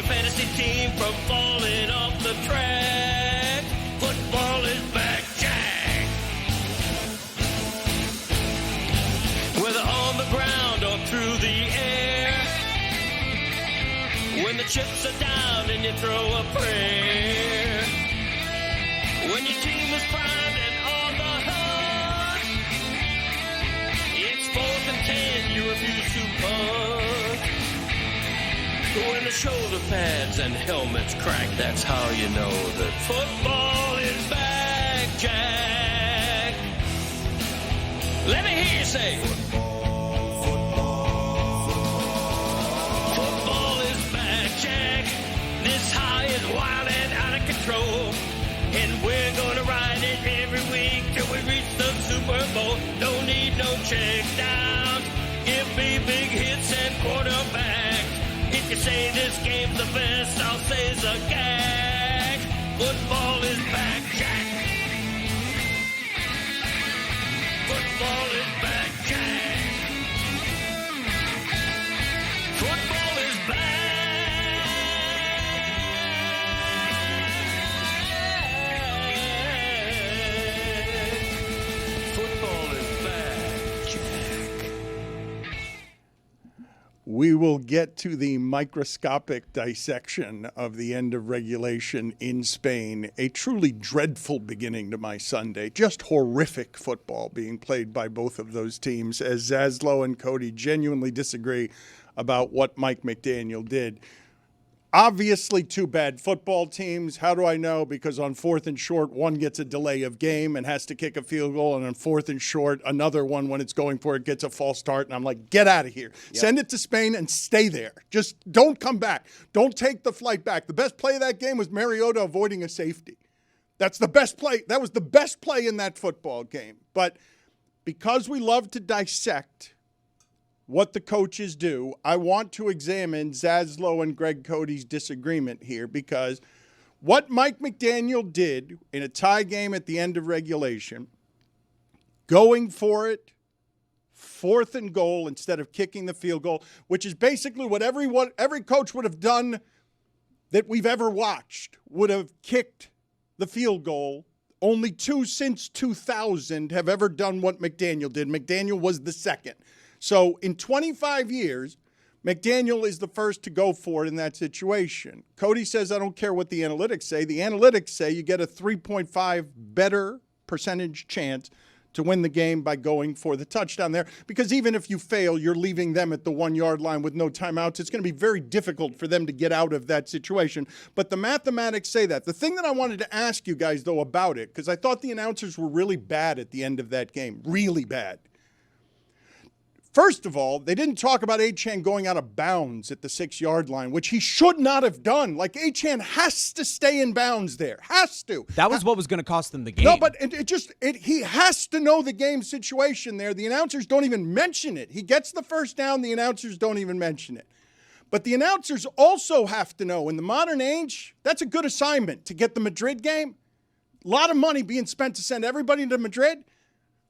fantasy team from falling off the track. Football is back, Jack. Whether on the ground or through the air, when the chips are down and you throw a prayer, when your team is primed and on the hunt, it's 4th and 10, you refuse to punt. When the shoulder pads and helmets crack, that's how you know that football is back, Jack. Let me hear you say, football is back, Jack. This high is wild and out of control, and we're gonna ride it every week till we reach the Super Bowl. Don't need no check down. Give me big hits and quarterbacks. If you say this game's the best, I'll say it's a gag. Football is back, Jack. Football is back, Jack. Football is back. Football is back, Jack. We will get to the microscopic dissection of the end of regulation in Spain. A truly dreadful beginning to my Sunday. Just horrific football being played by both of those teams as Zaslow and Cody genuinely disagree about what Mike McDaniel did. Obviously, two bad football teams. How do I know? Because on 4th and short, one gets a delay of game and has to kick a field goal. And on 4th and short, another one, when it's going for it, gets a false start. And I'm like, get out of here. Yep. Send it to Spain and stay there. Just don't come back. Don't take the flight back. The best play of that game was Mariota avoiding a safety. That's the best play. That was the best play in that football game. But because we love to dissect what the coaches do, I want to examine Zaslow and Greg Cody's disagreement here, because what Mike McDaniel did in a tie game at the end of regulation, going for it, 4th and goal instead of kicking the field goal, which is basically what every coach would have done that we've ever watched, would have kicked the field goal. Only 2 since 2000 have ever done what McDaniel did. McDaniel was the second. So in 25 years, McDaniel is the first to go for it in that situation. Cody says, I don't care what the analytics say. The analytics say you get a 3.5 better percentage chance to win the game by going for the touchdown there, because even if you fail, you're leaving them at the 1-yard line with no timeouts. It's going to be very difficult for them to get out of that situation. But the mathematics say that. The thing that I wanted to ask you guys, though, about it, because I thought the announcers were really bad at the end of that game, really bad. First of all, they didn't talk about Chant going out of bounds at the 6-yard line, which he should not have done. Like, Chant has to stay in bounds there. Has to. That was what was going to cost them the game. No, but he has to know the game situation there. The announcers don't even mention it. He gets the first down. The announcers don't even mention it. But the announcers also have to know, in the modern age, that's a good assignment to get the Madrid game. A lot of money being spent to send everybody to Madrid.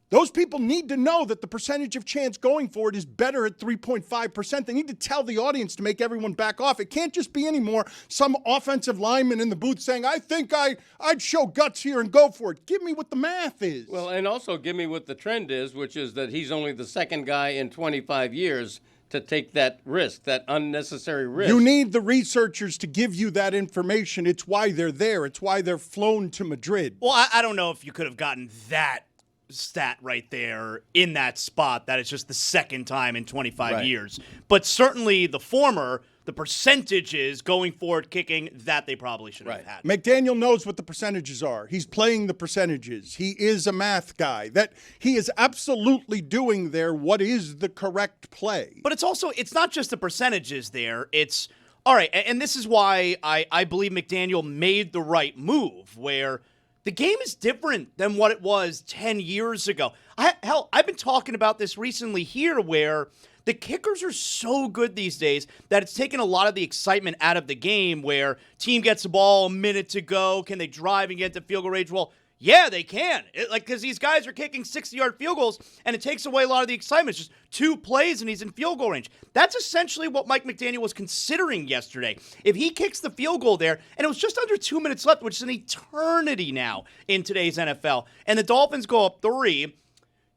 Those people need to know that the percentage of chance going for it is better at 3.5%. They need to tell the audience to make everyone back off. It can't just be anymore some offensive lineman in the booth saying, I think I'd show guts here and go for it. Give me what the math is. Well, and also give me what the trend is, which is that he's only the second guy in 25 years to take that risk, that unnecessary risk. You need the researchers to give you that information. It's why they're there. It's why they're flown to Madrid. Well, I don't know if you could have gotten that stat right there in that spot, that it's just the second time in 25 years. But certainly the former, the percentages going for it, kicking, that they probably should have had. McDaniel knows what the percentages are. He's playing the percentages. He is a math guy. That he is absolutely doing there what is the correct play. But it's not just the percentages there. It's, all right, and this is why I believe McDaniel made the right move, where the game is different than what it was 10 years ago. I've been talking about this recently here, where the kickers are so good these days that it's taken a lot of the excitement out of the game, where team gets the ball, a minute to go, can they drive and get to field goal range? Well, Yeah, they can. Because these guys are kicking 60-yard field goals, and it takes away a lot of the excitement. It's just 2 plays, and he's in field goal range. That's essentially what Mike McDaniel was considering yesterday. If he kicks the field goal there, and it was just under 2 minutes left, which is an eternity now in today's NFL, and the Dolphins go up 3,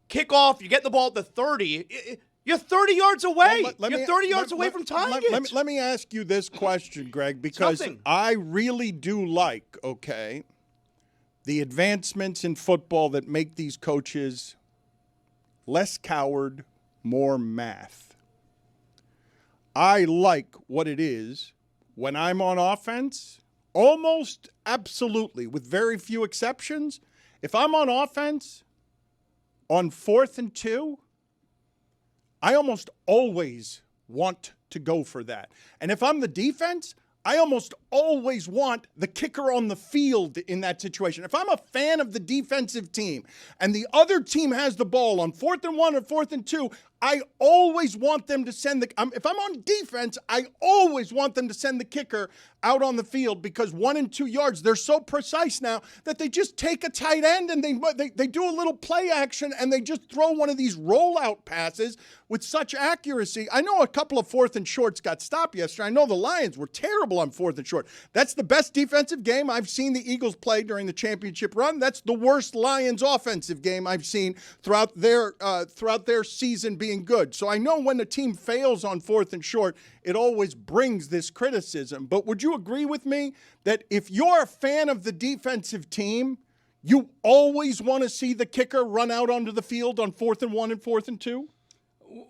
kick off, you get the ball at the 30, you're 30 yards away. You're 30 yards away from tying it. Let me ask you this question, Greg, because I really do like, the advancements in football that make these coaches less coward, more math. I like what it is when I'm on offense, almost absolutely, with very few exceptions. If I'm on offense on 4th and 2, I almost always want to go for that. And if I'm the defense, I almost always want the kicker on the field in that situation. If I'm a fan of the defensive team and the other team has the ball on 4th and 1 or 4th and 2, I always want them to send if I'm on defense, I always want them to send the kicker out on the field because 1 and 2 yards, they're so precise now that they just take a tight end and they do a little play action and they just throw one of these rollout passes with such accuracy. I know a couple of 4th and shorts got stopped yesterday. I know the Lions were terrible on 4th and short. That's the best defensive game I've seen the Eagles play during the championship run. That's the worst Lions offensive game I've seen throughout their season being good. So I know when a team fails on 4th and short, it always brings this criticism. But would you agree with me that if you're a fan of the defensive team, you always want to see the kicker run out onto the field on 4th and 1 and 4th and 2?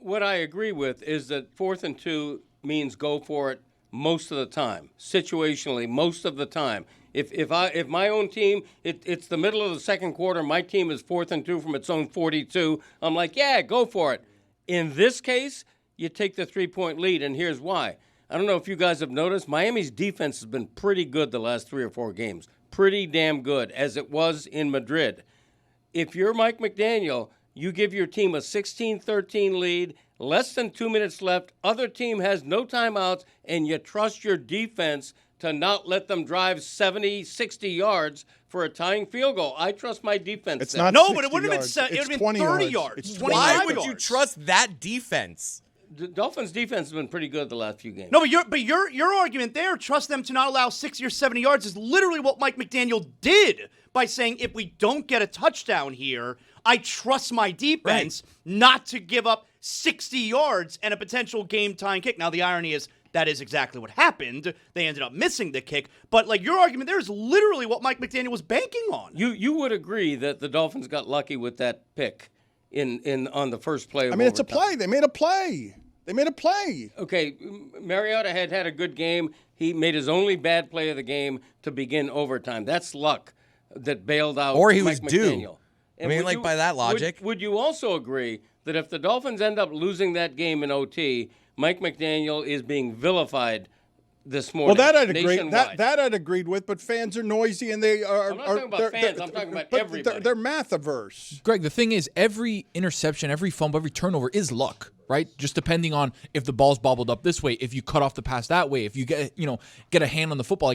What I agree with is that 4th and 2 means go for it most of the time, situationally most of the time. If my own team, it's the middle of the second quarter, my team is 4th and 2 from its own 42, I'm like, yeah, go for it. In this case, you take the 3-point lead, and here's why. I don't know if you guys have noticed, Miami's defense has been pretty good the last 3 or 4 games. Pretty damn good, as it was in Madrid. If you're Mike McDaniel, you give your team a 16-13 lead, less than 2 minutes left, other team has no timeouts, and you trust your defense to not let them drive 70, 60 yards for a tying field goal. I trust my defense. It's not no, but it wouldn't yards. have been, it would have been 30 yards. It's 25 Why would yards. you trust that defense? The Dolphins' defense has been pretty good the last few games. No, but your argument there, trust them to not allow 60 or 70 yards, is literally what Mike McDaniel did by saying, if we don't get a touchdown here, I trust my defense not to give up 60 yards and a potential game-tying kick. Now, the irony is that is exactly what happened. They ended up missing the kick. But, your argument there is literally what Mike McDaniel was banking on. You would agree that the Dolphins got lucky with that pick on the first play of overtime. It's a play. They made a play. Okay, Mariota had a good game. He made his only bad play of the game to begin overtime. That's luck that bailed out Or he Mike was due. McDaniel. And By that logic. Would you also agree that if the Dolphins end up losing that game in OT, Mike McDaniel is being vilified this morning? Well, that I'd agree. Nationwide? That I'd agreed with, but fans are noisy and they are. I'm not talking about fans. I'm talking about everybody. They're math averse. Greg, the thing is, every interception, every fumble, every turnover is luck, right? Just depending on if the ball's bobbled up this way, if you cut off the pass that way, if you get a hand on the football.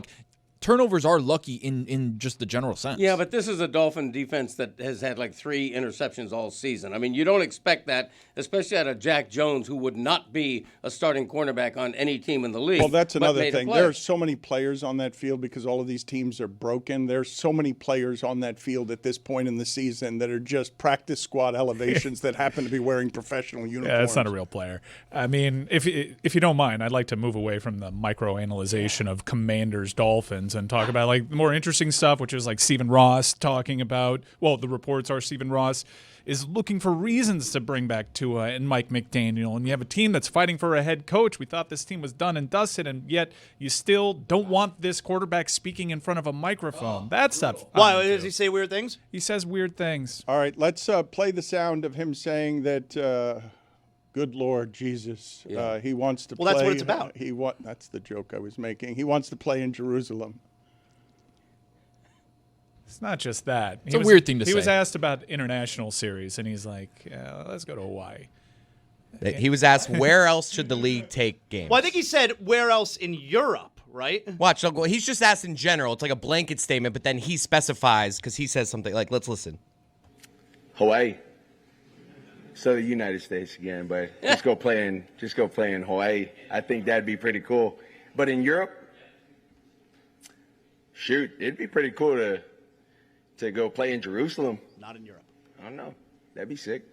Turnovers are lucky in just the general sense. Yeah, but this is a Dolphin defense that has had 3 interceptions all season. I mean, you don't expect that, especially out of Jack Jones, who would not be a starting cornerback on any team in the league. Well, that's another thing. There are so many players on that field because all of these teams are broken. There's so many players on that field at this point in the season that are just practice squad elevations that happen to be wearing professional uniforms. Yeah, that's not a real player. I mean, if you don't mind, I'd like to move away from the microanalyzation of Commanders Dolphins and talk about the more interesting stuff, which is Stephen Ross talking about. Well, the reports are Stephen Ross is looking for reasons to bring back Tua and Mike McDaniel, and you have a team that's fighting for a head coach. We thought this team was done and dusted, and yet you still don't want this quarterback speaking in front of a microphone. That's not. Why does he say weird things? He says weird things. All right, let's play the sound of him saying that. Good Lord Jesus, he wants to play. Well, that's what it's about. That's the joke I was making. He wants to play in Jerusalem. It's not just that. It's a weird thing to say. He was asked about international series, and he's like, let's go to Hawaii. He was asked, where else should the league take games? Well, I think he said, where else in Europe, right? Watch, he's just asked in general. It's like a blanket statement, but then he specifies because he says something like, let's listen. Hawaii. So the United States again, but just go play in Hawaii. I think that'd be pretty cool. But in Europe, shoot, it'd be pretty cool to go play in Jerusalem. Not in Europe. I don't know. That'd be sick.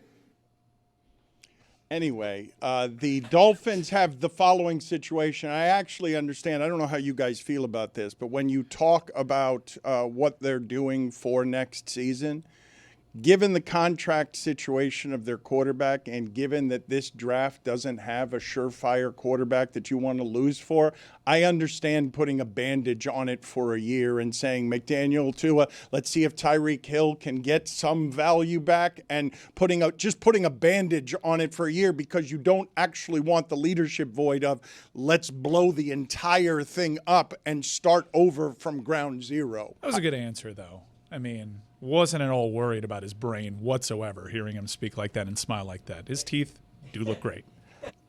Anyway, the Dolphins have the following situation. I actually understand. I don't know how you guys feel about this, but when you talk about what they're doing for next season, given the contract situation of their quarterback and given that this draft doesn't have a surefire quarterback that you want to lose for, I understand putting a bandage on it for a year and saying, McDaniel, Tua, let's see if Tyreek Hill can get some value back, and putting a bandage on it for a year because you don't actually want the leadership void of let's blow the entire thing up and start over from ground zero. That was a good answer, though. I mean, wasn't at all worried about his brain whatsoever, hearing him speak like that and smile like that. His teeth do look great.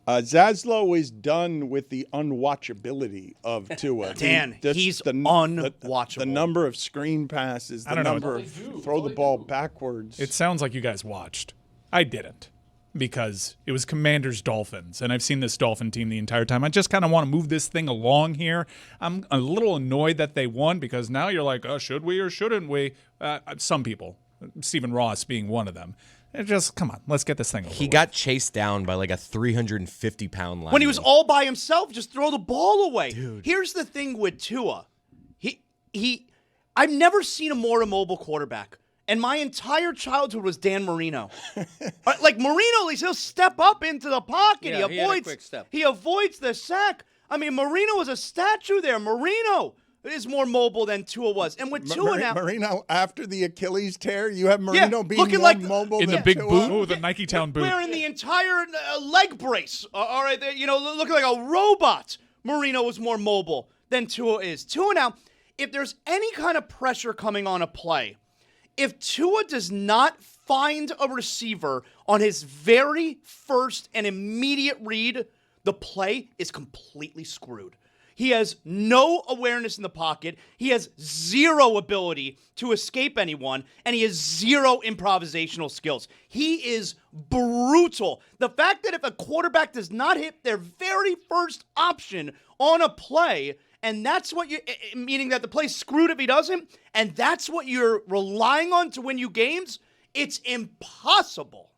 Zaslow is done with the unwatchability of Tua. Dan, he's unwatchable. The number of screen passes, the number of throw the ball backwards. It sounds like you guys watched. I didn't, because it was Commanders-Dolphins, and I've seen this Dolphin team the entire time. I just kind of want to move this thing along here. I'm a little annoyed that they won, because now you're like, oh, should we or shouldn't we? Some people, Stephen Ross being one of them. Just, come on, let's get this thing over He with. got chased down by like a 350-pound lineman. When he was all by himself, just throw the ball away. Dude. Here's the thing with Tua. I've never seen a more immobile quarterback. And my entire childhood was Dan Marino. Like Marino, at least he'll step up into the pocket. Yeah, he had a quick step. He avoids the sack. I mean, Marino was a statue there. Marino is more mobile than Tua was. And with Tua now, Marino, after the Achilles tear, you have Marino being looking more like mobile in than the big Tua. boot, oh, the Nike Town boot. wearing the entire leg brace. All right, looking like a robot. Marino was more mobile than Tua is. Tua now, if there's any kind of pressure coming on a play, if Tua does not find a receiver on his very first and immediate read, the play is completely screwed. He has no awareness in the pocket. He has zero ability to escape anyone, and he has zero improvisational skills. He is brutal. The fact that if a quarterback does not hit their very first option on a play, and that's what meaning that the play's screwed if he doesn't, and that's what you're relying on to win you games, it's impossible.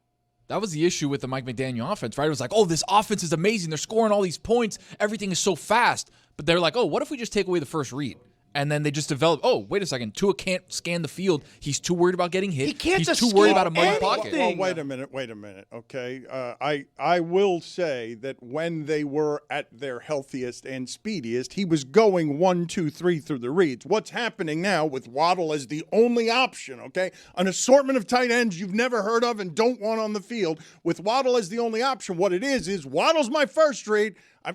That was the issue with the Mike McDaniel offense, right? It was like, oh, this offense is amazing. They're scoring all these points. Everything is so fast. But they're like, oh, what if we just take away the first read? And then they just develop, oh, wait a second. Tua can't scan the field. He's too worried about getting hit. He can't He's just too worried about a scan muddy pocket. anything. Well, wait a minute, okay? I will say that when they were at their healthiest and speediest, he was going 1, 2, 3 through the reads. What's happening now with Waddle as the only option, okay? An assortment of tight ends you've never heard of and don't want on the field. With Waddle as the only option, what it is Waddle's my first read. I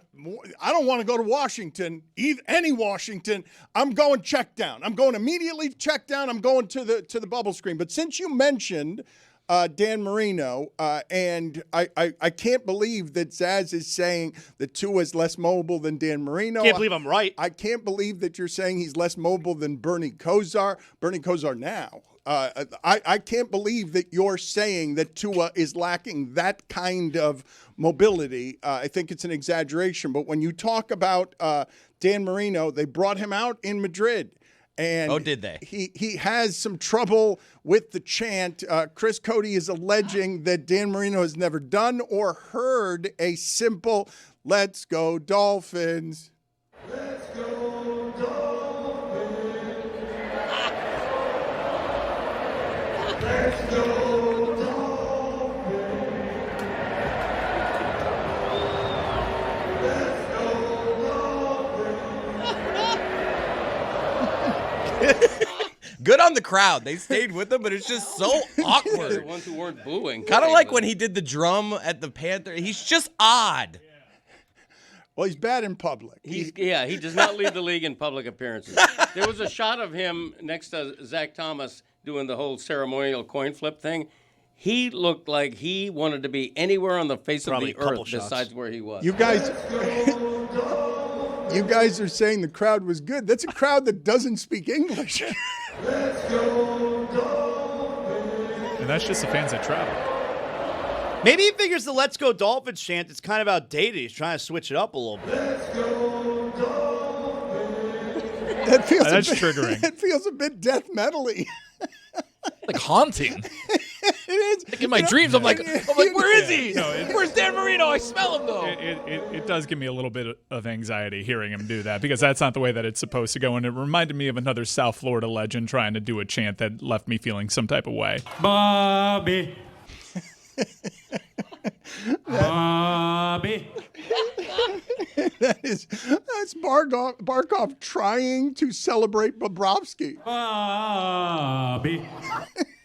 don't want to go to Washington, any Washington. I'm going check down. I'm going immediately check down. I'm going to the bubble screen. But since you mentioned Dan Marino, and I can't believe that Zaz is saying that Tua is less mobile than Dan Marino. Can't believe I'm right. I can't believe that you're saying he's less mobile than Bernie Kosar. Bernie Kosar now. I can't believe that you're saying that Tua is lacking that kind of mobility. I think it's an exaggeration. But when you talk about Dan Marino, they brought him out in Madrid. And oh, did they? He has some trouble with the chant. Chris Cody is alleging that Dan Marino has never done or heard a simple "Let's go Dolphins." Let's go Dolphins. Let's go Dolphins. Let's go Dolphins. Good on the crowd. They stayed with him, but it's just so The awkward. ones who weren't booing. Kind of like when he did the drum at the Panther. He's just odd. Well, he's bad in public. He does not leave the league in public appearances. There was a shot of him next to Zach Thomas doing the whole ceremonial coin flip thing. He looked like he wanted to be anywhere on the face Probably of the a couple earth shots. besides where he was. You guys, You guys are saying the crowd was good. That's a crowd that doesn't speak English. And that's just the fans that travel. Maybe he figures the Let's Go Dolphins chant is kind of outdated. He's trying to switch it up a little bit. That feels That's triggering. It feels a bit death metal-y. Like haunting. It is. Like in my dreams, I'm like, where is he? No, Where's Dan Marino? I smell him though. It does give me a little bit of anxiety hearing him do that because that's not the way that it's supposed to go. And it reminded me of another South Florida legend trying to do a chant that left me feeling some type of way. Bobby. Bobby. That's Barkov trying to celebrate Bobrovsky. Bobby.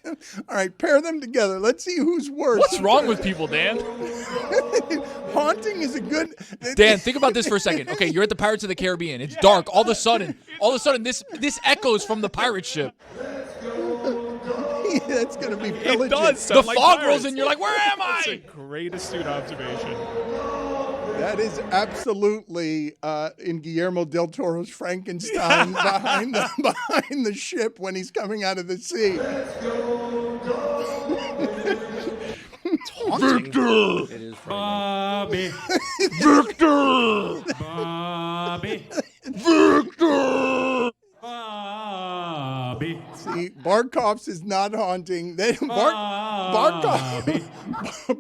All right, pair them together. Let's see who's worse. What's wrong with people, Dan? Haunting is a good. Dan, think about this for a second. Okay, you're at the Pirates of the Caribbean. It's dark. All of a sudden, this echoes from the pirate ship. That's going to be It pillaging. does The sound like fog pirates. rolls in. You're like, where am That's a I? great astute observation. That is absolutely in Guillermo del Toro's Frankenstein behind the ship when he's coming out of the sea. Victor! It is frightening. Bobby. Victor! Bobby. Victor! Bobby. See, Barkov's is not haunting.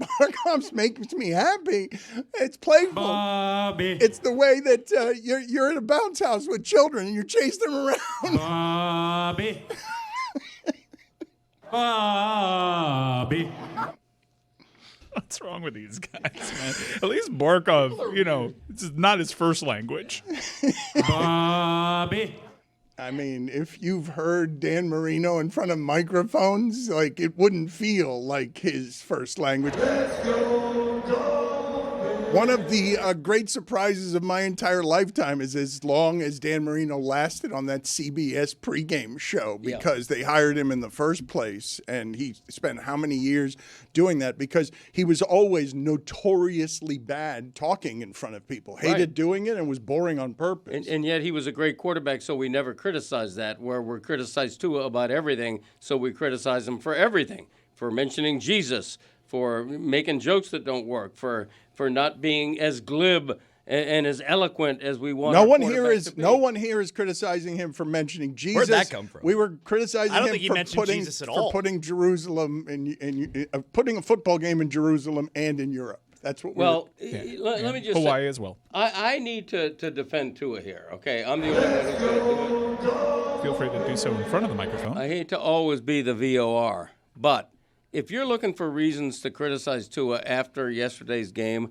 Barkov's makes me happy. It's playful. Bobby. It's the way that you're in a bounce house with children and you're chasing them around. Bobby. Bobby. What's wrong with these guys, man? At least Barkov, it's not his first language. Bobby. I mean, if you've heard Dan Marino in front of microphones, like it wouldn't feel like his first language. One of the great surprises of my entire lifetime is as long as Dan Marino lasted on that CBS pregame show because they hired him in the first place. And he spent how many years doing that because he was always notoriously bad talking in front of people, hated doing it and was boring on purpose. And yet he was a great quarterback, so we never criticized that, where we're criticized Tua about everything, so we criticize him for everything, for mentioning Jesus, for making jokes that don't work, for not being as glib and as eloquent as we want. No one here is criticizing him for mentioning Jesus. Where'd that come from? We were criticizing I don't him think he for mentioned Jesus at all. putting Jerusalem in putting a football game in Jerusalem and in Europe. That's what. Well, let me just Hawaii say, as well. I need to defend Tua here. Okay, I'm the only one who's going to do it. Feel free to do so in front of the microphone. I hate to always be the VOR, but if you're looking for reasons to criticize Tua after yesterday's game,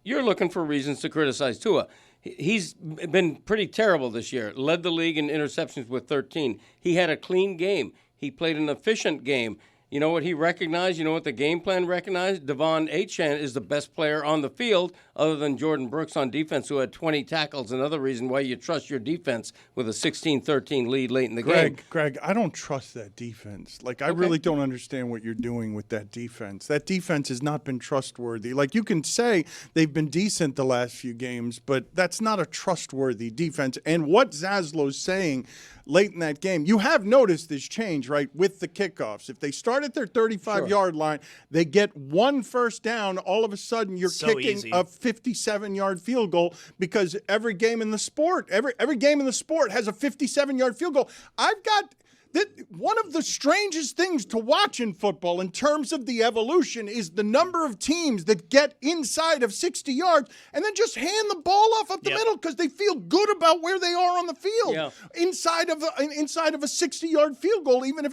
you're looking for reasons to criticize Tua. He's been pretty terrible this year. Led the league in interceptions with 13. He had a clean game. He played an efficient game. You know what he recognized? You know what the game plan recognized? Devon Achane is the best player on the field other than Jordan Brooks on defense, who had 20 tackles. Another reason why you trust your defense with a 16-13 lead late in the game. Greg, I don't trust that defense. Like, I really don't understand what you're doing with that defense. That defense has not been trustworthy. Like, you can say they've been decent the last few games, but that's not a trustworthy defense. And what Zaslow's saying late in that game, you have noticed this change, right, with the kickoffs. If they start at their 35-yard line, they get one first down, all of a sudden you're kicking easy. a 57-yard field goal because every game in the sport has a 57-yard field goal. I've got one of the strangest things to watch in football in terms of the evolution is the number of teams that get inside of 60 yards and then just hand the ball off up the middle because they feel good about where they are on the field inside of a 60-yard field goal, even if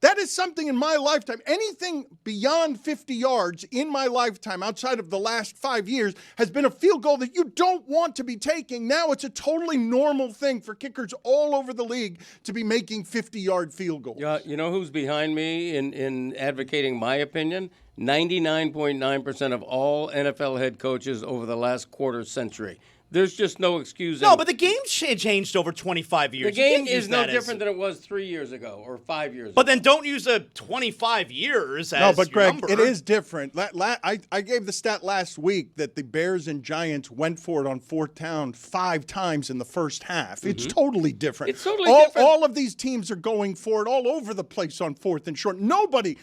that is something in my lifetime. Anything beyond 50 yards in my lifetime outside of the last 5 years has been a field goal that you don't want to be taking. Now it's a totally normal thing for kickers all over the league to be making 50-yard field goals. Yeah, you know who's behind me in advocating my opinion? 99.9% of all NFL head coaches over the last quarter century. There's just no excuse. No, but the game's changed over 25 years. The game is no different than it was 3 years ago or 5 years ago. But then don't use a 25 years as No, but your Greg, number. it is different. I gave the stat last week that the Bears and Giants went for it on fourth down 5 times in the first half. It's totally different. It's totally different. All of these teams are going for it all over the place on fourth and short. Nobody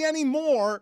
anymore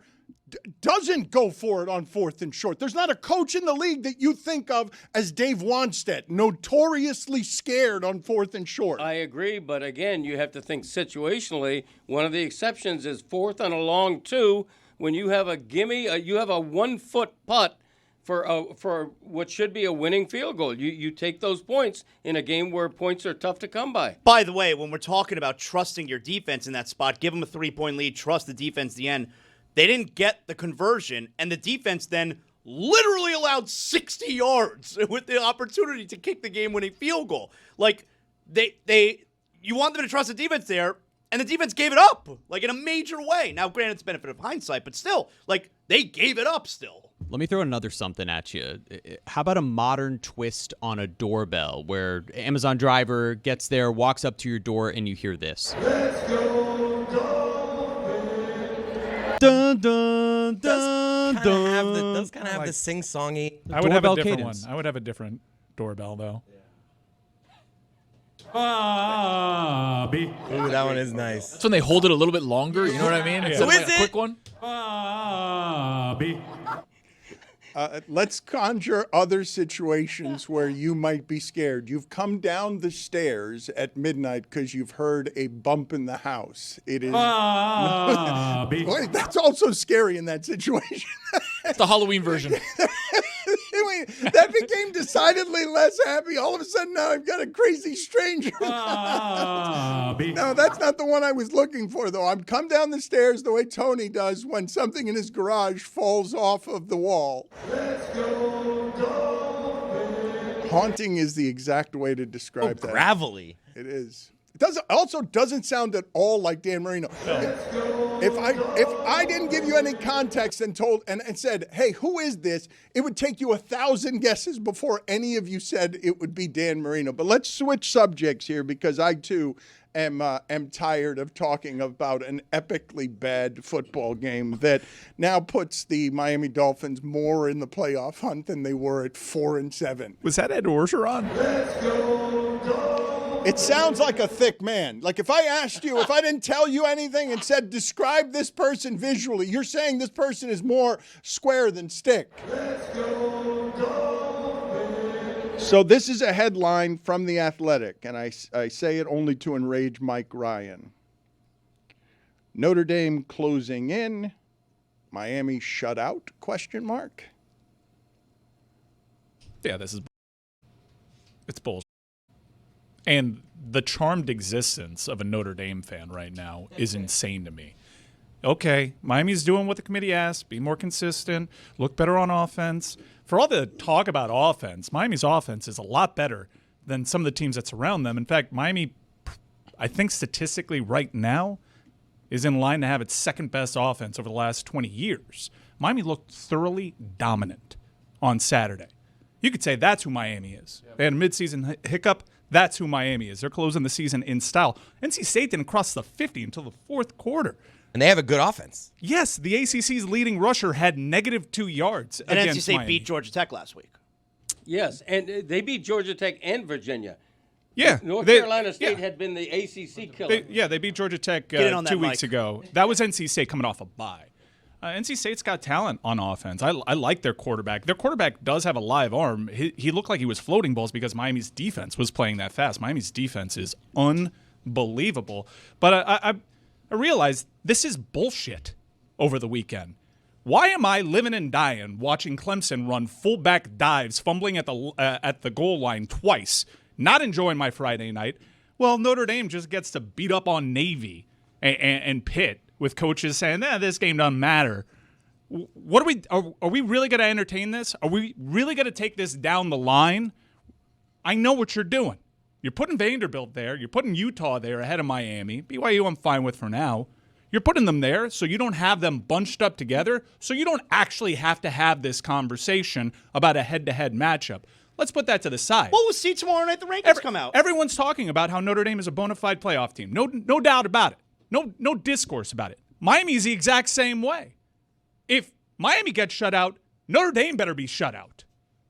doesn't go for it on fourth and short. There's not a coach in the league that you think of as Dave Wanstead, notoriously scared on fourth and short. I agree, but again, you have to think situationally. One of the exceptions is fourth and a long 2. When you have a you have a 1-foot putt for what should be a winning field goal. You take those points in a game where points are tough to come by. By the way, when we're talking about trusting your defense in that spot, give them a 3-point lead, trust the defense at the end. They didn't get the conversion, and the defense then literally allowed 60 yards with the opportunity to kick the game-winning field goal. Like, you want them to trust the defense there, and the defense gave it up, like, in a major way. Now, granted, it's benefit of hindsight, but still, like, they gave it up still. Let me throw another something at you. How about a modern twist on a doorbell where Amazon driver gets there, walks up to your door, and you hear this? Let's go, Dun, dun, dun, dun. Does kind of have the sing-songy. I would have a doorbell different cadence. one. I would have a different doorbell, though. Ooh, that one is nice. That's when they hold it a little bit longer. You know what I mean? Instead of Who like is a it? quick one. Let's conjure other situations where you might be scared. You've come down the stairs at midnight because you've heard a bump in the house. It is. Wait, that's also scary in that situation. It's the Halloween version. Wait, that became decidedly less happy. All of a sudden, now I've got a crazy stranger. No, that's not the one I was looking for, though. I've come down the stairs the way Tony does when something in his garage falls off of the wall. Haunting is the exact way to describe that. Gravelly. It is. It also doesn't sound at all like Dan Marino. If I didn't give you any context and said, hey, who is this? It would take you 1,000 guesses before any of you said it would be Dan Marino. But let's switch subjects here because I too am tired of talking about an epically bad football game that now puts the Miami Dolphins more in the playoff hunt than they were at 4-7. Was that Ed Orgeron? It sounds like a thick man. Like if I asked you, if I didn't tell you anything and said, describe this person visually, you're saying this person is more square than stick. So this is a headline from The Athletic, and I say it only to enrage Mike Ryan. Notre Dame closing in. Miami shut out, ? Yeah, it's bullshit. And the charmed existence of a Notre Dame fan right now is insane to me. Okay, Miami's doing what the committee asked, be more consistent, look better on offense. For all the talk about offense, Miami's offense is a lot better than some of the teams that surround them. In fact, Miami, I think statistically right now, is in line to have its second best offense over the last 20 years. Miami looked thoroughly dominant on Saturday. You could say that's who Miami is. They had a midseason hiccup. That's who Miami is. They're closing the season in style. NC State didn't cross the 50 until the fourth quarter. And they have a good offense. Yes, the ACC's leading rusher had -2 yards And against NC State Miami. beat Georgia Tech last week. Yes, and they beat Georgia Tech and Virginia. Yeah. North they- Carolina State yeah. had been the ACC killer. They beat Georgia Tech in on 2 that weeks mic. ago. That was NC State coming off a bye. NC State's got talent on offense. I like their quarterback. Their quarterback does have a live arm. He looked like he was floating balls because Miami's defense was playing that fast. Miami's defense is unbelievable. But I realized this is bullshit over the weekend. Why am I living and dying watching Clemson run fullback dives, fumbling at the goal line twice, not enjoying my Friday night? Well, Notre Dame just gets to beat up on Navy and Pitt with coaches saying, this game doesn't matter. What are we really going to entertain this? Are we really going to take this down the line? I know what you're doing. You're putting Vanderbilt there. You're putting Utah there ahead of Miami. BYU I'm fine with for now. You're putting them there so you don't have them bunched up together, so you don't actually have to have this conversation about a head-to-head matchup. Let's put that to the side. Well, we'll see tomorrow night the rankings come out. Everyone's talking about how Notre Dame is a bona fide playoff team. No doubt about it. No discourse about it. Miami is the exact same way. If Miami gets shut out, Notre Dame better be shut out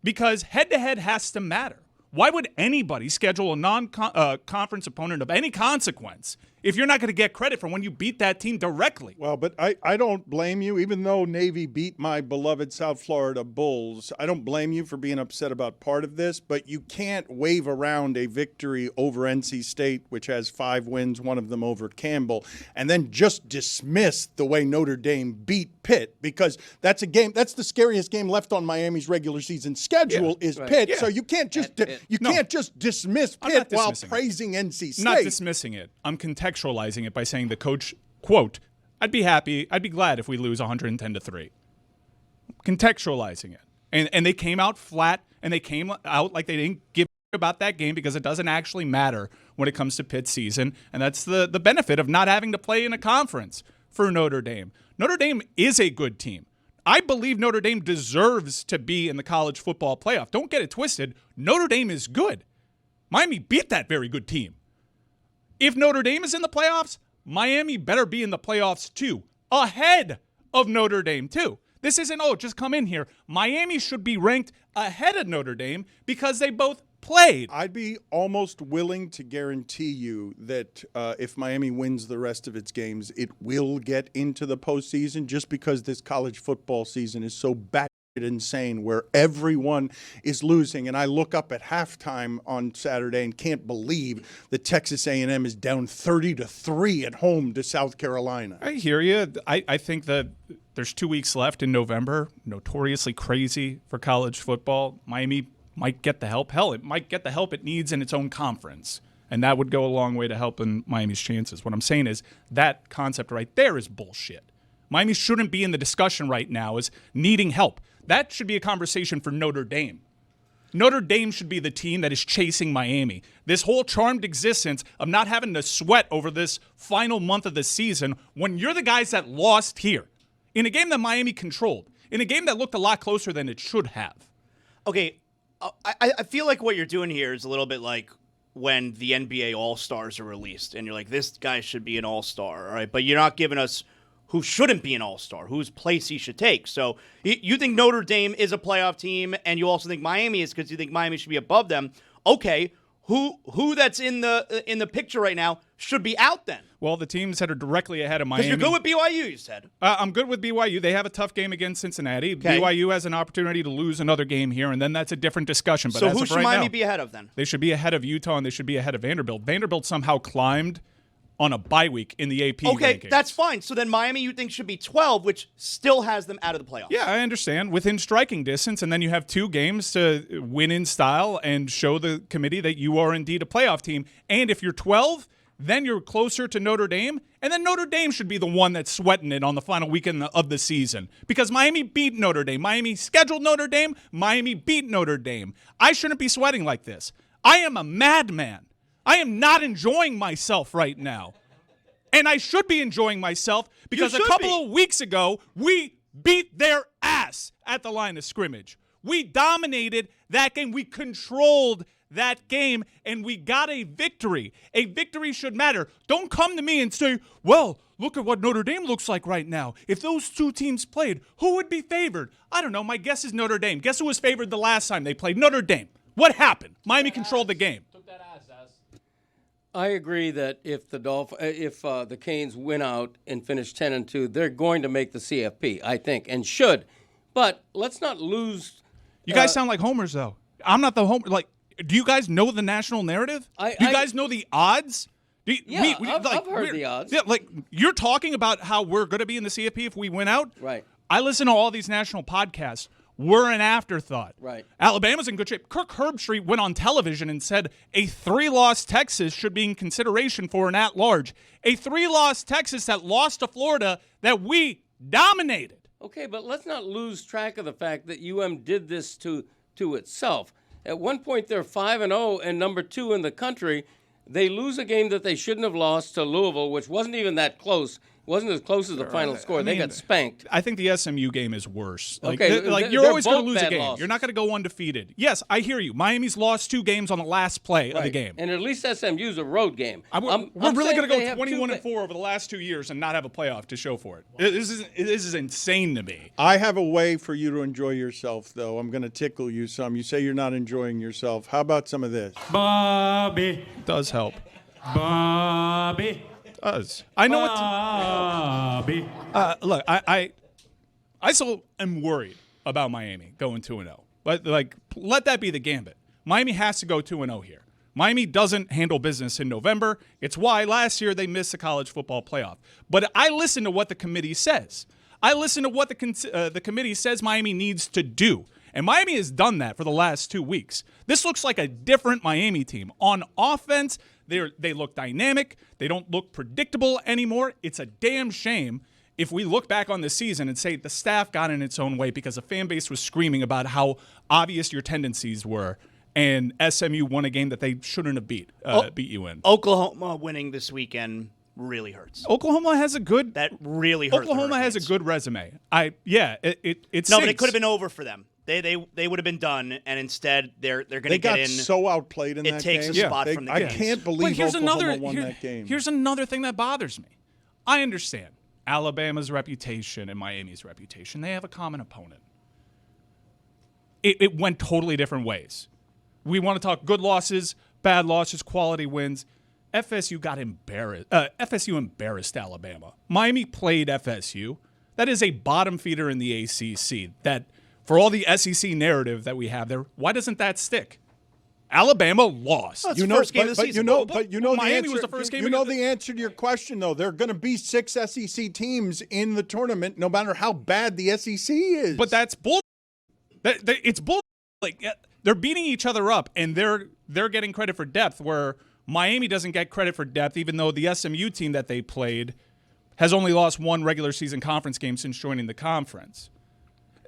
because head-to-head has to matter. Why would anybody schedule a non-conference opponent of any consequence if you're not going to get credit for when you beat that team directly? Well, but I don't blame you, even though Navy beat my beloved South Florida Bulls. I don't blame you for being upset about part of this, but you can't wave around a victory over NC State, which has 5 wins, one of them over Campbell, and then just dismiss the way Notre Dame beat Pitt, because that's a game. That's the scariest game left on Miami's regular season schedule is Pitt. Yeah. So you can't just can't just dismiss Pitt while praising NC State. I'm not dismissing it. I'm contextualizing it by saying the coach, quote, I'd be glad if we lose 110-3. Contextualizing it. And they came out flat, and they came out like they didn't give about that game because it doesn't actually matter when it comes to Pitt's season, and that's the benefit of not having to play in a conference for Notre Dame. Notre Dame is a good team. I believe Notre Dame deserves to be in the college football playoff. Don't get it twisted. Notre Dame is good. Miami beat that very good team. If Notre Dame is in the playoffs, Miami better be in the playoffs too, ahead of Notre Dame too. This isn't, just come in here. Miami should be ranked ahead of Notre Dame because they both played. I'd be almost willing to guarantee you that if Miami wins the rest of its games, it will get into the postseason just because this college football season is so batshit insane where everyone is losing. And I look up at halftime on Saturday and can't believe that Texas A&M is down 30-3 at home to South Carolina. I hear you. I think that there's 2 weeks left in November, notoriously crazy for college football. Miami might get the help. Hell, it might get the help it needs in its own conference. And that would go a long way to helping Miami's chances. What I'm saying is that concept right there is bullshit. Miami shouldn't be in the discussion right now as needing help. That should be a conversation for Notre Dame. Notre Dame should be the team that is chasing Miami. This whole charmed existence of not having to sweat over this final month of the season when you're the guys that lost here in a game that Miami controlled, in a game that looked a lot closer than it should have. Okay, I feel like what you're doing here is a little bit like when the NBA All-Stars are released, and you're like, this guy should be an All-Star, all right? But you're not giving us who shouldn't be an All-Star, whose place he should take. So you think Notre Dame is a playoff team, and you also think Miami is because you think Miami should be above them. Okay, who that's in the picture right now should be out then? Well, the teams that are directly ahead of Miami. Because you're good with BYU, you said. I'm good with BYU. They have a tough game against Cincinnati. Okay. BYU has an opportunity to lose another game here, and then that's a different discussion. But so as who of should right Miami now, be ahead of then? They should be ahead of Utah, and they should be ahead of Vanderbilt. Vanderbilt somehow climbed on a bye week in the AP Okay, rankings. That's fine. So then Miami you think should be 12, which still has them out of the playoffs. Yeah, I understand. Within striking distance, and then you have 2 games to win in style and show the committee that you are indeed a playoff team. And if you're 12, then you're closer to Notre Dame, and then Notre Dame should be the one that's sweating it on the final weekend of the season because Miami beat Notre Dame. Miami scheduled Notre Dame. Miami beat Notre Dame. I shouldn't be sweating like this. I am a madman. I am not enjoying myself right now. And I should be enjoying myself because a couple of weeks ago, we beat their ass at the line of scrimmage. We dominated that game. We controlled that game, and we got a victory. A victory should matter. Don't come to me and say, well, look at what Notre Dame looks like right now. If those 2 teams played, who would be favored? I don't know. My guess is Notre Dame. Guess who was favored the last time they played? Notre Dame. What happened? Miami controlled the game. I agree that if the Canes win out and finish 10-2, they're going to make the CFP, I think, and should. But let's not lose. You guys sound like homers, though. I'm not the homer. Like, do you guys know the national narrative? Do you guys know the odds? I've heard the odds. Yeah, like you're talking about how we're going to be in the CFP if we win out. Right. I listen to all these national podcasts. We're an afterthought. Right. Alabama's in good shape. Kirk Herbstreit went on television and said a 3-loss Texas should be in consideration for an at-large. A 3-loss Texas that lost to Florida that we dominated. Okay, but let's not lose track of the fact that did this to itself. At one point, they're 5-0 and number 2 in the country. They lose a game that they shouldn't have lost to Louisville, which wasn't even that close. wasn't as close as the final score. They got spanked. I think the SMU game is worse. Okay, you're they're always going to both lose a bad game. losses. You're not going to go undefeated. Yes, I hear you. Miami's lost 2 games on the last play of the game. And at least SMU's a road game. We're really going to go 21-4 over the last 2 years and not have a playoff to show for it. This is insane to me. I have a way for you to enjoy yourself, though. I'm going to tickle you some. You say you're not enjoying yourself. How about some of this? Bobby. Does help. Bobby. Does. I know Bobby. Look, I still am worried about Miami going 2-0. But, let that be the gambit. Miami has to go 2-0 here. Miami doesn't handle business in November. It's why last year they missed the college football playoff. But I listen to what the committee says. I listen to what the committee says Miami needs to do. And Miami has done that for the last 2 weeks. This looks like a different Miami team. On offense, they look dynamic. They don't look predictable anymore. It's a damn shame if we look back on the season and say the staff got in its own way because the fan base was screaming about how obvious your tendencies were, and SMU won a game that they shouldn't have beat you in. Oklahoma winning this weekend really hurts. Oklahoma has a good Oklahoma has a good resume. It No, but it could have been over for them. They would have been done, and instead they're going to get in. They got so outplayed in that game. It takes a spot from the game. I can't believe Oklahoma won that game. Here's another thing that bothers me. I understand Alabama's reputation and Miami's reputation. They have a common opponent. It went totally different ways. We want to talk good losses, bad losses, quality wins. FSU got embarrassed. FSU embarrassed Alabama. Miami played FSU. That is a bottom feeder in the ACC. That, for all the SEC narrative that we have there, why doesn't that stick? Alabama lost. First game of the season. Miami was the first game. You know the answer to your question, though. There are going to be 6 SEC teams in the tournament, no matter how bad the SEC is. But that's bull. It's bull. They're beating each other up, and they're getting credit for depth, where Miami doesn't get credit for depth, even though the SMU team that they played has only lost 1 regular season conference game since joining the conference.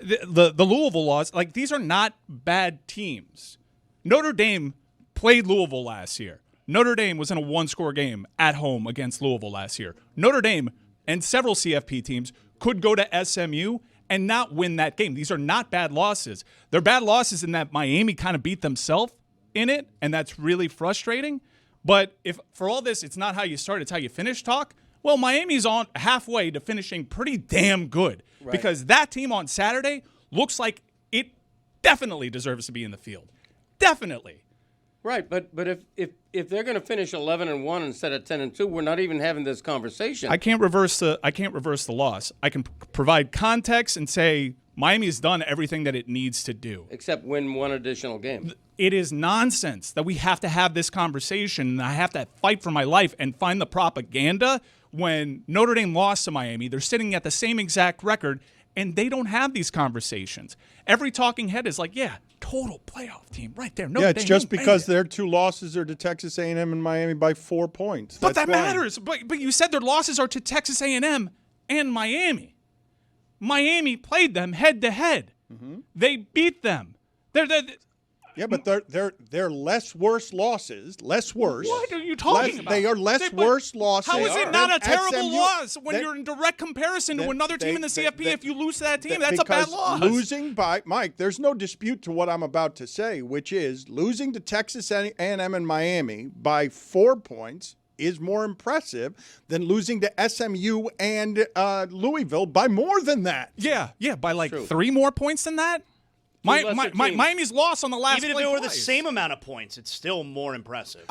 The Louisville loss, these are not bad teams. Notre Dame played Louisville last year. Notre Dame was in a 1-score game at home against Louisville last year. Notre Dame and several CFP teams could go to SMU and not win that game. These are not bad losses. They're bad losses in that Miami kind of beat themselves in it, and that's really frustrating. But if for all this, it's not how you start, it's how you finish talk, well, Miami's on halfway to finishing pretty damn good. Right. Because that team on Saturday looks like it definitely deserves to be in the field. Definitely. Right, but if they're going to finish 11-1 instead of 10-2, we're not even having this conversation. I can't reverse the loss. I can provide context and say Miami has done everything that it needs to do, except win 1 additional game. It is nonsense that we have to have this conversation, and I have to fight for my life and find the propaganda when Notre Dame lost to Miami. They're sitting at the same exact record, and they don't have these conversations. Every talking head is like, yeah, total playoff team right there. It's just because their 2 losses are to Texas A&M and Miami by 4 points. But that matters. But you said their losses are to Texas A&M and Miami. Miami played them head to head. They beat them. Yeah, but they're less worse losses. Less worse. What are you talking about? They are worse losses. How is it not a terrible SMU, loss when you're in direct comparison to another team in the CFP? If you lose to that team, that's a bad loss. Losing by Mike, there's no dispute to what I'm about to say, which is losing to Texas A&M and Miami by 4 points is more impressive than losing to SMU and Louisville by more than that. Yeah, by 3 more points than that. Miami's loss on the last play. Even if it were the same amount of points, it's still more impressive.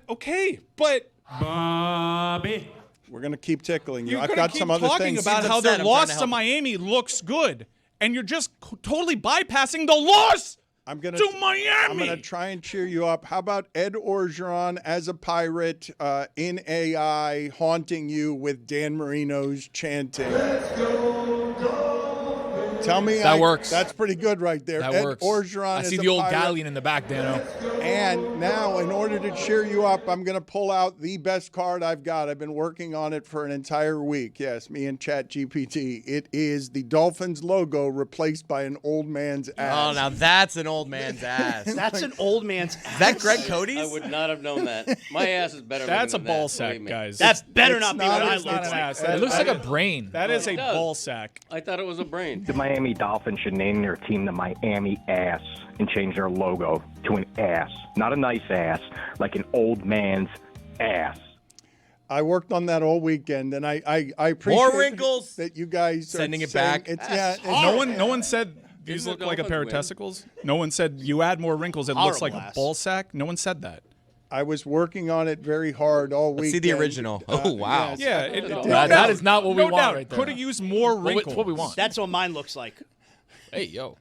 Okay, but Bobby, we're gonna keep tickling you. You're I've got some other things about how their loss to Miami looks good, and you're just totally bypassing the loss to Miami. I'm gonna try and cheer you up. How about Ed Orgeron as a pirate in AI haunting you with Dan Marino's chanting? Let's go, Dolphins. Tell me That works. That's pretty good right there. That Ed works. Orgeron I is see a the old pirate. galleon in the back, Dano. And now, in order to cheer you up, I'm going to pull out the best card I've got. I've been working on it for an entire week. Yes, me and ChatGPT. It is the Dolphins logo replaced by an old man's ass. Oh, now that's an old man's ass. That's an old man's ass. Is that Greg Cody's? I would not have known that. My ass is better. That's a looking ball than that, sack, believe me. guys. That better it's not be not- what I it's look not like. an ass. It looks like a brain. That is a does. ball sack. I thought it was a brain. The Miami Dolphins should name their team the Miami Ass and change their logo to an ass. Not a nice ass, like an old man's ass. I worked on that all weekend, and I appreciate More wrinkles. that you guys are Sending it saying back. It's, No one said these Didn't look the like a pair of Dolphins testicles. No one said you add more wrinkles. It looks like Horrible a ass. ball sack. No one said that. I was working on it very hard all Let's weekend. see the original. Oh, wow. yes. Yeah, That is not what we no want doubt. right there. Could have used more Well, wrinkles. it's what we want. That's what mine looks like. Hey, yo.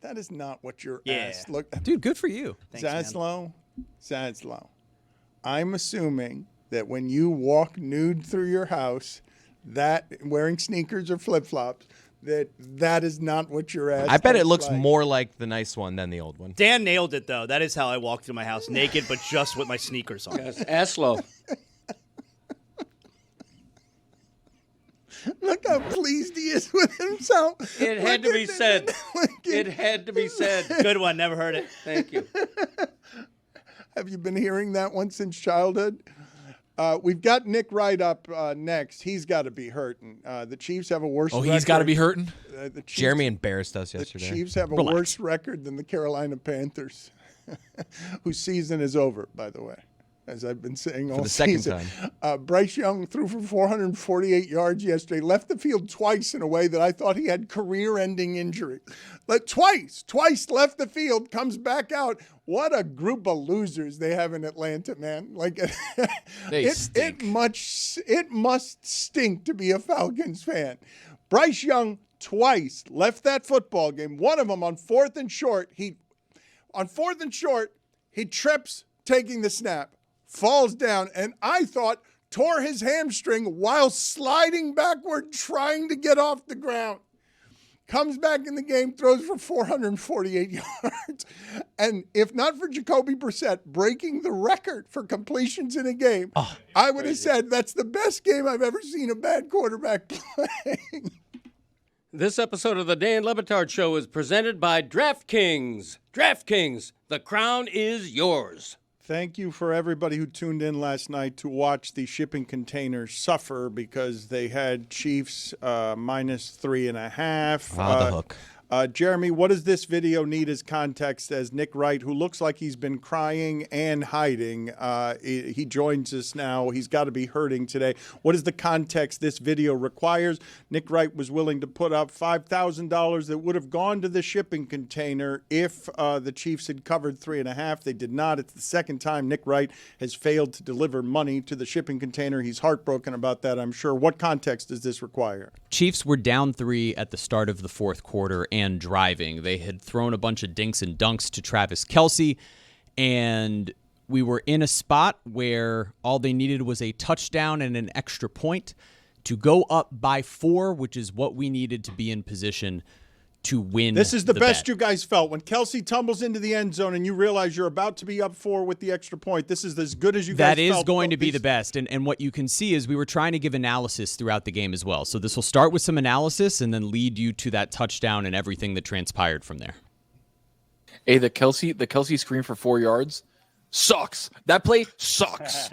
That is not what your Yeah. ass look. Dude, good for you. Thanks, man. Zaslow, I'm assuming that when you walk nude through your house, that wearing sneakers or flip-flops, that is not what your ass I bet it looks like. more like the nice one than the old one. Dan nailed it, though. That is how I walk through my house, naked, but just with my sneakers on. Yes, ass low. Look how pleased he is with himself. It had to Look be at said. look at- It had to be said. Good one. Never heard it. Thank you. Have you been hearing that one since childhood? We've got Nick Wright up next. He's got to be hurting. The Chiefs have a worse record. Oh, he's got to be hurting? The Chiefs, Jeremy embarrassed us the yesterday. Chiefs have a worse record than the Carolina Panthers, whose season is over, by the way, as I've been saying all the second season. Bryce Young threw for 448 yards yesterday, left the field twice in a way that I thought he had career-ending injury. Twice left the field, comes back out. What a group of losers they have in Atlanta, man. Like it must stink to be a Falcons fan. Bryce Young twice left that football game. One of them on 4th and short, he trips taking the snap, falls down, and I thought tore his hamstring while sliding backward trying to get off the ground. Comes back in the game, throws for 448 yards. And if not for Jacoby Brissett breaking the record for completions in a game, I would have said that's the best game I've ever seen a bad quarterback play. This episode of the Dan Le Batard Show is presented by DraftKings. DraftKings, the crown is yours. Thank you for everybody who tuned in last night to watch the shipping containers suffer because they had Chiefs minus 3.5. The hook. Jeremy, what does this video need as context as Nick Wright, who looks like he's been crying and hiding, he joins us now. He's got to be hurting today. What is the context this video requires? Nick Wright was willing to put up $5,000 that would have gone to the shipping container if the Chiefs had covered 3.5. They did not. It's the second time Nick Wright has failed to deliver money to the shipping container. He's heartbroken about that, I'm sure. What context does this require? Chiefs were down 3 at the start of the fourth quarter and driving. They had thrown a bunch of dinks and dunks to Travis Kelce, and we were in a spot where all they needed was a touchdown and an extra point to go up by 4, which is what we needed to be in position to win. This is the best bet. you guys felt. When Kelce tumbles into the end zone and you realize you're about to be up 4 with the extra point, this is as good as you guys That is felt. going to be the best. And what you can see is we were trying to give analysis throughout the game as well. So this will start with some analysis and then lead you to that touchdown and everything that transpired from there. Hey, the Kelce screen for 4 yards sucks. That play sucks.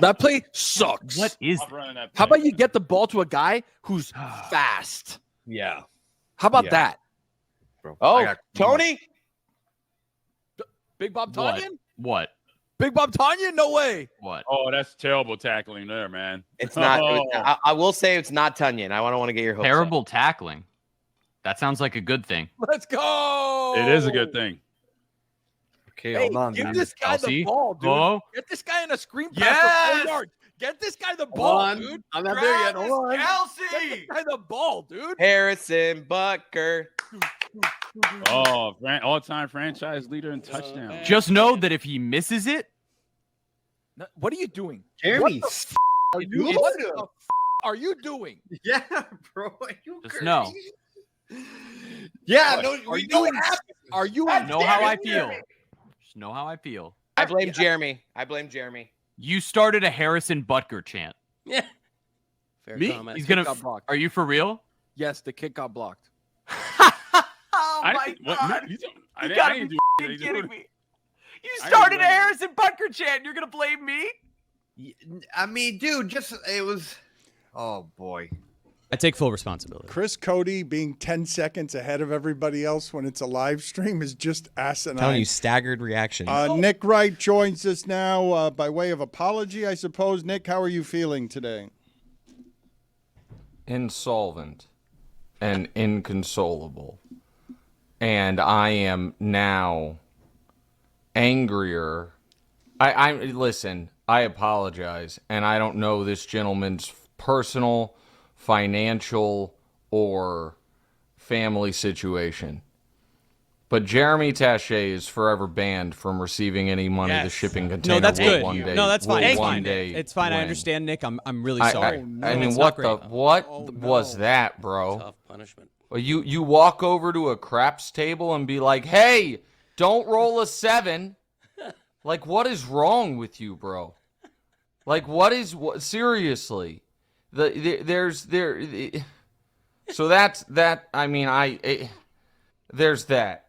That play sucks. What is How about you get the ball to a guy who's fast? Yeah. How about that? Bro, Oh, Tony? Big Bob Tanyan? What? Big Bob Tanyan? No way. What? Oh, that's terrible tackling there, man. It's not. I will say it's not Tunyon. I don't want to get your hopes Terrible tackling. That sounds like a good thing. Let's go. It is a good thing. Okay, Hey, hold on. give man. this guy Kelsey? the ball, dude. Oh. Get this guy in a screen pass for 4 yards. Get this guy the ball, dude. I'm not there yet. Hold on. Get this guy the ball, dude. Harrison Butker. Oh, all-time franchise leader in touchdowns. Just know that if he misses it, No, what are you doing? Jeremy. What the f- are you doing? Yeah, bro. Are you just know. Yeah, no, Are we you know what in- happened. Are you God Know damn how it, I feel. Jeremy. Just know how I feel. I blame Jeremy. I blame Jeremy. You started a Harrison Butker chant. Yeah. Fair Me? comment. He's Kick gonna. got blocked. Are you for real? Yes, the kick got blocked. Oh I my didn't- what- god! you You I gotta didn't be do f***ing anything. kidding me! You I didn't started do a anything. Harrison Butker chant. You're gonna blame me? I mean, dude, just it was. Oh boy. I take full responsibility. Chris Cody being 10 seconds ahead of everybody else when it's a live stream is just asinine. Telling you, staggered reaction. Nick Wright joins us now by way of apology, I suppose. Nick, how are you feeling today? Insolvent and inconsolable. And I am now angrier. I listen, I apologize, and I don't know this gentleman's personal, financial, or family situation. But Jeremy Taché is forever banned from receiving any money the shipping container No, that's will good. one day. No, that's fine. will It's one fine. day It's fine. I win. understand, Nick. I'm really sorry. I mean, It's what not the great. what was that, bro? Tough punishment. Well, you walk over to a craps table and be like, "Hey, don't roll a 7." Like, what is wrong with you, bro? Like, what? Seriously, so that's that. I mean, there's that.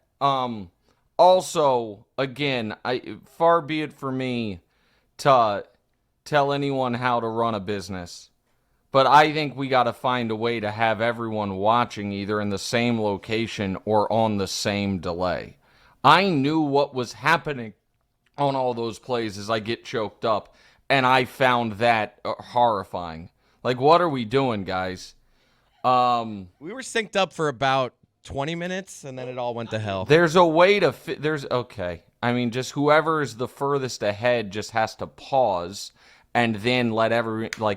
Also, again, far be it for me to tell anyone how to run a business. But I think we got to find a way to have everyone watching either in the same location or on the same delay. I knew what was happening on all those plays as I get choked up, and I found that horrifying. Like, what are we doing, guys? We were synced up for about 20 minutes, and then it all went to hell. There's a way to okay. I mean, just whoever is the furthest ahead just has to pause and then let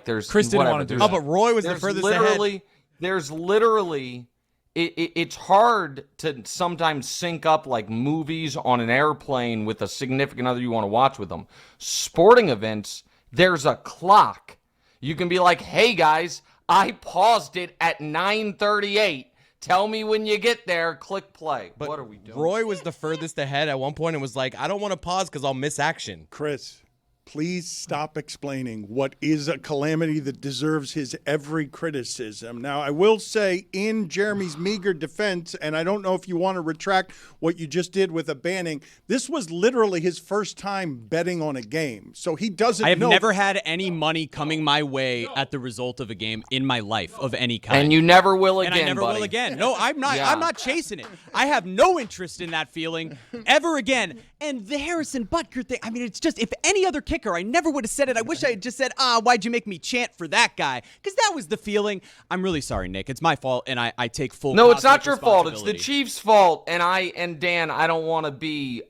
there's Chris didn't whatever. want to do There's- that. Oh, but Roy was the there's furthest literally, ahead. There's literally, it's hard to sometimes sync up like movies on an airplane with a significant other you want to watch with them. Sporting events, there's a clock. You can be like, "Hey guys, I paused it at 9:38. Tell me when you get there, click play." But what are we doing? Roy was the furthest ahead at one point and was like, "I don't want to pause because I'll miss action." Chris, please stop explaining what is a calamity that deserves his every criticism. Now, I will say in Jeremy's meager defense, and I don't know if you want to retract what you just did with a banning, this was literally his first time betting on a game. So he doesn't I have know. never had any money coming my way at the result of a game in my life of any kind. And you never will again, And I never buddy. will again. No, I'm not. Yeah. I'm not chasing it. I have no interest in that feeling ever again. And the Harrison Butker thing. I mean, it's just if any other kicker, I never would have said it. I wish I had just said, "Why'd you make me chant for that guy?" Because that was the feeling. I'm really sorry, Nick. It's my fault, and I take full. No, it's not cosmic your fault. It's the responsibility. Chiefs' fault. And Dan, I don't want to be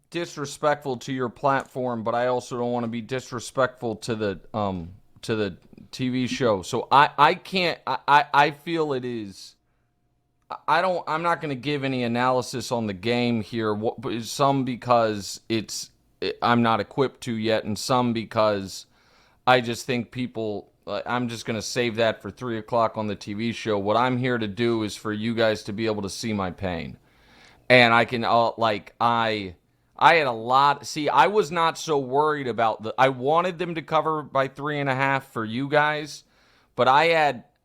disrespectful to your platform, but I also don't want to be disrespectful to the TV show. So I can't. I feel it is. I'm not going to give any analysis on the game here. Some because I'm not equipped to yet, and some because I just think people. I'm just going to save that for 3 o'clock on the TV show. What I'm here to do is for you guys to be able to see my pain, and I can I had a lot. See, I was not so worried about I wanted them to cover by 3.5 for you guys, but I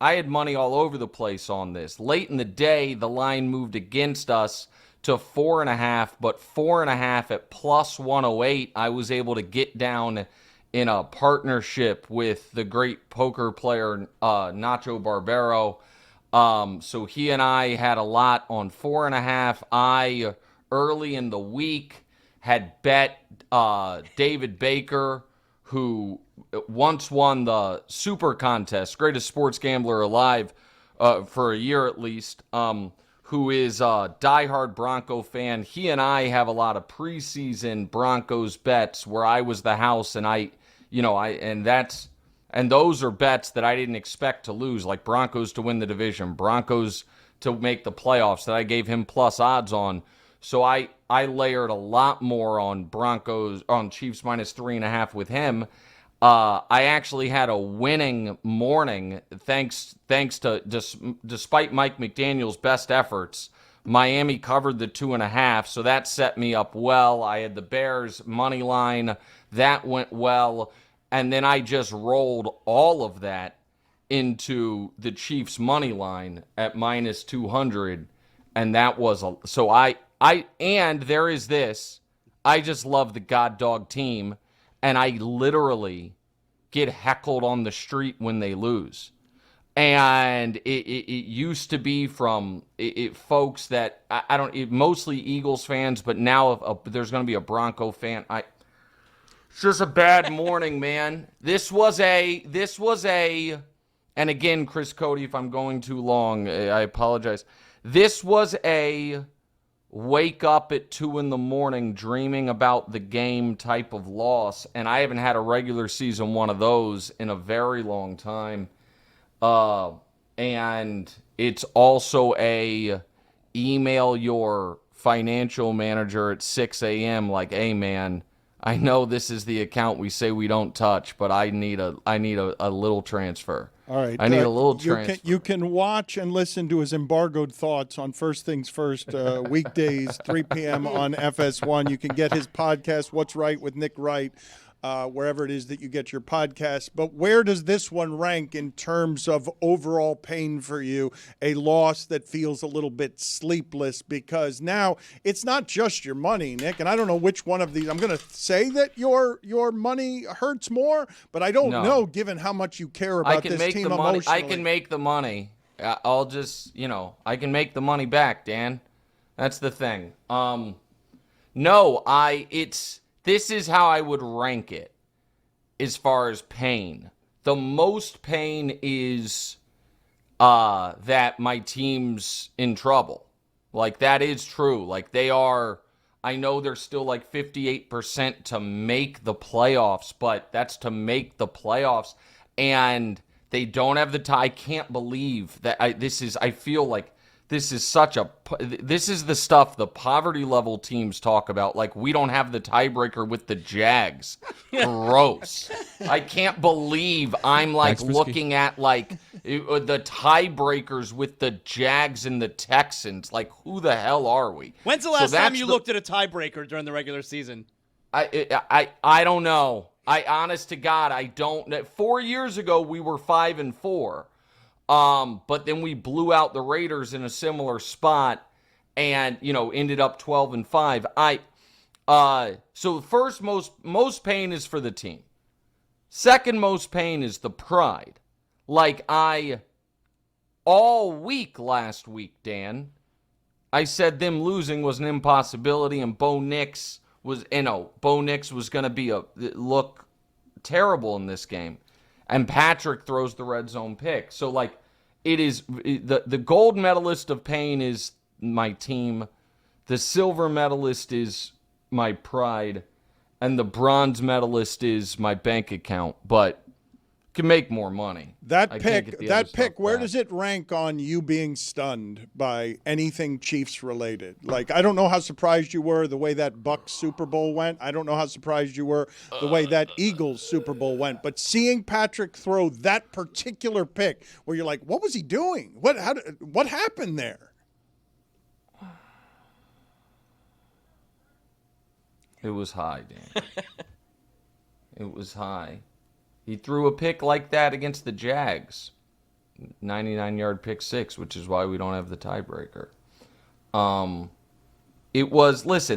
had money all over the place on this. Late in the day, the line moved against us to 4.5, but 4.5 at plus 108. I was able to get down in a partnership with the great poker player Nacho Barbero. So he and I had a lot on 4.5. I early in the week had bet David Baker, who once won the Super Contest, greatest sports gambler alive for a year at least, who is a diehard Bronco fan. He and I have a lot of preseason Broncos bets where I was the house, and and those are bets that I didn't expect to lose, like Broncos to win the division, Broncos to make the playoffs that I gave him plus odds on. So I layered a lot more on Chiefs minus 3.5 with him. I actually had a winning morning thanks to despite Mike McDaniel's best efforts. Miami covered the 2.5, so that set me up well. I had the Bears money line. That went well. And then I just rolled all of that into the Chiefs money line at minus 200. And that was and there is this. I just love the God Dog team. And I literally get heckled on the street when they lose. And it used to be from folks that I don't, mostly Eagles fans, but now there's going to be a Bronco fan. It's just a bad morning, man. This was a, and again, Chris Cody, if I'm going too long, I apologize. This was a wake up at 2 a.m. dreaming about the game type of loss, and I haven't had a regular season one of those in a very long time. And it's also a email your financial manager at 6 a.m. like, hey man, I know this is the account we say we don't touch, but I need a little transfer. All right. I need a little transfer. You can watch and listen to his embargoed thoughts on First Things First, weekdays, 3 p.m. on FS1. You can get his podcast, What's Right with Nick Wright, wherever it is that you get your podcast. But where does this one rank in terms of overall pain for you? A loss that feels a little bit sleepless, because now it's not just your money, Nick, and I don't know which one of these. I'm going to say that your money hurts more, but I don't know given how much you care about this team emotionally. I can make the money. I'll just, I can make the money back, Dan. That's the thing. This is how I would rank it as far as pain. The most pain is that my team's in trouble. Like, that is true. Like, I know they're still like 58% to make the playoffs, but that's to make the playoffs. And they don't have the tie. I can't believe that I feel like this is the stuff the poverty level teams talk about. Like, we don't have the tiebreaker with the Jags. Gross. I can't believe I'm looking at the tiebreakers with the Jags and the Texans. Like, who the hell are we? When's the last time you looked at a tiebreaker during the regular season? I don't know. Honest to God, I don't. 4 years ago, we were 5-4. But then we blew out the Raiders in a similar spot and, ended up 12-5. So the first most pain is for the team. Second most pain is the pride. All week last week, Dan, I said them losing was an impossibility, and Bo Nix was going to look terrible in this game. And Patrick throws the red zone pick. So, it is the gold medalist of pain is my team. The silver medalist is my pride. And the bronze medalist is my bank account. But can make more money. That pick, where does it rank on you being stunned by anything Chiefs related? I don't know how surprised you were the way that Bucs Super Bowl went. I don't know how surprised you were the way that Eagles Super Bowl went. But seeing Patrick throw that particular pick, where you're like, what was he doing? What happened there? It was high, Dan. It was high. He threw a pick like that against the Jags. 99-yard pick six, which is why we don't have the tiebreaker.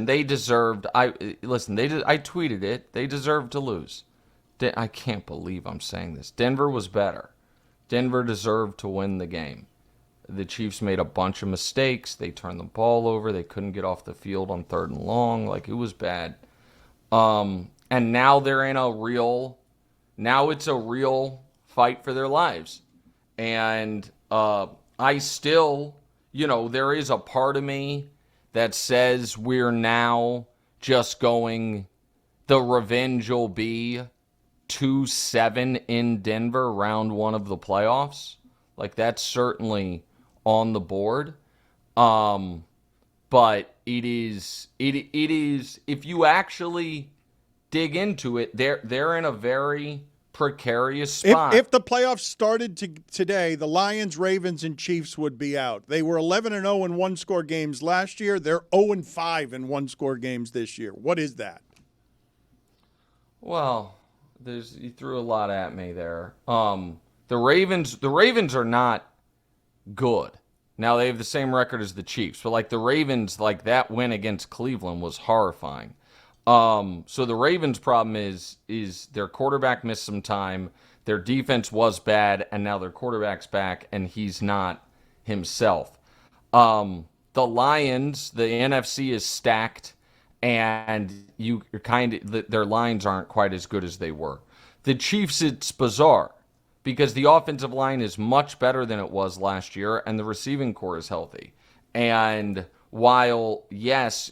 They deserved. I tweeted it. They deserved to lose. I can't believe I'm saying this. Denver was better. Denver deserved to win the game. The Chiefs made a bunch of mistakes. They turned the ball over. They couldn't get off the field on 3rd and long. It was bad. And now they're in a real. Now it's a real fight for their lives. And I still, there is a part of me that says we're now just going, the revenge will be 2-7 in Denver, round one of the playoffs. That's certainly on the board. But it is, if you actually dig into it, they're in a very precarious spot. If the playoffs started today, the Lions, Ravens, and Chiefs would be out. They were 11-0 in one-score games last year. They're 0-5 in one-score games this year. What is that? Well, you threw a lot at me there. The Ravens are not good. Now they have the same record as the Chiefs, but like the Ravens, like that win against Cleveland was horrifying. So the Ravens' problem is their quarterback missed some time, their defense was bad, and now their quarterback's back, and he's not himself. The Lions, the NFC is stacked, and their lines aren't quite as good as they were. The Chiefs, it's bizarre because the offensive line is much better than it was last year, and the receiving core is healthy. And while, yes,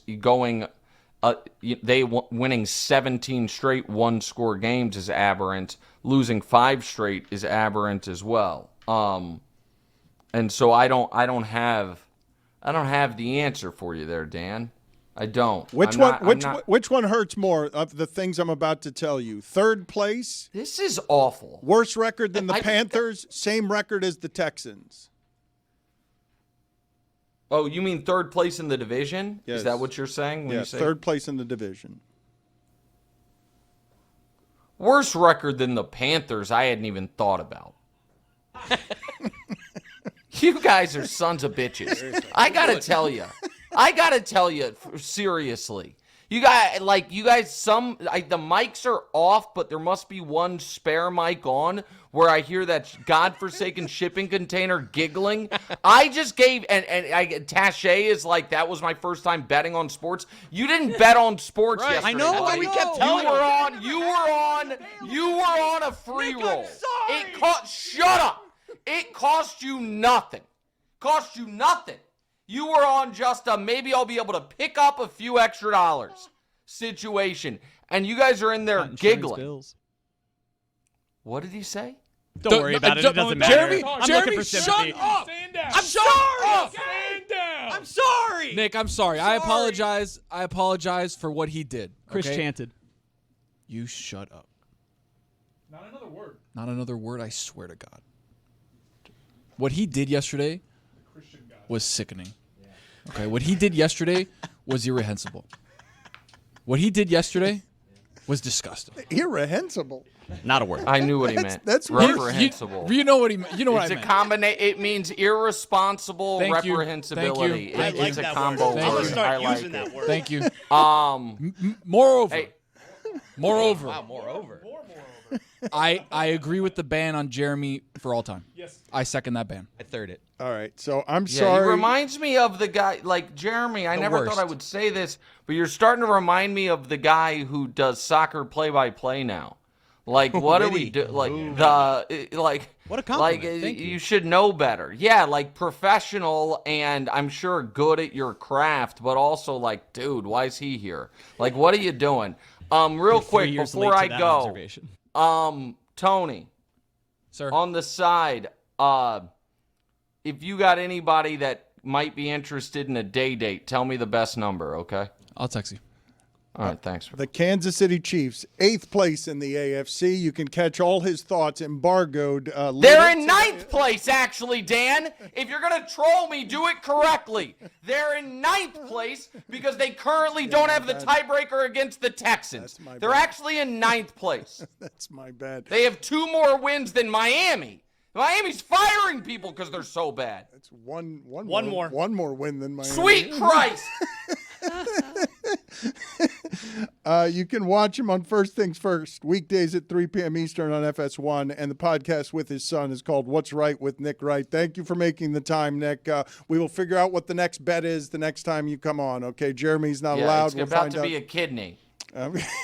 winning 17 straight one-score games is aberrant. Losing 5 straight is aberrant as well. And so I don't have the answer for you there, Dan. I don't. Which one hurts more of the things I'm about to tell you? Third place? This is awful. Worse record than the Panthers, same record as the Texans. Oh, you mean third place in the division? Yes. Is that what you're saying? When Yes, you say third place in the division. Worse record than the Panthers, I hadn't even thought about. You guys are sons of bitches. I gotta tell you, seriously. The mics are off, but there must be one spare mic on where I hear that godforsaken shipping container giggling. I just gave, and Taché is like, that was my first time betting on sports. You didn't bet on sports yesterday. I know, buddy. we kept telling you were on a free roll. Shut up. It cost you nothing. You were on just a maybe I'll be able to pick up a few extra dollars situation. And you guys are in there giggling. Bills. What did he say? Don't worry about it. It doesn't matter. Jeremy, shut up. I'm sorry. Stand down. I'm sorry. Nick, I'm sorry. I apologize. I apologize for what he did. Chris okay? chanted. You shut up. Not another word. Not another word, I swear to God. What he did yesterday was sickening. Okay, what he did yesterday was irrehensible. What he did yesterday was disgusting. Irrehensible. Not a word. I knew what he meant. That's reprehensible. You know what he meant. You know what I meant. It means irresponsible Thank you. reprehensibility. Thank you. It's a combo word. I'm gonna start I like using it. that word. Thank you. Moreover. Hey. Moreover. Wow, moreover. I agree with the ban on Jeremy for all time. Yes. I second that ban. I third it. All right, so I'm Yeah, sorry. he reminds me of the guy, like Jeremy. I never thought I would say this, but you're starting to remind me of the guy who does soccer play-by-play now. Like, what do we do? Like What a compliment. Thank you. You should know better. Yeah, like professional and I'm sure good at your craft, but also like, dude, why is he here? Like, what are you doing? Real quick before I go, Tony, sir, on the side, if you got anybody that might be interested in a day date, tell me the best number, okay? I'll text you. All right, thanks. The Kansas City Chiefs, 8th place in the AFC. You can catch all his thoughts embargoed. They're in 9th place, actually, Dan. If you're going to troll me, do it correctly. They're in 9th place because they currently don't have the tiebreaker against the Texans. They're actually in 9th place. That's my bad. They have 2 more wins than Miami. Miami's firing people because they're so bad. That's one more win than Miami. Sweet Christ! You can watch him on First Things First, weekdays at 3 p.m. Eastern on FS1, and the podcast with his son is called What's Right with Nick Wright. Thank you for making the time, Nick. We will figure out what the next bet is the next time you come on, okay? Jeremy's not allowed. It's about to be a kidney.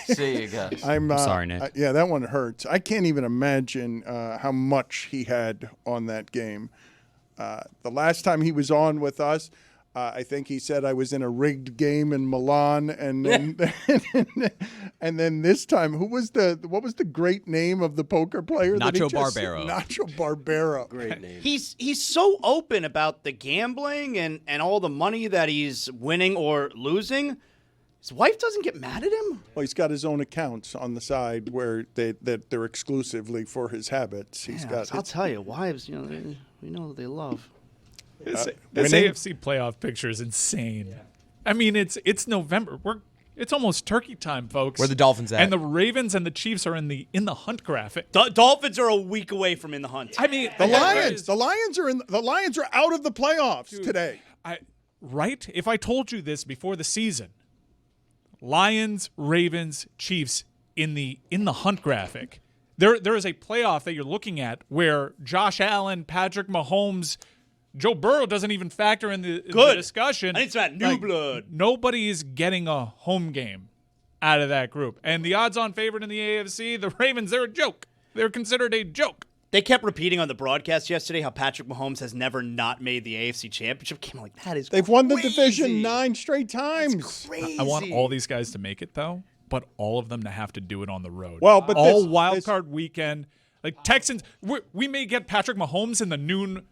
See you guys. I'm sorry, Nick. Yeah, that one hurts. I can't even imagine how much he had on that game. The last time he was on with us, I think he said I was in a rigged game in Milan, and then and then this time, what was the great name of the poker player? Nacho Barbero. Nacho Barbero. Great name. He's so open about the gambling and all the money that he's winning or losing. His wife doesn't get mad at him? Well, he's got his own accounts on the side where they're exclusively for his habits. He's got. I'll tell you, wives, we know what they love. This winning? AFC playoff picture is insane. I mean, it's November. It's almost turkey time, folks. Where the Dolphins at? And the Ravens and the Chiefs are in the hunt graphic. Dolphins are a week away from in the hunt. I mean, The Lions are out of the playoffs today. Right? If I told you this before the season, Lions, Ravens, Chiefs in the hunt graphic. There is a playoff that you're looking at where Josh Allen, Patrick Mahomes, Joe Burrow doesn't even factor in the discussion. I need some new blood. Nobody is getting a home game out of that group. And the odds-on favorite in the AFC, the Ravens, they're a joke. They're considered a joke. They kept repeating on the broadcast yesterday how Patrick Mahomes has never not made the AFC Championship game. Like, that is They've won the division 9 straight times. That's crazy. I want all these guys to make it, though, but all of them to have to do it on the road. Well, but all wild card weekend. Like, Texans, we may get Patrick Mahomes in the noon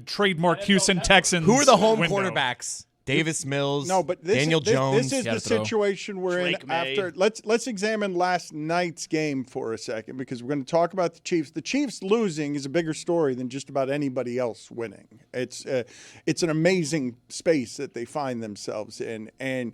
trademark Houston Texans. Who are the home window. quarterbacks? Davis Mills, No, but Daniel Jones. This is the situation we're in after. Let's examine last night's game for a second because we're going to talk about the Chiefs. The Chiefs losing is a bigger story than just about anybody else winning. It's an amazing space that they find themselves in, and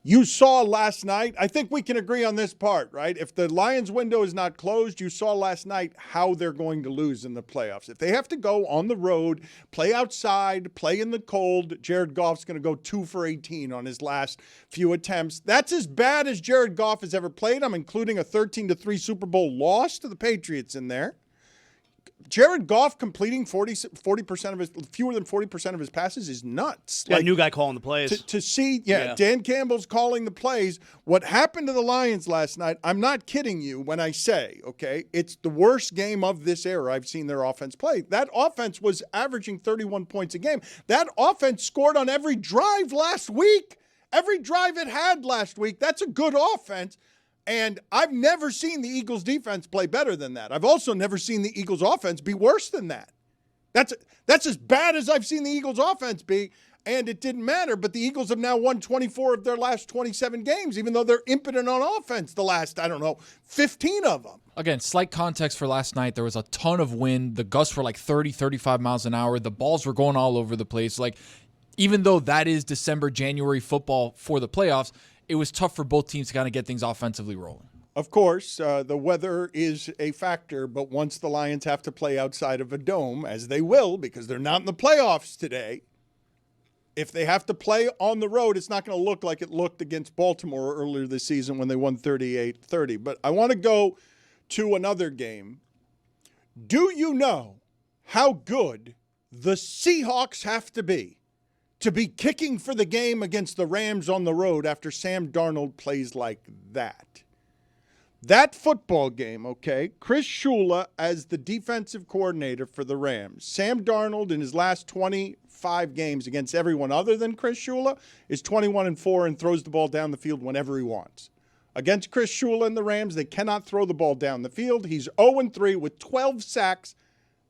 you saw last night. I think we can agree on this part, right? If the Lions window is not closed, you saw last night how they're going to lose in the playoffs. If they have to go on the road, play outside, play in the cold, Jared Goff's going to go 2 for 18 on his last few attempts. That's as bad as Jared Goff has ever played. I'm including a 13-3 Super Bowl loss to the Patriots in there. Jared Goff completing 40% of his fewer than 40% of his passes is nuts. Got a new guy calling the plays. To see, Dan Campbell's calling the plays. What happened to the Lions last night, I'm not kidding you when I say, okay, it's the worst game of this era I've seen their offense play. That offense was averaging 31 points a game. That offense scored on every drive last week. Every drive it had last week. That's a good offense. And I've never seen the Eagles defense play better than that. I've also never seen the Eagles offense be worse than that. That's as bad as I've seen the Eagles offense be, and it didn't matter. But the Eagles have now won 24 of their last 27 games, even though they're impotent on offense the last, 15 of them. Again, slight context for last night. There was a ton of wind. The gusts were like 30, 35 miles an hour. The balls were going all over the place. Like, even though that is December, January football for the playoffs, it was tough for both teams to kind of get things offensively rolling. Of course, the weather is a factor, but once the Lions have to play outside of a dome, as they will because they're not in the playoffs today, if they have to play on the road, it's not going to look like it looked against Baltimore earlier this season when they won 38-30. But I want to go to another game. Do you know how good the Seahawks have to be kicking for the game against the Rams on the road after Sam Darnold plays like that? That football game, okay, Chris Shula as the defensive coordinator for the Rams. Sam Darnold in his last 25 games against everyone other than Chris Shula is 21-4 and throws the ball down the field whenever he wants. Against Chris Shula and the Rams, they cannot throw the ball down the field. He's 0-3 with 12 sacks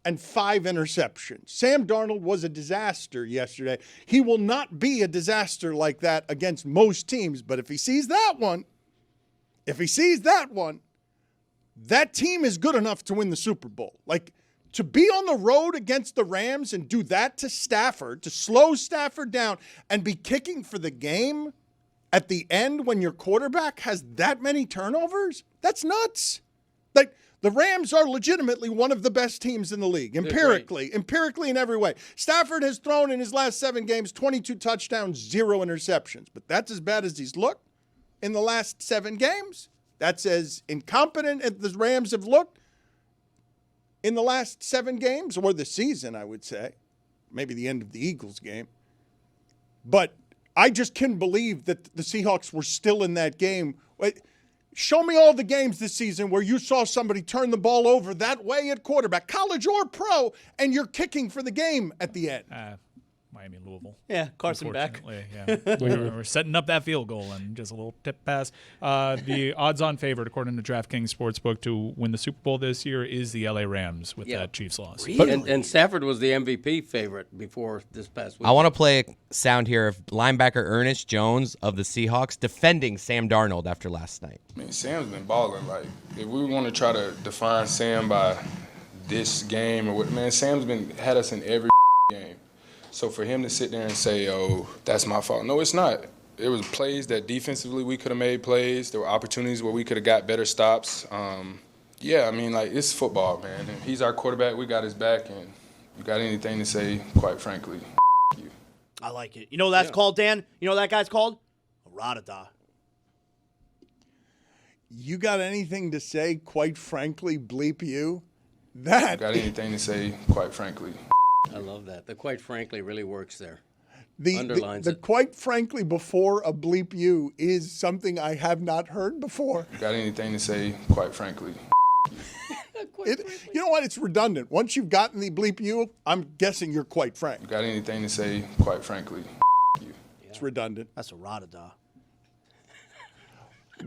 and 5 interceptions. Sam Darnold was a disaster yesterday. He will not be a disaster like that against most teams, but if he sees that one, that team is good enough to win the Super Bowl. Like, to be on the road against the Rams and do that to Stafford, to slow Stafford down and be kicking for the game at the end when your quarterback has that many turnovers, that's nuts. Like, the Rams are legitimately one of the best teams in the league, empirically in every way. Stafford has thrown in his last 7 games 22 touchdowns, 0 interceptions. But that's as bad as he's looked in the last 7 games. That's as incompetent as the Rams have looked in the last 7 games, or the season, I would say. Maybe the end of the Eagles game. But I just couldn't believe that the Seahawks were still in that game. Show me all the games this season where you saw somebody turn the ball over that way at quarterback, college or pro, and you're kicking for the game at the end. Miami and Louisville. Yeah, Carson Beck. Unfortunately, yeah. we're setting up that field goal and just a little tip pass. The odds-on favorite, according to DraftKings Sportsbook, to win the Super Bowl this year is the LA Rams with that Chiefs loss. Really? And Stafford was the MVP favorite before this past week. I want to play a sound here of linebacker Ernest Jones of the Seahawks defending Sam Darnold after last night. I mean, Sam's been balling. Like, if we want to try to define Sam by this game or what, man, Sam's had us in every game. So for him to sit there and say, oh, that's my fault. No, it's not. It was plays that defensively we could have made plays. There were opportunities where we could have got better stops. Yeah, I mean, like, it's football, man. And he's our quarterback. We got his back. And you got anything to say, quite frankly, you. I like it. You know what that's called, Dan? You know what that guy's called? A Radada. You got anything to say, quite frankly, bleep you? That. Got anything to say, quite frankly. I love that. The quite frankly really works there. Underlines the quite frankly before a bleep you is something I have not heard before. Got anything to say, quite frankly. You know what? It's redundant. Once you've gotten the bleep you, I'm guessing you're quite frank. Got anything to say, quite frankly. It's redundant. That's a Radada.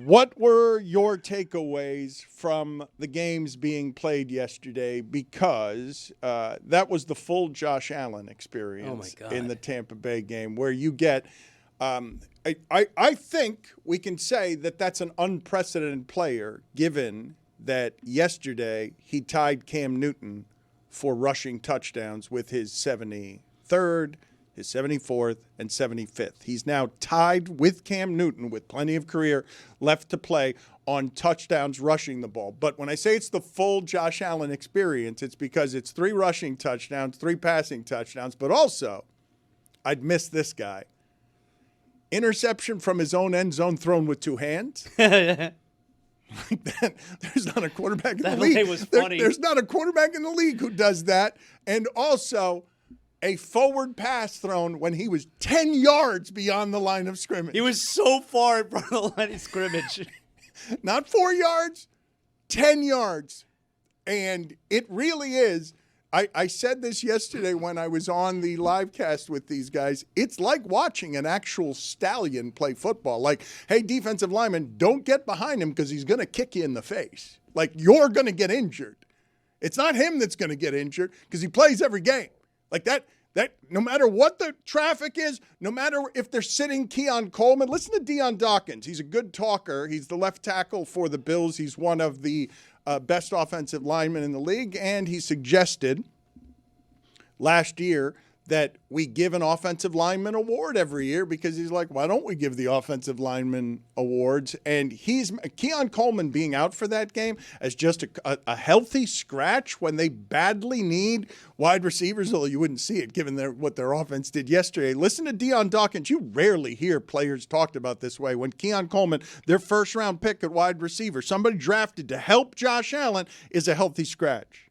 What were your takeaways from the games being played yesterday? Because that was the full Josh Allen experience in the Tampa Bay game, where you get I think we can say that that's an unprecedented player, given that yesterday he tied Cam Newton for rushing touchdowns with his 73rd, his 74th, and 75th. He's now tied with Cam Newton with plenty of career left to play on touchdowns rushing the ball. But when I say it's the full Josh Allen experience, it's because it's 3 rushing touchdowns, 3 passing touchdowns, but also, I'd miss this guy. Interception from his own end zone thrown with 2 hands. Like that, there's not a quarterback in the league. Was funny. There's not a quarterback in the league who does that. And also, a forward pass thrown when he was 10 yards beyond the line of scrimmage. He was so far in front of the line of scrimmage. Not 4 yards, 10 yards. And it really is. I said this yesterday when I was on the live cast with these guys. It's like watching an actual stallion play football. Like, hey, defensive lineman, don't get behind him because he's going to kick you in the face. Like, you're going to get injured. It's not him that's going to get injured because he plays every game. Like that no matter what the traffic is, no matter if they're sitting Keon Coleman, listen to Deion Dawkins. He's a good talker. He's the left tackle for the Bills. He's one of the best offensive linemen in the league, and he suggested last year that we give an offensive lineman award every year because he's like, why don't we give the offensive lineman awards? And Keon Coleman being out for that game as just a healthy scratch when they badly need wide receivers, although you wouldn't see it given what their offense did yesterday. Listen to Deion Dawkins. You rarely hear players talked about this way. When Keon Coleman, their first-round pick at wide receiver, somebody drafted to help Josh Allen, is a healthy scratch.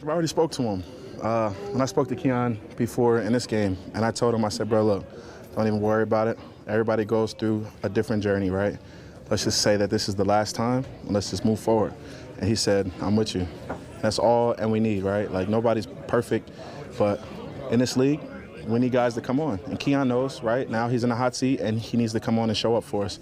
I already spoke to him. When I spoke to Keon before in this game, and I told him, I said, bro, look, don't even worry about it. Everybody goes through a different journey, right? Let's just say that this is the last time, and let's just move forward. And he said, I'm with you. That's all and we need, right? Like, nobody's perfect, but in this league, we need guys to come on. And Keon knows, right? Now he's in a hot seat, and he needs to come on and show up for us.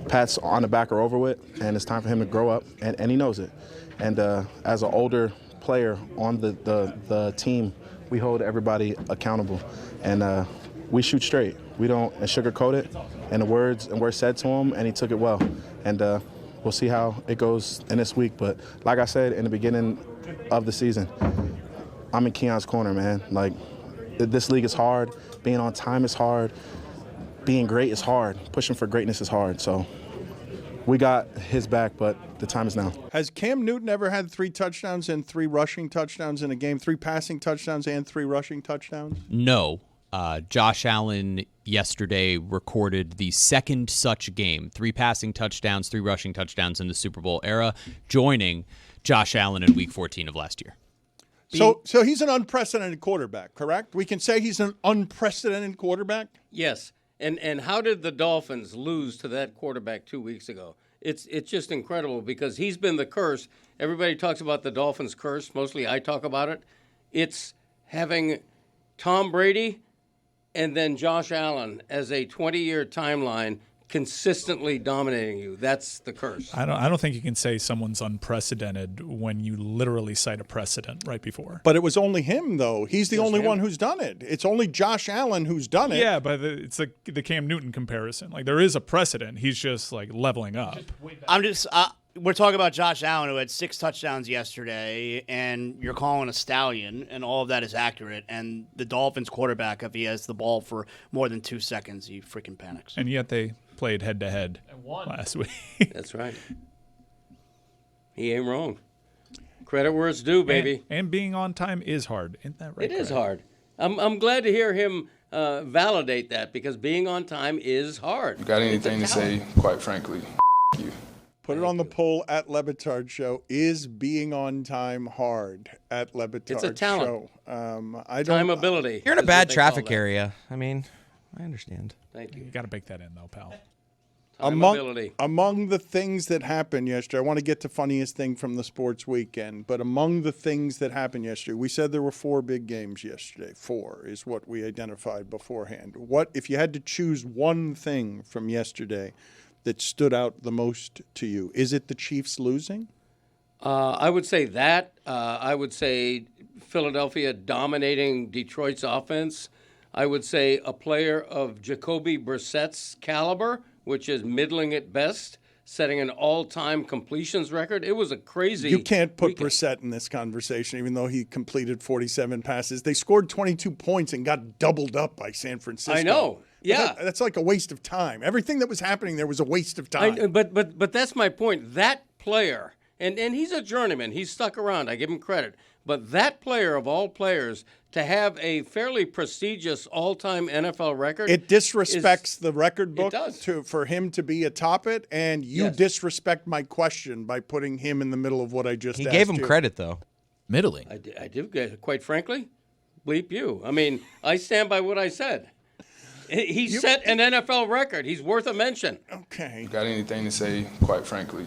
Pats on the back are over with, and it's time for him to grow up, and he knows it. And as an older player on the team, we hold everybody accountable, and we shoot straight. We don't sugarcoat it, and the words were said to him, and he took it well. And we'll see how it goes in this week. But like I said in the beginning of the season, I'm in Keon's corner, man. Like, this league is hard. Being on time is hard. Being great is hard. Pushing for greatness is hard. So we got his back, but the time is now. Has Cam Newton ever had 3 touchdowns and 3 rushing touchdowns in a game, 3 passing touchdowns and 3 rushing touchdowns? No. Josh Allen yesterday recorded the second such game, 3 passing touchdowns, 3 rushing touchdowns in the Super Bowl era, joining Josh Allen in Week 14 of last year. So he's an unprecedented quarterback, correct? We can say he's an unprecedented quarterback? Yes. And how did the Dolphins lose to that quarterback 2 weeks ago? It's just incredible because he's been the curse. Everybody talks about the Dolphins' curse. Mostly I talk about it. It's having Tom Brady, and then Josh Allen as a 20-year timeline consistently dominating you. That's the curse. I don't think you can say someone's unprecedented when you literally cite a precedent right before. But it was only him, though. He's the only one who's done it. It's only Josh Allen who's done it. Yeah, but it's like the Cam Newton comparison. Like, there is a precedent. He's just like leveling up. We're talking about Josh Allen, who had 6 touchdowns yesterday, and you're calling a stallion, and all of that is accurate. And the Dolphins quarterback, if he has the ball for more than 2 seconds, he freaking panics. And yet they played head-to-head last week. That's right. He ain't wrong. Credit where it's due, baby. And being on time is hard. Isn't that right? It is hard. I'm glad to hear him validate that, because being on time is hard. You got anything to say, quite frankly, you. Put it on the poll at Le Batard Show. Is being on time hard at Le Batard Show? It's a talent. Time ability. You're in a bad traffic area. I mean, I understand. Thank you. You got to bake that in, though, pal. Among the things that happened yesterday, I want to get to funniest thing from the sports weekend, but among the things that happened yesterday, we said there were 4 big games yesterday. 4 is what we identified beforehand. What if you had to choose one thing from yesterday that stood out the most to you? Is it the Chiefs losing? I would say that. I would say Philadelphia dominating Detroit's offense. I would say a player of Jacoby Brissett's caliber, which is middling at best, setting an all-time completions record. It was a crazy You can't put weekend. Brissett in this conversation, even though he completed 47 passes. They scored 22 points and got doubled up by San Francisco. I know. Yeah. That's like a waste of time. Everything that was happening there was a waste of time. But that's my point. That player, and he's a journeyman. He's stuck around. I give him credit. But that player of all players to have a fairly prestigious all-time NFL record. It disrespects the record book It does. for him to be atop it, and you disrespect my question by putting him in the middle of what I just asked He gave him you. credit, though. Middling. I do, quite frankly. Bleep you. I mean, I stand by what I said. He set an NFL record. He's worth a mention. Okay. Got anything to say, quite frankly,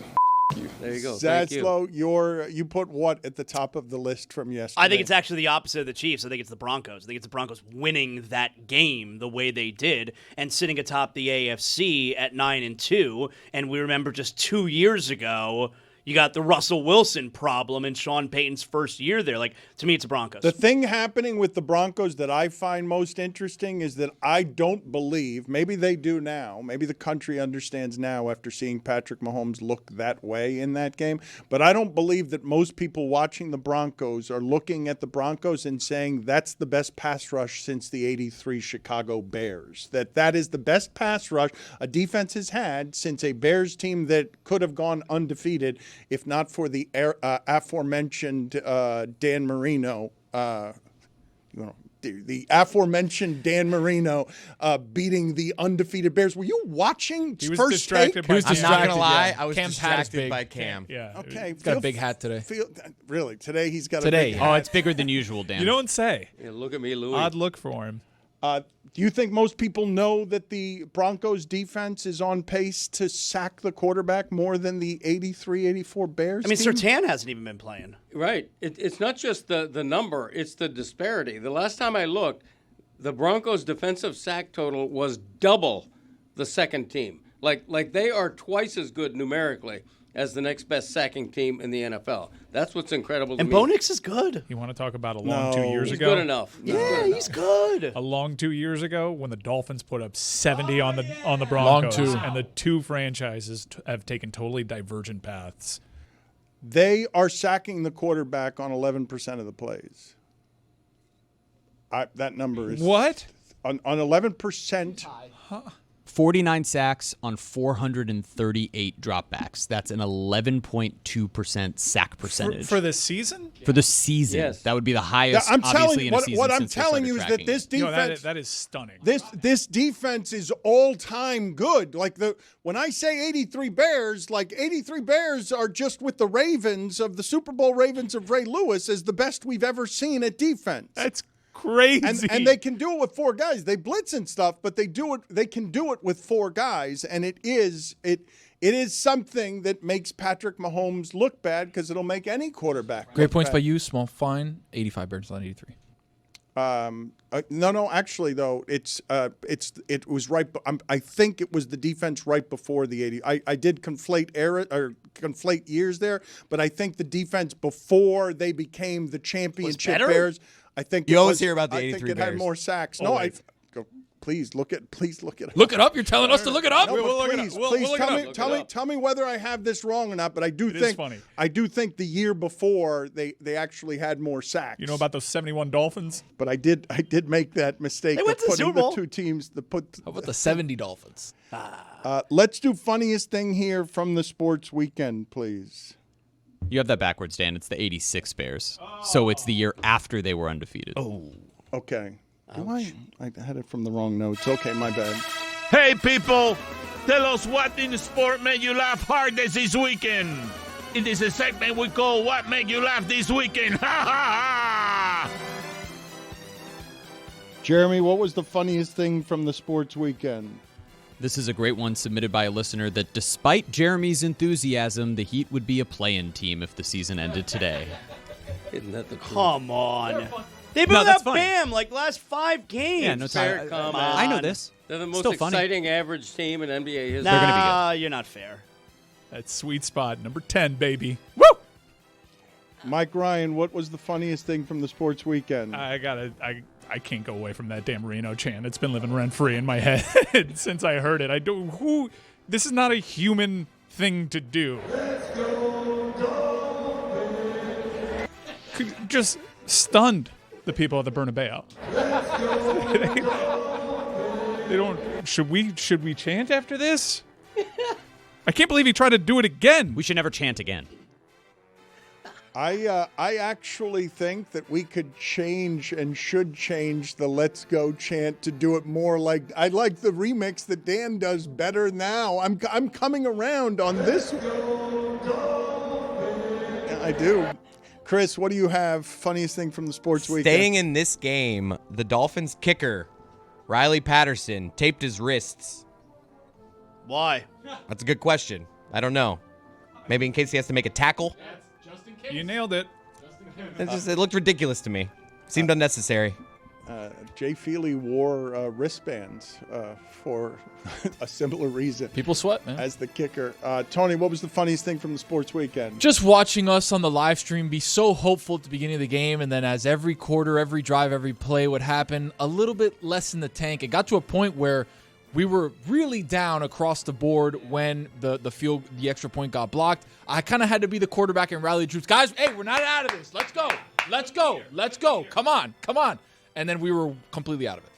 you. There you go. Thank you. Zaslow, you put what at the top of the list from yesterday? I think it's actually the opposite of the Chiefs. I think it's the Broncos. I think it's the Broncos winning that game the way they did and sitting atop the AFC at 9-2. And we remember just 2 years ago, you got the Russell Wilson problem in Sean Payton's first year there. Like, to me, it's the Broncos. The thing happening with the Broncos that I find most interesting is that I don't believe, maybe they do now, maybe the country understands now after seeing Patrick Mahomes look that way in that game, but I don't believe that most people watching the Broncos are looking at the Broncos and saying that's the best pass rush since the '83 Chicago Bears. That is the best pass rush a defense has had since a Bears team that could have gone undefeated if not for the aforementioned Dan Marino, the aforementioned Dan Marino beating the undefeated Bears. Were you watching? He was First distracted take? by I'm not going to lie. yeah. I was Cam's hat is distracted big. by Cam. Yeah. Okay, He's got a big hat today. Really? Today he's got Today. a big hat. Oh, it's bigger than usual, Dan. You don't say. Yeah, look at me, Louis. Odd look for him. Do you think most people know that the Broncos defense is on pace to sack the quarterback more than the 83-84 Bears I mean, team? Surtain hasn't even been playing. Right. It's not just the number, it's the disparity. The last time I looked, the Broncos' defensive sack total was double the second team. Like they are twice as good numerically as the next best sacking team in the NFL. That's what's incredible to And me. Bo Nix is good. You want to talk about a long 2 years He's ago? good enough. Yeah, he's good. A long 2 years ago when the Dolphins put up 70 on the Broncos, Long two. and the two franchises have taken totally divergent paths. They are sacking the quarterback on 11% of the plays. That number is What? on 11%. 49 sacks on 438 dropbacks. That's an 11.2% sack percentage. For the season? For the season. Yes. That would be the highest, I'm obviously, telling in a season what I'm since they telling started you is that tracking this it. defense That is stunning. This defense is all time good. Like when I say 83 Bears, like 83 Bears are just with the Ravens of the Super Bowl Ravens of Ray Lewis as the best we've ever seen at defense. That's crazy. And they can do it with 4 guys. They blitz and stuff, but they can do it with 4 guys, and it is something that makes Patrick Mahomes look bad because it'll make any quarterback Great look points bad. by you. Small fine. 85 Bears, not 83. No. Actually, though, it was right. I think it was the defense right before the 80. I did conflate years there, but I think the defense before they became the championship Bears. I think you always hear about the 83 I think it Bears. had more sacks. No, Please look it up. Look it up. You're telling us to look it up. No, We'll look it please, up. We'll please look it up. tell me whether I have this wrong or not. But I do It is think funny. I do think the year before they actually had more sacks. You know about those 71 Dolphins? But I did make that mistake of putting the two teams. How about the 70 Dolphins? Let's do funniest thing here from the sports weekend, please. You have that backwards, Dan. It's the 86 Bears. So it's the year after they were undefeated. Oh. Okay. I had it from the wrong notes. Okay, my bad. Hey, people, tell us what in the sport made you laugh hardest this weekend. It is a segment we call What Made You Laugh This Weekend. Ha, ha, ha! Jeremy, what was the funniest thing from the sports weekend? This is a great one submitted by a listener that despite Jeremy's enthusiasm, the Heat would be a play-in team if the season ended today. Isn't that the truth? Come on. They've been that's without funny. Bam like last 5 games. Yeah, no Fair time. comment. I know this. They're the most Still funny. exciting average team in NBA history. They're gonna be good. You're not fair. That sweet spot, number 10, baby. Mike Ryan, what was the funniest thing from the sports weekend? I can't go away from that damn Marino chant. It's been living rent-free in my head since I heard it. This is not a human thing to do. Just stunned the people of the Bernabeu. They don't. Should we chant after this? I can't believe he tried to do it again. We should never chant again. I actually think that we could change and should change the "Let's Go" chant to do it more like I like the remix that Dan does better now. I'm coming around on this. Yeah, I do. Chris, what do you have? Funniest thing from the sports weekend? Staying in this game, the Dolphins kicker, Riley Patterson, taped his wrists. Why? That's a good question. I don't know. Maybe in case he has to make a tackle. You nailed it. It looked ridiculous to me. Seemed unnecessary. Jay Feely wore wristbands for a similar reason. People sweat, man. As the kicker. Tony, what was the funniest thing from the sports weekend? Just watching us on the live stream be so hopeful at the beginning of the game, and then as every quarter, every drive, every play would happen, a little bit less in the tank. It got to a point where we were really down across the board when the extra point got blocked. I kind of had to be the quarterback and rally the troops. Guys, hey, we're not out of this. Let's go. Let's go. Let's go. Come on. Come on. And then we were completely out of it.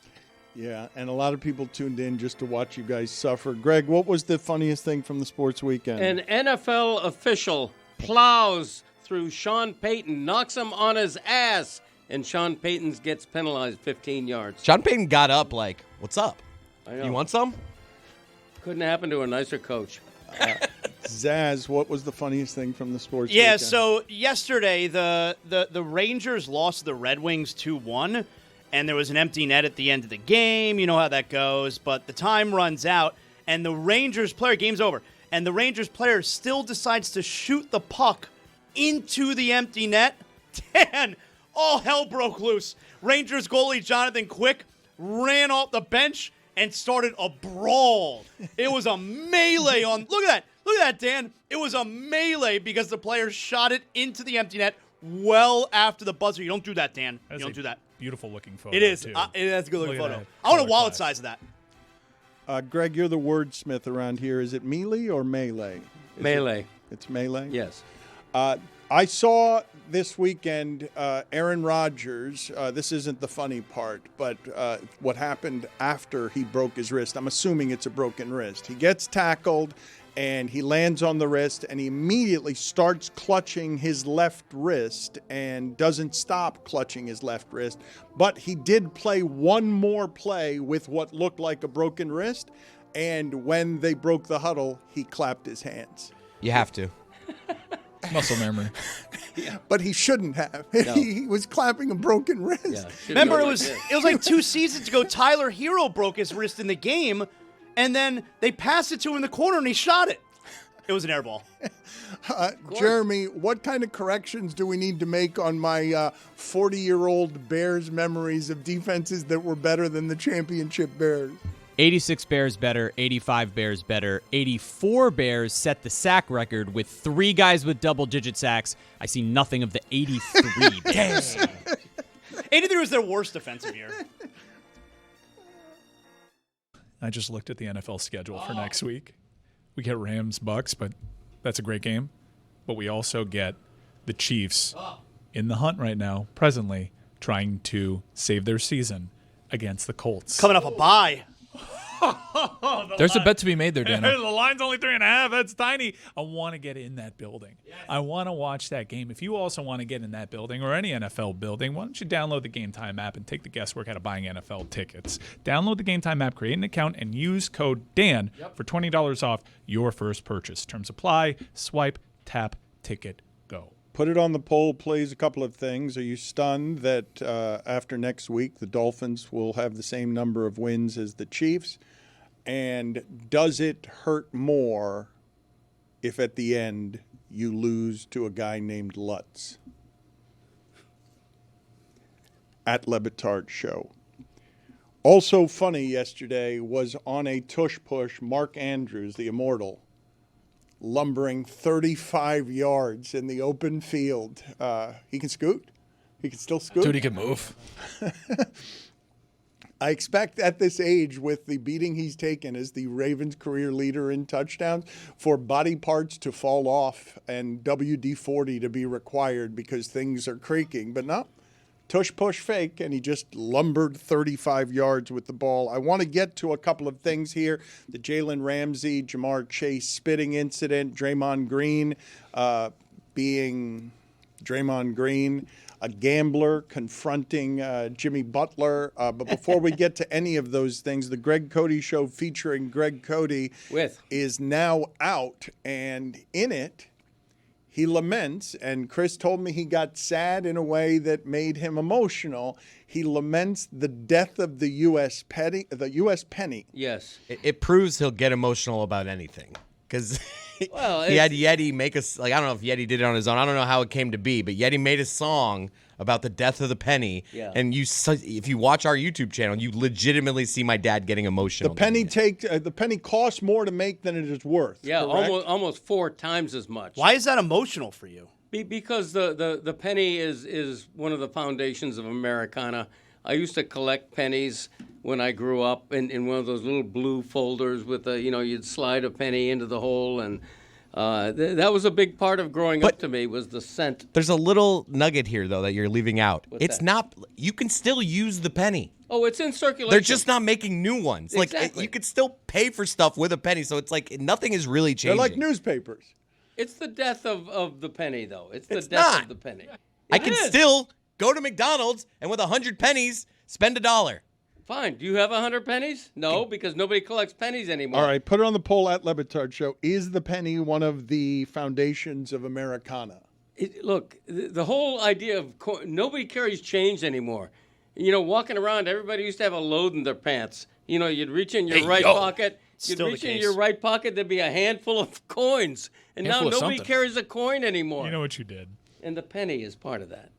Yeah, and a lot of people tuned in just to watch you guys suffer. Greg, what was the funniest thing from the sports weekend? An NFL official plows through Sean Payton, knocks him on his ass, and Sean Payton gets penalized 15 yards. Sean Payton got up like, what's up? I know. You want some? Couldn't happen to a nicer coach. Zaz, what was the funniest thing from the sports Yeah, weekend? so yesterday the Rangers lost to the Red Wings 2-1, and there was an empty net at the end of the game. You know how that goes. But the time runs out, and the Rangers player, game's over, and the Rangers player still decides to shoot the puck into the empty net. Dan, all hell broke loose. Rangers goalie Jonathan Quick ran off the bench and started a brawl. It was a melee on. Look at that, Dan. It was a melee because the player shot it into the empty net well after the buzzer. You don't do that, Dan. You don't do that. Beautiful looking photo. It is. Too. That's a good looking Look at photo. that. I want a Color wallet class. size of that. Greg, you're the wordsmith around here. Is it melee or melee? Melee. It's melee? Yes. I saw this weekend Aaron Rodgers. This isn't the funny part, but what happened after he broke his wrist. I'm assuming it's a broken wrist. He gets tackled, and he lands on the wrist, and he immediately starts clutching his left wrist and doesn't stop clutching his left wrist. But he did play one more play with what looked like a broken wrist, and when they broke the huddle, he clapped his hands. You have to. Muscle memory. But he shouldn't have. No. He was clapping a broken wrist. Yeah, Remember, it was like 2 seasons ago. Tyler Hero broke his wrist in the game, and then they passed it to him in the corner, and he shot it. It was an air ball. Jeremy, what kind of corrections do we need to make on my 40-year-old Bears memories of defenses that were better than the championship Bears? 86 Bears better, 85 Bears better, 84 Bears set the sack record with 3 guys with double-digit sacks. I see nothing of the 83 Bears. 83 was their worst defensive year. I just looked at the NFL schedule for next week. We get Rams-Bucks, but that's a great game. But we also get the Chiefs in the hunt right now, presently, trying to save their season against the Colts. Coming off a bye. There's a bet to be made there, Dano. The line's only 3.5. That's tiny. I want to get in that building. Yes. I want to watch that game. If you also want to get in that building or any NFL building, why don't you download the Game Time app and take the guesswork out of buying NFL tickets. Download the Game Time app, create an account, and use code Dan for $20 off your first purchase. Terms apply. Swipe, tap, ticket, go. Put it on the poll, please. A couple of things. Are you stunned that after next week, the Dolphins will have the same number of wins as the Chiefs? And does it hurt more if at the end you lose to a guy named Lutz? At Le Batard Show. Also funny yesterday was on a tush push, Mark Andrews, the immortal, lumbering 35 yards in the open field. He can scoot. He can still scoot. Dude, he can move. I expect at this age, with the beating he's taken as the Ravens career leader in touchdowns, for body parts to fall off and WD-40 to be required because things are creaking. But no, tush push fake, and he just lumbered 35 yards with the ball. I want to get to a couple of things here. The Jalen Ramsey, Jamar Chase spitting incident, Draymond Green being Draymond Green, a gambler confronting Jimmy Butler. But before we get to any of those things, the Greg Cody Show featuring Greg Cody is now out, and in it, he laments, and Chris told me he got sad in a way that made him emotional. He laments the death of the U.S. penny. Yes. It proves he'll get emotional about anything. Because he had Yeti make us, I don't know if Yeti did it on his own. I don't know how it came to be, but Yeti made a song about the death of the penny. Yeah. And if you watch our YouTube channel, you legitimately see my dad getting emotional. The penny costs more to make than it is worth. Yeah, almost 4 times as much. Why is that emotional for you? Because the penny is one of the foundations of Americana. I used to collect pennies when I grew up in one of those little blue folders with you'd slide a penny into the hole, and that was a big part of growing up to me, was the scent. There's a little nugget here, though, that you're leaving out. You can still use the penny. Oh, it's in circulation. They're just not making new ones. Exactly. You could still pay for stuff with a penny, so it's like nothing is really changing. They're like newspapers. It's the death of the penny, though. It's the death of the penny. I can still go to McDonald's and with 100 pennies, spend $1. Fine. Do you have 100 pennies? No, because nobody collects pennies anymore. All right, put it on the poll at Le Batard Show. Is the penny one of the foundations of Americana? Look, the whole idea of nobody carries change anymore. Walking around, everybody used to have a load in their pants. You'd reach in your pocket. You'd reach in your right pocket, there'd be a handful of coins. And now nobody carries a coin anymore. You know what you did? And the penny is part of that.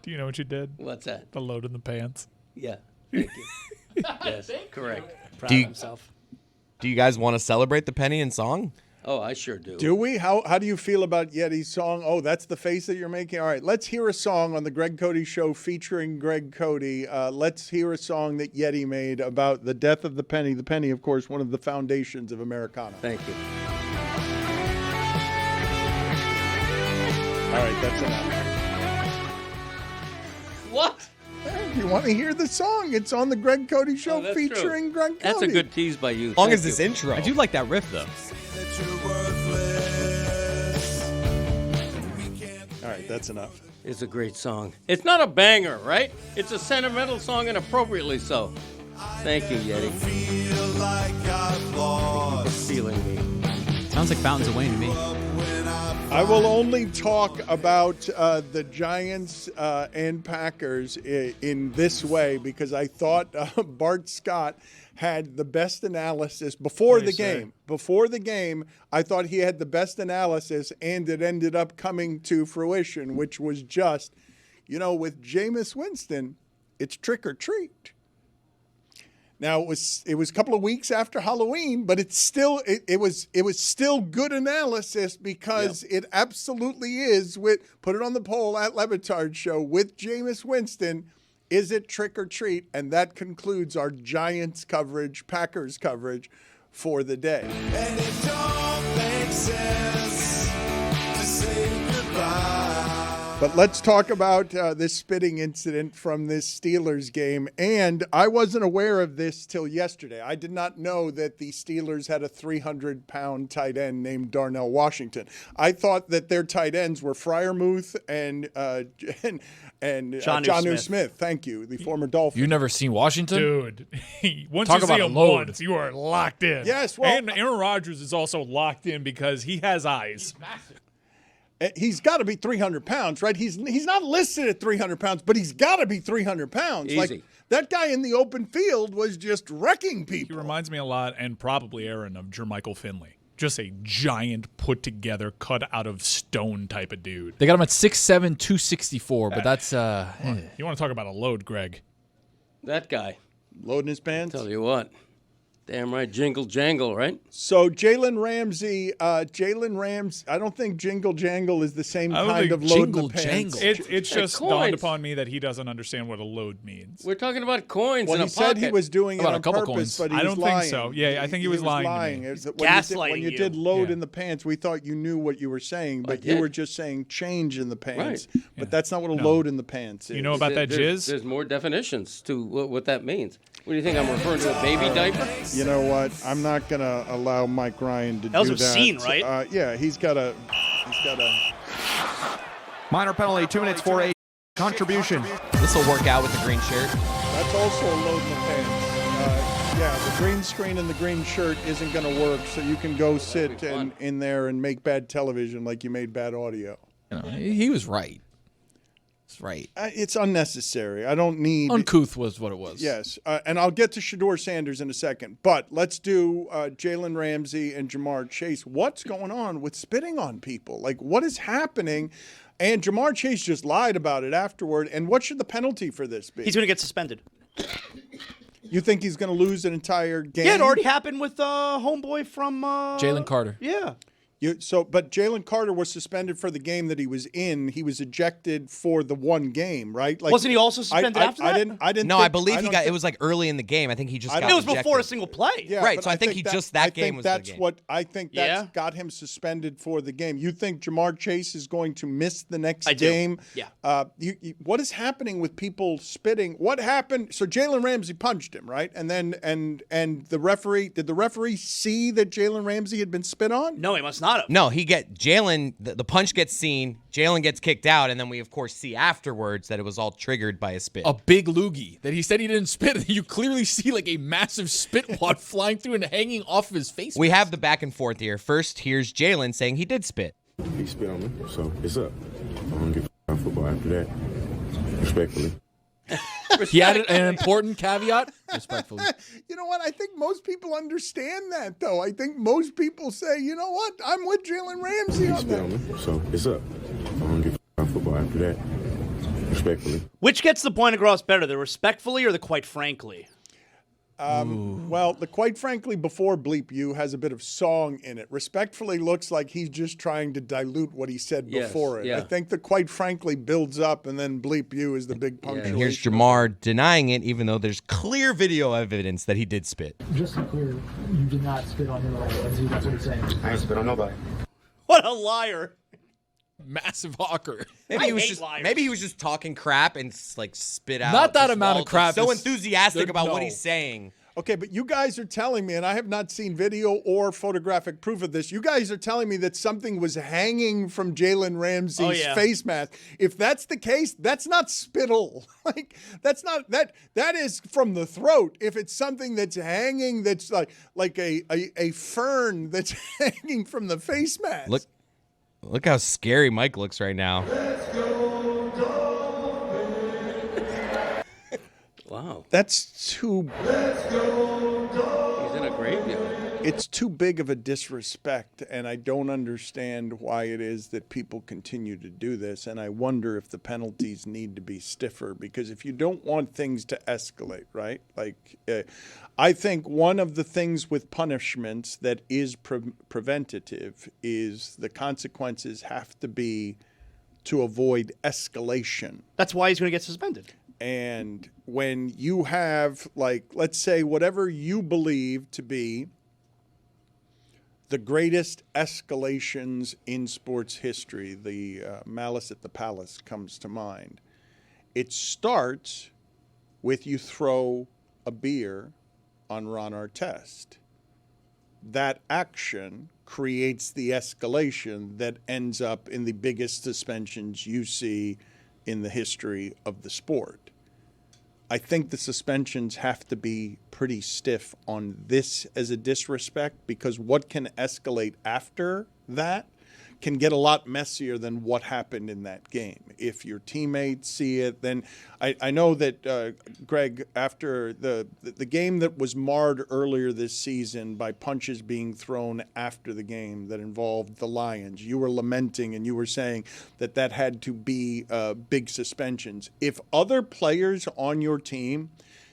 Do you know what you did? What's that? The load in the pants. Yeah. Thank you. Yes, correct. Do you guys want to celebrate the penny in song? Oh, I sure do. Do we? How do you feel about Yeti's song? Oh, that's the face that you're making? All right, let's hear a song on the Greg Cody Show featuring Greg Cody. Let's hear a song that Yeti made about the death of the penny. The penny, of course, one of the foundations of Americana. Thank you. All right, that's enough. What? You want to hear the song? It's on the Greg Cody Show featuring Greg Cody. That's a good tease by you. As long as this intro. I do like that riff, though. All right, that's enough. It's a great song. It's not a banger, right? It's a sentimental song, and appropriately so. Thank you, Yeti. Feel like I've lost. Feeling me. Sounds like Fountains of Wayne to me. I will only talk about the Giants and Packers in this way because I thought Bart Scott had the best analysis before the game. Before the game, I thought he had the best analysis, and it ended up coming to fruition, which was just, with Jameis Winston, it's trick or treat. Now it was a couple of weeks after Halloween, but it's still it was still good analysis because it absolutely is. Put it on the poll at Le Batard Show with Jameis Winston. Is it trick or treat? And that concludes our Giants coverage, Packers coverage for the day. And it don't make sense to say goodbye. But let's talk about this spitting incident from this Steelers game. And I wasn't aware of this till yesterday. I did not know that the Steelers had a 300-pound tight end named Darnell Washington. I thought that their tight ends were Freiermuth and Jonnu Smith. Thank you, the former Dolphin. You've never seen Washington? Dude, once Talk you see about him a load. once, you are locked in. Yes, well, and Aaron Rodgers is also locked in because he has eyes. He's got to be 300 pounds, right? He's not listed at 300 pounds, but he's got to be 300 pounds. Easy. Like, that guy in the open field was just wrecking people. He reminds me a lot, and probably Aaron, of Jermichael Finley. Just a giant, put-together, cut-out of stone type of dude. They got him at 6'7", 264, but that's... You want to talk about a load, Greg. That guy. Loading his pants? Tell you what. Damn right, jingle jangle, right? So Jalen Ramsey, I don't think jingle jangle is the same kind of load in the pants. It's just coins. dawned upon me that he doesn't understand what a load means. We're talking about coins Well, in he a said pocket. he was doing it About a on couple purpose, coins. but he I was don't lying. think so. Yeah, I think he was lying to me. It's when Gaslighting you you. did load Yeah. in the pants, we thought you knew what you were saying, but you did. were just saying change in the pants. Right. But that's not what a load in the pants is. You know about that jizz? There's more definitions to what that means. What do you think? I'm referring to a baby diaper? You know what? I'm not going to allow Mike Ryan to That was do that. obscene, right? Yeah, he's got a Minor penalty, 2 minutes for a contribution. This will work out with the green shirt. That's also a load in the pants. Yeah, the green screen and the green shirt isn't going to work, so you can go sit in there and make bad television like you made bad audio. He was right. It's right. It's unnecessary. I don't need... Uncouth was what it was. Yes, and I'll get to Shador Sanders in a second, but let's do Jalen Ramsey and Jamar Chase. What's going on with spitting on people? Like, what is happening? And Jamar Chase just lied about it afterward, and what should the penalty for this be? He's going to get suspended. You think he's going to lose an entire game? Yeah, it already happened with homeboy from... Jalen Carter. Yeah. But Jalen Carter was suspended for the game that he was in. He was ejected for the one game, right? Like, Wasn't he also suspended after that? I didn't. No, I believe he got. It was like early in the game. I think he just got It was ejected. before a single play. Yeah, Right, but so I think he just that game was the that's game. what I think that's got him suspended for the game. You think Jamar Chase is going to miss the next game? Yeah. What is happening with people spitting? What happened? So Jalen Ramsey punched him, right? And then and the referee, did the referee see that Jalen Ramsey had been spit on? No, he must not have. No, Jalen, the punch gets seen, Jalen gets kicked out, and then we, of course, see afterwards that it was all triggered by a spit. A big loogie that he said he didn't spit. You clearly see like a massive spit wad flying through and hanging off of his face. We have the back and forth here. First, here's Jalen saying he did spit. He spit on me, so it's up. I don't give a football after that, respectfully. He added an important caveat, respectfully. You know what? I think most people understand that, though. I think most people say, you know what? I'm with Jalen Ramsey He on spit that. on me, so it's up. I don't give a football after that, respectfully. Which gets the point across better, the respectfully or the quite frankly? Well, the quite frankly before Bleep You has a bit of song in it. Respectfully looks like he's just trying to dilute what he said Yes, before it. yeah. I think the quite frankly builds up, and then Bleep You is the big punctuation. And here's Jamar denying it, even though there's clear video evidence that he did spit. Just to be clear, you did not spit on him at all. That's what he's saying. I ain't spit on nobody. What a liar. Massive hawker. Maybe he was just talking crap and like spit out. Not that just amount of crap. So It's- enthusiastic about what no. he's saying. Okay, but you guys are telling me, and I have not seen video or photographic proof of this, you guys are telling me that something was hanging from Jalen Ramsey's face mask. If that's the case, that's not spittle. Like, that's not, that is from the throat. If it's something that's hanging, that's like a fern that's hanging from the face mask. Look. Look how scary Mike looks right now. Wow. That's too. He's in a graveyard. It's too big of a disrespect, and I don't understand why it is that people continue to do this. And I wonder if the penalties need to be stiffer, because if you don't want things to escalate, right? I think one of the things with punishments that is preventative is the consequences have to be to avoid escalation. That's why he's going to get suspended. And when you have, let's say, whatever you believe to be the greatest escalations in sports history, the Malice at the Palace comes to mind. It starts with you throw a beer on Ron Artest. That action creates the escalation that ends up in the biggest suspensions you see in the history of the sport. I think the suspensions have to be pretty stiff on this as a disrespect, because what can escalate after that can get a lot messier than what happened in that game. If your teammates see it, then I know that, Greg, after the game that was marred earlier this season by punches being thrown after the game that involved the Lions, you were lamenting and you were saying that that had to be big suspensions. If other players on your team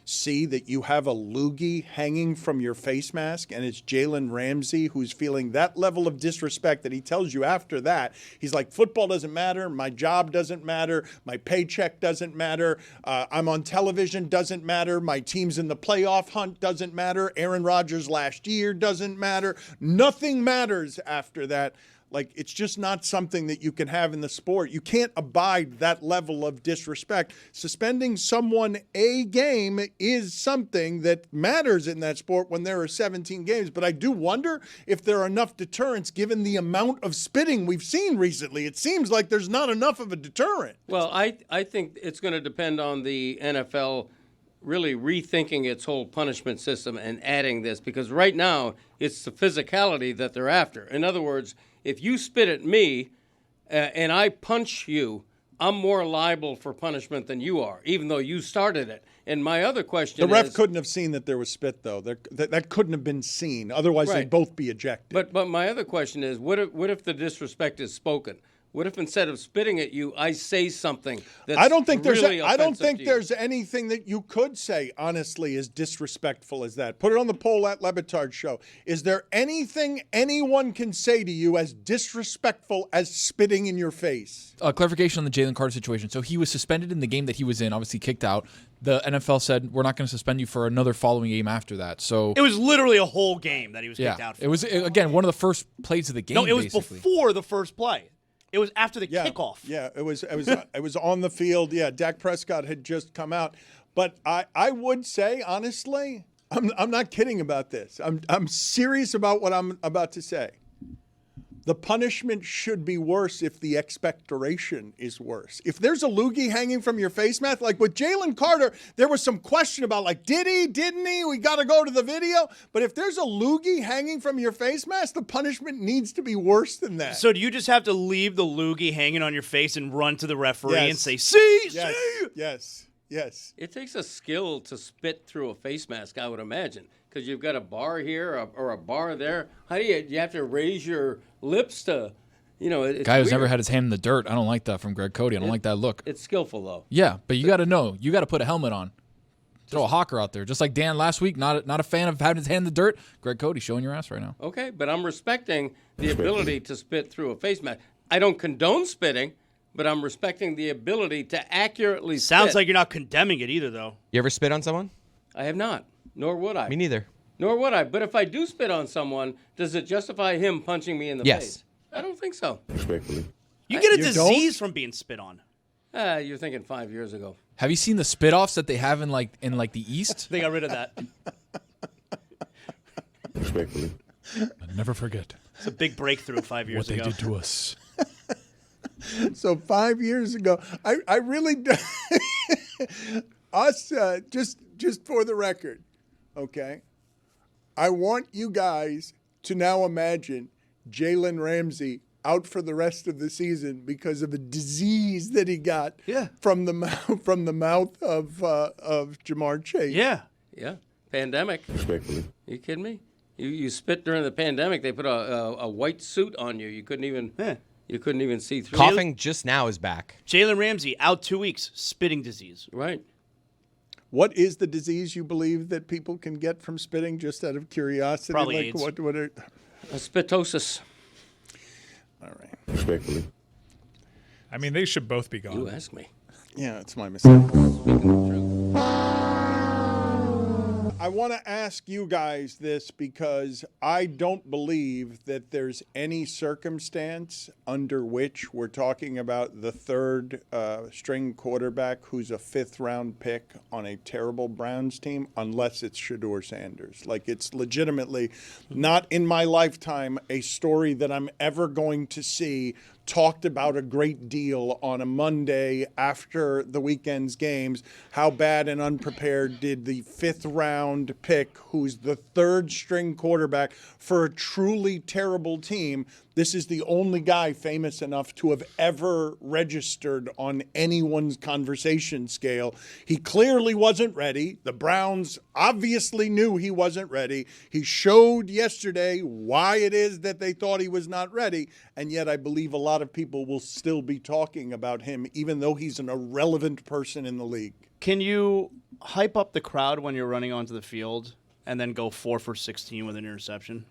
see that you have a loogie hanging from your face mask and it's Jalen Ramsey who's feeling that level of disrespect that he tells you after that, he's like, football doesn't matter, my job doesn't matter, my paycheck doesn't matter, I'm on television doesn't matter, my team's in the playoff hunt doesn't matter, Aaron Rodgers last year doesn't matter, nothing matters after that. It's just not something that you can have in the sport. You can't abide that level of disrespect. Suspending someone a game is something that matters in that sport when there are 17 games. But I do wonder if there are enough deterrents given the amount of spitting we've seen recently. It seems like there's not enough of a deterrent. Well, I think it's going to depend on the NFL really rethinking its whole punishment system and adding this, because right now it's the physicality that they're after. In other words, if you spit at me and I punch you, I'm more liable for punishment than you are, even though you started it. And my other question is... The ref couldn't have seen that there was spit, though. That couldn't have been seen. Otherwise, Right. they'd both be ejected. But my other question is, what if the disrespect is spoken? What if instead of spitting at you, I say something that's I don't think really there's anything that you could say, honestly, as disrespectful as that. Put it on the poll at LeBatard Show. Is there anything anyone can say to you as disrespectful as spitting in your face? Clarification on the Jalen Carter situation. So he was suspended in the game that he was in, obviously kicked out. The NFL said, we're not going to suspend you for another following game after that. So it was literally a whole game that he was kicked out for. It was, again, one of the first plays of the game. No, it was basically before the first play. It was after the kickoff. Yeah, it was on the field. Yeah, Dak Prescott had just come out. But I would say, honestly, I'm not kidding about this. I'm serious about what I'm about to say. The punishment should be worse if the expectoration is worse. If there's a loogie hanging from your face mask, like with Jalen Carter, there was some question about, did he, didn't he? We got to go to the video. But if there's a loogie hanging from your face mask, the punishment needs to be worse than that. So do you just have to leave the loogie hanging on your face and run to the referee Yes. and say, see, Yes. see? Yes. It takes a skill to spit through a face mask, I would imagine, because you've got a bar here or a bar there. How do you have to raise your lips to, it's guy who's weird. never had his hand in the dirt. I don't like that from Greg Cody. I don't like that look. It's skillful, though. Yeah, but you got to know. You got to put a helmet on. Throw a hawker out there. Just like Dan last week, not a fan of having his hand in the dirt. Greg Cody showing your ass right now. Okay, but I'm respecting the ability to spit through a face mask. I don't condone spitting, but I'm respecting the ability to accurately Sounds spit. like you're not condemning it either, though. You ever spit on someone? I have not, nor would I. Me neither. Nor would I. But if I do spit on someone, does it justify him punching me in the Yes. face? I don't think so. Respectfully. You get a You disease from being spit on. You're thinking 5 years ago. Have you seen the spit offs that they have in the East? They got rid of that. Respectfully. I'll never forget It's a big breakthrough 5 years what they ago. did to us. So 5 years ago, I really us just for the record, okay? I want you guys to now imagine Jalen Ramsey out for the rest of the season because of a disease that he got from the mouth of Jamar Chase. Yeah. Pandemic. Respectfully. You kidding me? You spit during the pandemic. They put a white suit on you. You couldn't even see through. Coughing just now is back. Jalen Ramsey out 2 weeks, spitting disease. Right. What is the disease you believe that people can get from spitting? Just out of curiosity, Probably like AIDS. what are Spitosis. All right. Respectfully. I mean, they should both be gone. You ask me. Yeah, it's my mistake. I want to ask you guys this because I don't believe that there's any circumstance under which we're talking about the third string quarterback who's a fifth-round pick on a terrible Browns team unless it's Shedeur Sanders. Like, it's legitimately not in my lifetime a story that I'm ever going to see talked about a great deal on a Monday after the weekend's games. How bad and unprepared did the fifth-round pick, who's the third-string quarterback for a truly terrible team, this is the only guy famous enough to have ever registered on anyone's conversation scale. He clearly wasn't ready. The Browns obviously knew he wasn't ready. He showed yesterday why it is that they thought he was not ready, and yet I believe a lot of people will still be talking about him, even though he's an irrelevant person in the league. Can you hype up the crowd when you're running onto the field and then go 4 for 16 with an interception?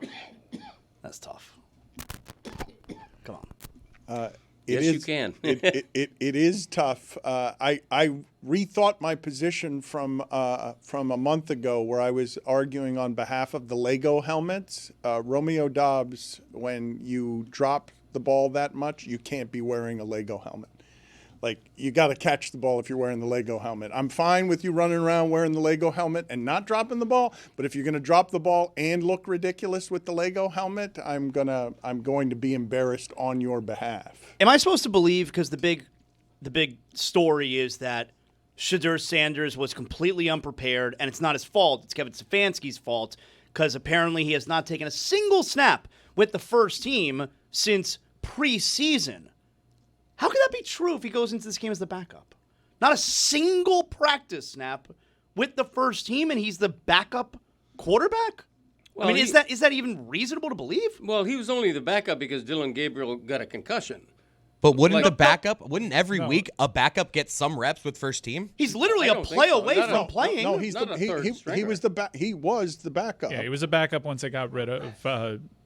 That's tough. Come on. You can. it is tough. I rethought my position from a month ago where I was arguing on behalf of the Lego helmets. Romeo Dobbs, when you drop the ball that much, you can't be wearing a Lego helmet. Like, you got to catch the ball if you're wearing the Lego helmet. I'm fine with you running around wearing the Lego helmet and not dropping the ball, but if you're going to drop the ball and look ridiculous with the Lego helmet, I'm going to be embarrassed on your behalf. Am I supposed to believe, because the big story is that Shedeur Sanders was completely unprepared, and it's not his fault, it's Kevin Stefanski's fault, because apparently he has not taken a single snap with the first team since preseason. How could that be true if he goes into this game as the backup? Not a single practice snap with the first team, and he's the backup quarterback? Well, I mean, is that even reasonable to believe? Well, he was only the backup because Dylan Gabriel got a concussion. But wouldn't every week a backup get some reps with first team? He's literally a play away from playing. No, he was the backup. Yeah, he was a backup once they got rid of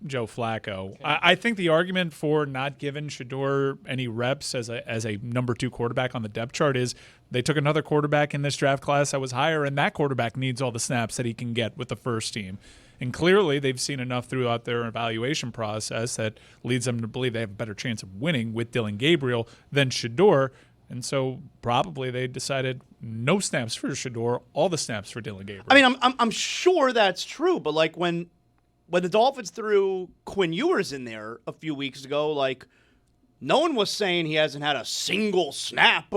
Joe Flacco. I think the argument for not giving Shedeur any reps as a number 2 quarterback on the depth chart is they took another quarterback in this draft class that was higher, and that quarterback needs all the snaps that he can get with the first team. And clearly, they've seen enough throughout their evaluation process that leads them to believe they have a better chance of winning with Dylan Gabriel than Shedeur. And so probably they decided no snaps for Shedeur, all the snaps for Dylan Gabriel. I mean, I'm sure that's true, but like when the Dolphins threw Quinn Ewers in there a few weeks ago, like no one was saying he hasn't had a single snap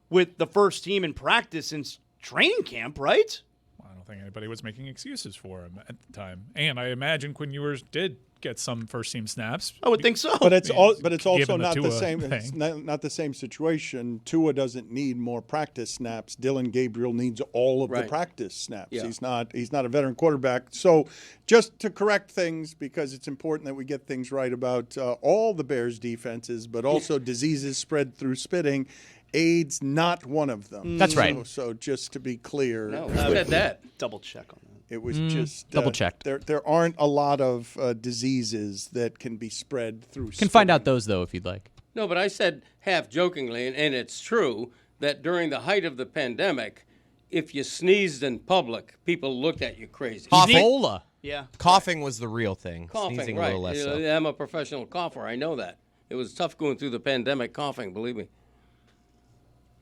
with the first team in practice since training camp, right? I don't think anybody was making excuses for him at the time. And I imagine Quinn Ewers did get some first-team snaps. I would think so. But it's also not the Tua same. thing. It's not the same situation. Tua doesn't need more practice snaps. Dylan Gabriel needs all of the practice snaps. Yeah. He's not a veteran quarterback. So just to correct things, because it's important that we get things right about all the Bears' defenses, but also diseases spread through spitting. AIDS not one of them. That's right. So just to be clear, No, who said that? Double check on that. it was just double checked. There aren't a lot of diseases that can be spread through. Can find out those though if you'd like. No, but I said half jokingly, and it's true, that during the height of the pandemic, if you sneezed in public, people looked at you crazy. Ebola. Yeah. Coughing was the real thing. Coughing, Sneezing right. a little less so. I'm a professional cougher. I know that. It was tough going through the pandemic coughing, believe me.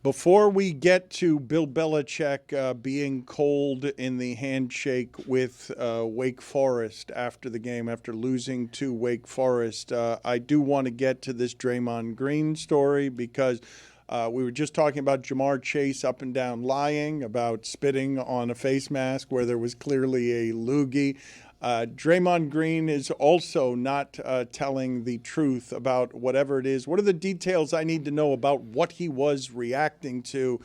Before we get to Bill Belichick being cold in the handshake with Wake Forest after the game, after losing to Wake Forest, I do want to get to this Draymond Green story because we were just talking about Jamar Chase up and down lying, about spitting on a face mask where there was clearly a loogie. Draymond Green is also not telling the truth about whatever it is. What are the details I need to know about what he was reacting to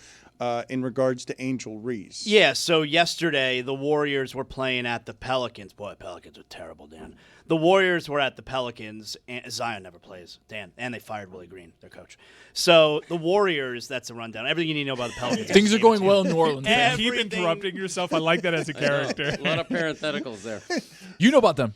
in regards to Angel Reese? Yeah, so yesterday the Warriors were playing at the Pelicans. Boy, Pelicans are terrible, Dan. The Warriors were at the Pelicans, and Zion never plays, Dan, and they fired Willie Green, their coach. So the Warriors, that's a rundown. Everything you need to know about the Pelicans. Things are going well in New Orleans. Keep interrupting yourself. I like that as a character. A lot of parentheticals there. You know about them.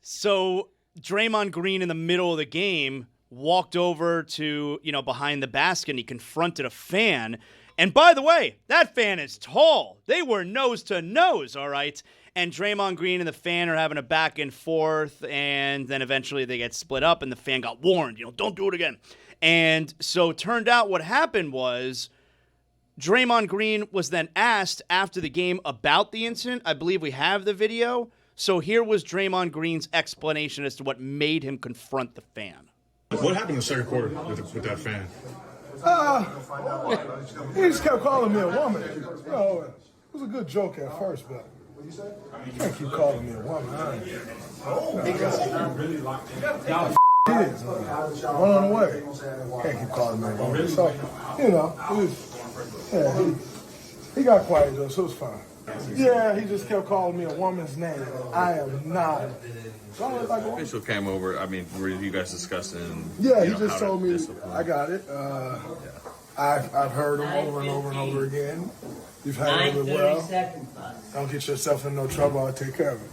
So Draymond Green in the middle of the game walked over to, behind the basket, and he confronted a fan. And by the way, that fan is tall. They were nose to nose, all right? And Draymond Green and the fan are having a back and forth, and then eventually they get split up, and the fan got warned, don't do it again. And so it turned out what happened was Draymond Green was then asked after the game about the incident. I believe we have the video. So here was Draymond Green's explanation as to what made him confront the fan. What happened in the second quarter with that fan? He just kept calling me a woman. It was a good joke at first, but you can't keep calling me a woman. Kids, run on the way. Can't keep calling me a woman. So, he got quiet though, so it was fine. Yeah, he just kept calling me a woman's name. I am not. Official came over. I mean, were you guys discussing? Yeah, he just told me I got it. I've heard him over and over and over again. You've handled it well. Don't get yourself in no trouble. I'll take care of it.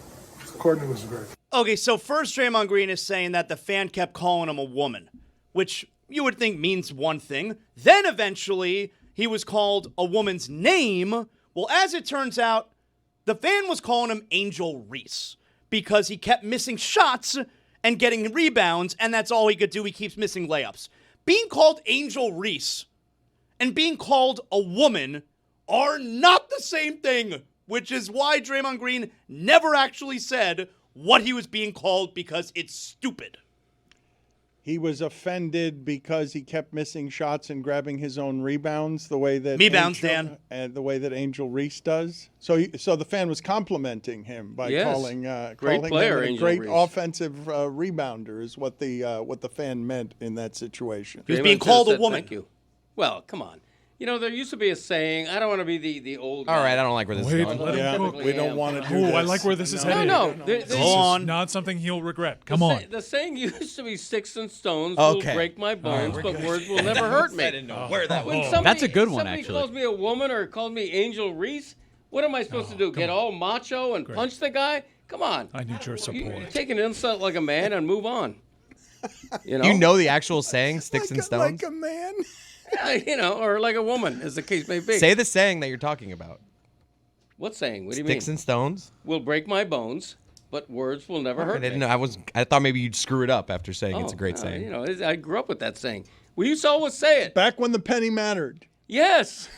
Courtney was great. Okay, so first Draymond Green is saying that the fan kept calling him a woman, which you would think means one thing. Then eventually he was called a woman's name. Well, as it turns out, the fan was calling him Angel Reese because he kept missing shots and getting rebounds, and that's all he could do. He keeps missing layups. Being called Angel Reese and being called a woman are not the same thing, which is why Draymond Green never actually said what he was being called because it's stupid. He was offended because he kept missing shots and grabbing his own rebounds the way that Dan. And the way that Angel Reese does. So the fan was complimenting him by calling great player, him a Angel great Reese. offensive rebounder is what the fan meant in that situation. He was being called a woman. Thank you. Well, come on. There used to be a saying, I don't want to be the old guy. All right, I don't like where this is going. We don't want to do this. I like where this is headed. No. This is not something he'll regret. Come on. The saying used to be sticks and stones will break my bones, but words will never hurt me. I didn't know where that was. That's a good one, somebody actually. calls me a woman or calls me Angel Reese, what am I supposed to do? Get all macho and punch the guy? Come on. I need your support. You take an insult like a man and move on. You know the actual saying, sticks and stones? Like a man? Or like a woman, as the case may be. Say the saying that you're talking about. What saying? What do you mean? Sticks and stones will break my bones, but words will never hurt I didn't me. know. I thought maybe you'd screw it up after saying it's a great saying. I grew up with that saying. We used to always say it. Back when the penny mattered. Yes.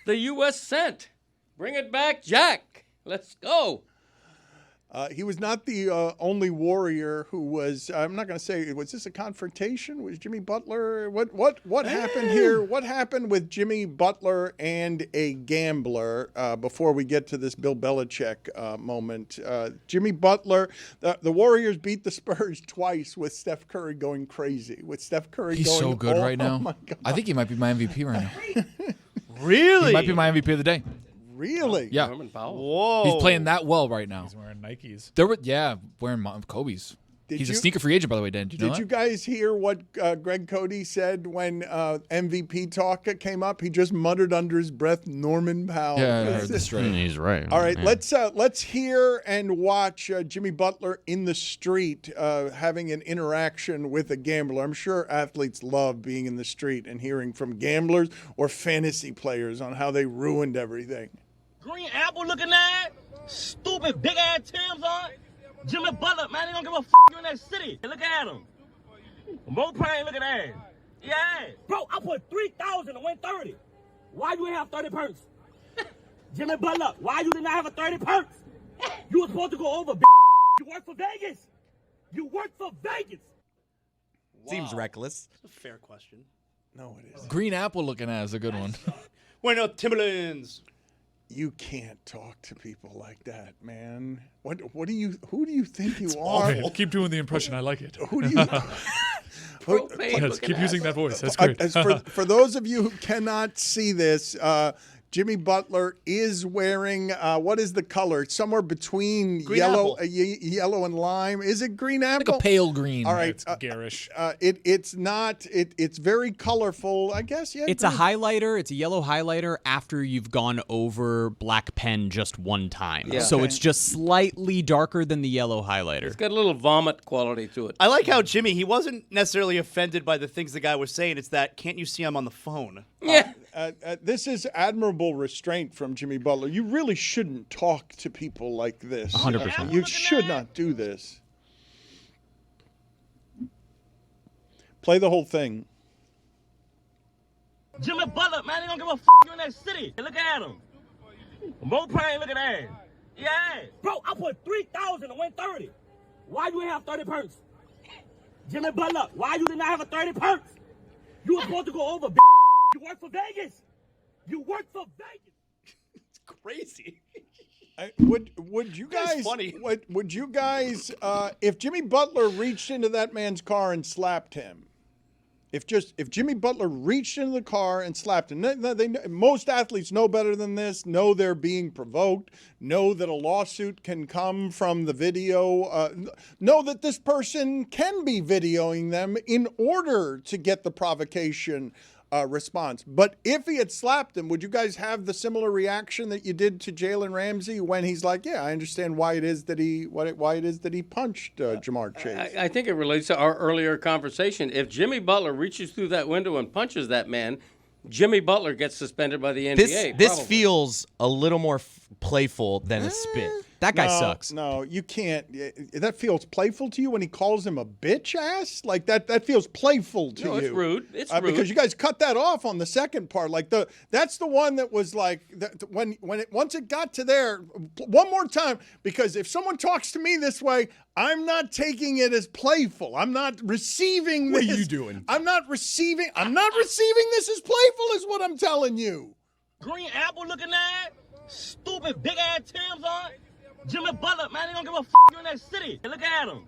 The U.S. cent. Bring it back, Jack. Let's go. He was not the only Warrior who was. I'm not going to say. Was this a confrontation? Was Jimmy Butler? What happened here? What happened with Jimmy Butler and a gambler? Before we get to this Bill Belichick moment, Jimmy Butler. The Warriors beat the Spurs twice with Steph Curry going crazy. With Steph Curry, He's going so good right now. Oh my God. I think he might be my MVP right now. Really? He might be my MVP of the day. Really? Yeah. Whoa. He's playing that well right now. He's wearing Nikes. Wearing Kobe's. He's a you- sneaker free agent, by the way, Dan. Did you know Did that? you guys hear what Greg Cody said when MVP talk came up? He just muttered under his breath, "Norman Powell." Yeah, I heard this straight. He's right. All right, Yeah. let's hear and watch Jimmy Butler in the street having an interaction with a gambler. I'm sure athletes love being in the street and hearing from gamblers or fantasy players on how they ruined everything. Green apple looking at, stupid big ass Timbs on. Jimmy Butler, man, they don't give a you in that city. Look at him. Mo Prime, look at that. Yeah. Bro, I put 3,000 to win 30. Why you ain't have 30 perks? Jimmy Butler, why you did not have a 30 perks? You were supposed to go over, You work for Vegas. You work for Vegas. Seems reckless. That's a fair question. No, it isn't. Green apple looking at is a good one. Wearing Timberlands. You can't talk to people like that, man. Who do you think you are? Okay, keep doing the impression. I like it. Who do you? Yes, keep using that voice. That's great. For those of you who cannot see this, Jimmy Butler is wearing what is the color? It's somewhere between yellow and lime. Is it green apple? Like a pale green. All right, It's garish. It's not. It's very colorful. I guess. Yeah. It's a highlighter. It's a yellow highlighter after you've gone over black pen just one time. Yeah. So Okay. it's just slightly darker than the yellow highlighter. It's got a little vomit quality to it. I like how Jimmy, he wasn't necessarily offended by the things the guy was saying. It's that, can't you see I'm on the phone? Yeah. This is admirable restraint from Jimmy Butler. You really shouldn't talk to people like this. 100%. You should not do this. Play the whole thing. Jimmy Butler, man, he don't give a you in that city. Look at him. Mo Prime, look at that. Yeah. Bro, I put 3,000 to win 30. Why you ain't have 30 perks? Jimmy Butler, why you did not have a 30 perks? You were supposed to go over, You work for Vegas. You work for Vegas. It's crazy. Would you That's guys? funny. Would you guys? If Jimmy Butler reached into that man's car and slapped him, if Jimmy Butler reached into the car and slapped him, most athletes know better than this. Know they're being provoked. Know that a lawsuit can come from the video. Know that this person can be videoing them in order to get the provocation response. But if he had slapped him, would you guys have the similar reaction that you did to Jalen Ramsey when he's like, "Yeah, I understand why it is that he punched Jamar Chase"? I think it relates to our earlier conversation. If Jimmy Butler reaches through that window and punches that man, Jimmy Butler gets suspended by the NBA. This feels a little more playful than a spit. That guy sucks. No, you can't. That feels playful to you when he calls him a bitch ass? Like that feels playful to you. No, it's rude. It's rude. Because you guys cut that off on the second part. Like that's the one that was like once it got to there, one more time, because if someone talks to me this way, I'm not taking it as playful. I'm not receiving this. What are you doing? I'm not receiving this as playful is what I'm telling you. Green apple looking at, stupid big ass Tim's on. Jimmy Butler, man, he don't give a you in that city. Look at him.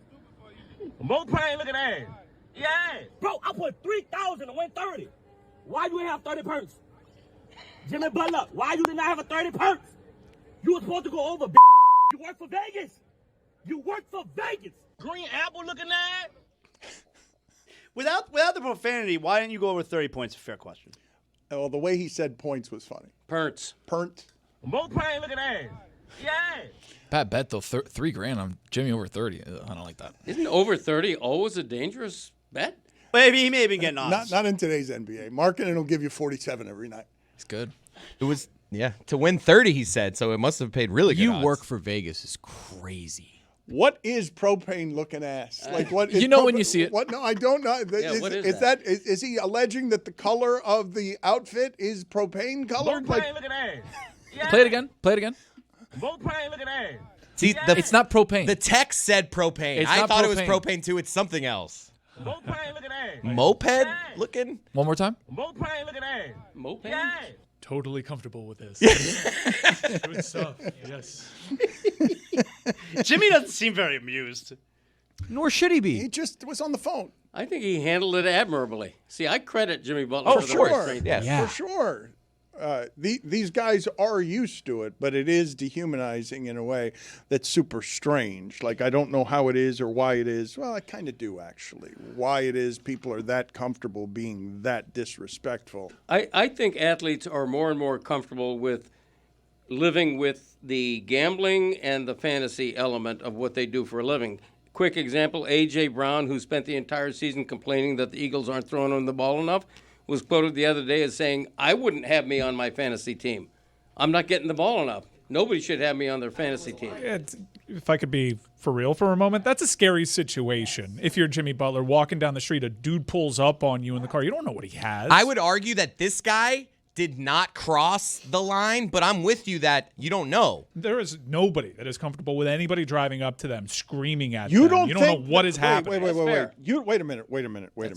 Mo Prime, look at that. Yeah. Bro, I put 3,000 to win 30. Why you ain't have 30 perks? Jimmy Butler, why you did not have a 30 perks? You were supposed to go over, You work for Vegas. You work for Vegas. Green apple looking at. Without the profanity, why didn't you go over 30 points? A fair question. Well, the way he said points was funny. Pernt. Mo Prime, look at that. Yeah. Bad bet though. $3,000 on Jimmy over 30. I don't like that. Isn't over 30 always a dangerous bet? Maybe he may have been getting odds. Not in today's NBA. Marketing will give you 47 every night. It's good. It was to win 30. He said so. It must have paid really good. You odds. work for Vegas is crazy. What is propane looking ass? Like what? You know when you see it. What? No, I don't know. What is that? Is he alleging that the color of the outfit is propane colored? Mo Prime, look at that. Yeah. Play it again. Play it again. Mo Prime, look at that. See, It's not propane. The text said propane. It's I not thought it was propane. propane too. It's something else. Mo Prime, look at that. Moped looking. One more time. Mo Prime, look at that. Moped? Yeah. Totally comfortable with this. Good stuff. Yes. Jimmy doesn't seem very amused. Nor should he be. He just was on the phone. I think he handled it admirably. See, I credit Jimmy Butler Oh, for the sure. restraint. Yes. For sure. These guys are used to it, but it is dehumanizing in a way that's super strange. Like, I don't know how it is or why it is. Well, I kind of do, actually. Why it is people are that comfortable being that disrespectful. I think athletes are more and more comfortable with living with the gambling and the fantasy element of what they do for a living. Quick example, A.J. Brown, who spent the entire season complaining that the Eagles aren't throwing him the ball enough, was quoted the other day as saying, I wouldn't have me on my fantasy team. I'm not getting the ball enough. Nobody should have me on their fantasy team. If I could be for real for a moment, that's a scary situation. If you're Jimmy Butler walking down the street, a dude pulls up on you in the car. You don't know what he has. I would argue that this guy did not cross the line, but I'm with you that you don't know. There is nobody that is comfortable with anybody driving up to them, screaming at You them. don't know think what is happening. Wait. Wait a minute.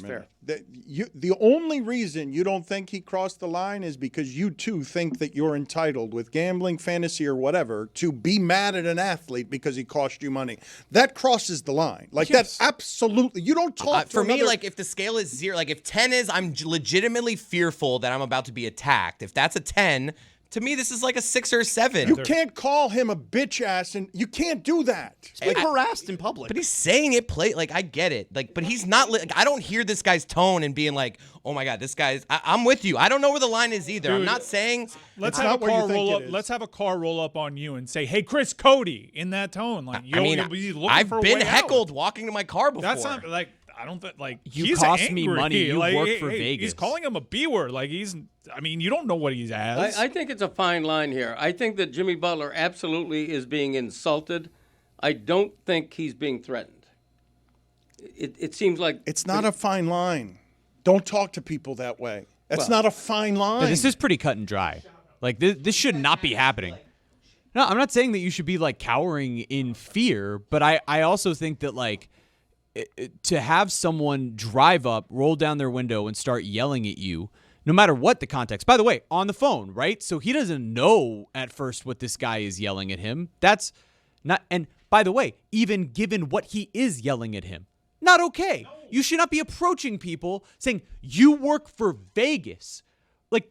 Fair. The only reason you don't think he crossed the line is because you too think that you're entitled with gambling, fantasy, or whatever to be mad at an athlete because he cost you money. That crosses the line. Like that's absolutely. You don't talk to for me. another- Like if the scale is 0, like if 10 is, I'm legitimately fearful that I'm about to be attacked. If that's a 10, to me this is like a 6 or a 7. You can't call him a bitch ass, and you can't do that. He's being harassed in public. But he's saying it like I get it. Like, but he's not. I don't hear this guy's tone and being like, "Oh my God, this guy's." I'm with you. I don't know where the line is either. Dude, I'm not saying. Let's have a car roll up. Let's have a car roll up on you and say, "Hey, Chris Cody," in that tone. Like, you'll be looking I've for a been way heckled out. walking to my car before. That's not like. I don't think like You he's cost me angry. money. You like, work for Vegas. He's calling him a B word. Like I mean, you don't know what he has. I think it's a fine line here. I think that Jimmy Butler absolutely is being insulted. I don't think he's being threatened. It seems like it's not a fine line. Don't talk to people that way. That's not a fine line. No, this is pretty cut and dry. Like this should not be happening. No, I'm not saying that you should be like cowering in fear, but I also think that like to have someone drive up, roll down their window, and start yelling at you, no matter what the context. By the way, on the phone, right? So he doesn't know at first what this guy is yelling at him. That's not. And by the way, even given what he is yelling at him, not okay. You should not be approaching people saying you work for Vegas. Like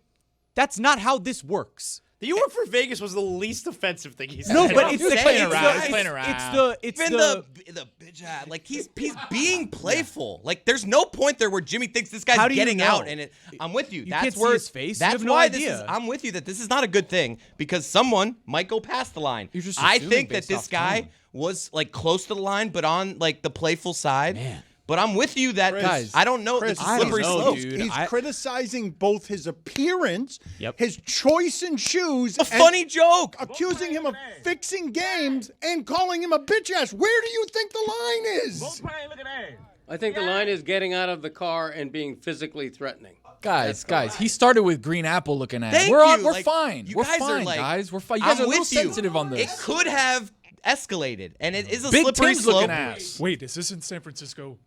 that's not how this works. The "you work for Vegas" was the least offensive thing he said. No, but it's playing the bitch ass. Like he's being playful. Like there's no point there where Jimmy thinks this guy's getting out, and I'm with you. That's can't where see his face. That's You have no why idea. this is. I'm with you that this is not a good thing because someone might go past the line. You're just I assuming think that based this off guy tone. was like close to the line, but on like the playful side. Man. But I'm with you that Chris, I don't know. Chris, It's a slippery I don't know, slope. dude. He's criticizing both his appearance, Yep. his choice in shoes, A funny joke. accusing him of fixing games, and calling him a bitch ass. Where do you think the line is? Look at that. I think the line is getting out of the car and being physically threatening. Guys, he started with green apple looking at Thank it. We're you. We're Like, fine. you We're guys are fine, like- guys. We're fine. You guys I'm are a little with you. sensitive on this. It could have escalated, and it is a Big slippery Tim's slope. looking ass. Wait, is this in San Francisco?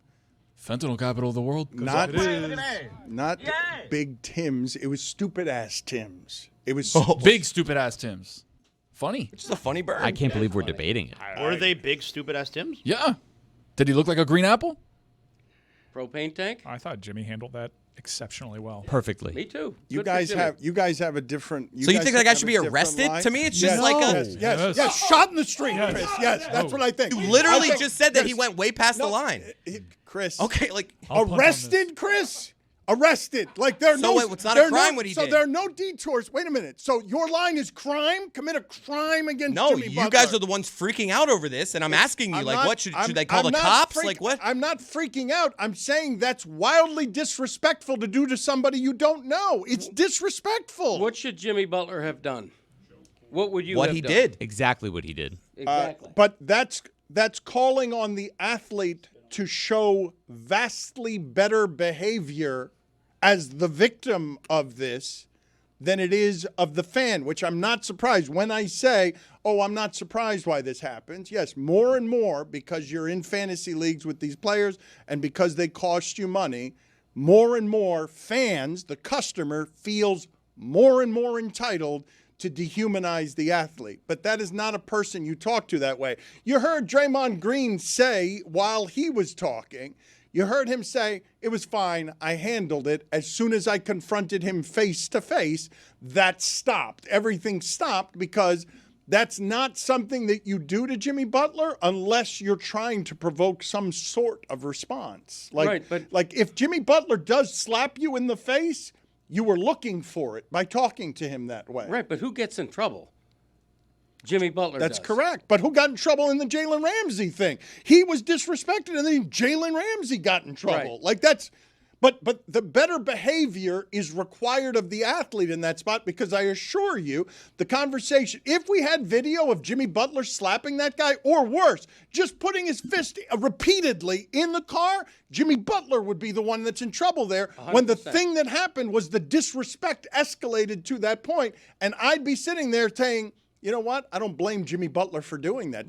Fentanyl capital of the world. Not, It is. not Big Tim's. It was stupid ass Tim's. It was Big stupid ass Tim's. Funny. It's just a funny bird. I can't believe we're debating it. Were they big, stupid ass Tims? Yeah. Did he look like a green apple? Propane tank? I thought Jimmy handled that exceptionally well. Perfectly. Me too. You Good for guys Jimmy. have a different. So you guys think that guy have should a be different arrested? line? To me, it's Yes. just like a. Yes, shot in the street, Chris. Yes, that's what I think. You literally I think- just said that he yes. went way past the line. Chris. Okay, like I'll punt on Arrested, Chris. Arrested. Like there are So no. it's not a there are crime no, what he so did. there are no detours. Wait a minute. So your line is crime. Commit a crime against no, Jimmy you Butler. guys are the ones freaking out over this, and I'm asking you, I'm like, not- what should I'm- they call I'm the not cops? freak- Like what? I'm not freaking out. I'm saying that's wildly disrespectful to do to somebody you don't know. It's disrespectful. What should Jimmy Butler have done? What would you What have he done? did. Exactly what he did. Exactly. But that's calling on the athlete to show vastly better behavior as the victim of this than it is of the fan, which I'm not surprised. When I say, oh, I'm not surprised why this happens, yes, more and more because you're in fantasy leagues with these players and because they cost you money, more and more fans, the customer, feels more and more entitled to dehumanize the athlete. But that is not a person you talk to that way. You heard Draymond Green say while he was talking, you heard him say, it was fine, I handled it. As soon as I confronted him face to face, that stopped. Everything stopped because that's not something that you do to Jimmy Butler unless you're trying to provoke some sort of response. Right, but like if Jimmy Butler does slap you in the face, you were looking for it by talking to him that way. Right, but who gets in trouble? Jimmy Butler That's does. correct. But who got in trouble in the Jalen Ramsey thing? He was disrespected, and then Jalen Ramsey got in trouble. Right. Like that's. But the better behavior is required of the athlete in that spot, because I assure you, the conversation, if we had video of Jimmy Butler slapping that guy, or worse, just putting his fist repeatedly in the car, Jimmy Butler would be the one that's in trouble there 100%. When the thing that happened was the disrespect escalated to that point, and I'd be sitting there saying, you know what? I don't blame Jimmy Butler for doing that.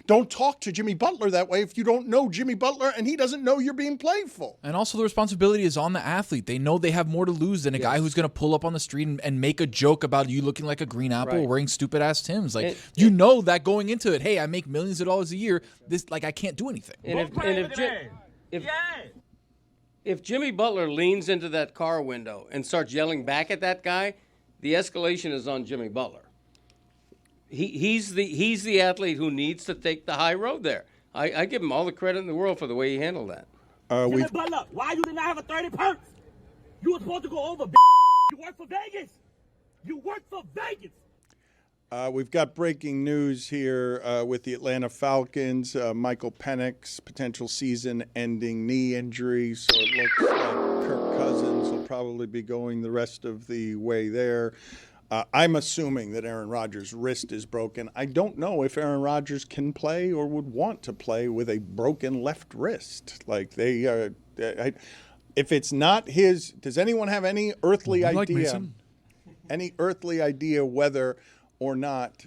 Don't talk to Jimmy Butler that way if you don't know Jimmy Butler and he doesn't know you're being playful. And also the responsibility is on the athlete. They know they have more to lose than a guy who's going to pull up on the street and make a joke about you looking like a green apple or wearing stupid-ass Timbs. Like, you know that going into it, hey, I make millions of dollars a year. This, like, I can't do anything. If Jimmy Butler leans into that car window and starts yelling back at that guy, the escalation is on Jimmy Butler. He's the athlete who needs to take the high road there. I give him all the credit in the world for the way he handled that. Jimmy Butler, why you did not have a 30 perks? You were supposed to go over. You work for Vegas. You work for Vegas. We've got breaking news here with the Atlanta Falcons. Michael Penix, potential season-ending knee injury. So it looks like Kirk Cousins will probably be going the rest of the way there. I'm assuming that Aaron Rodgers' wrist is broken. I don't know if Aaron Rodgers can play or would want to play with a broken left wrist. Like if it's not his, does anyone have any earthly idea? Any earthly idea whether or not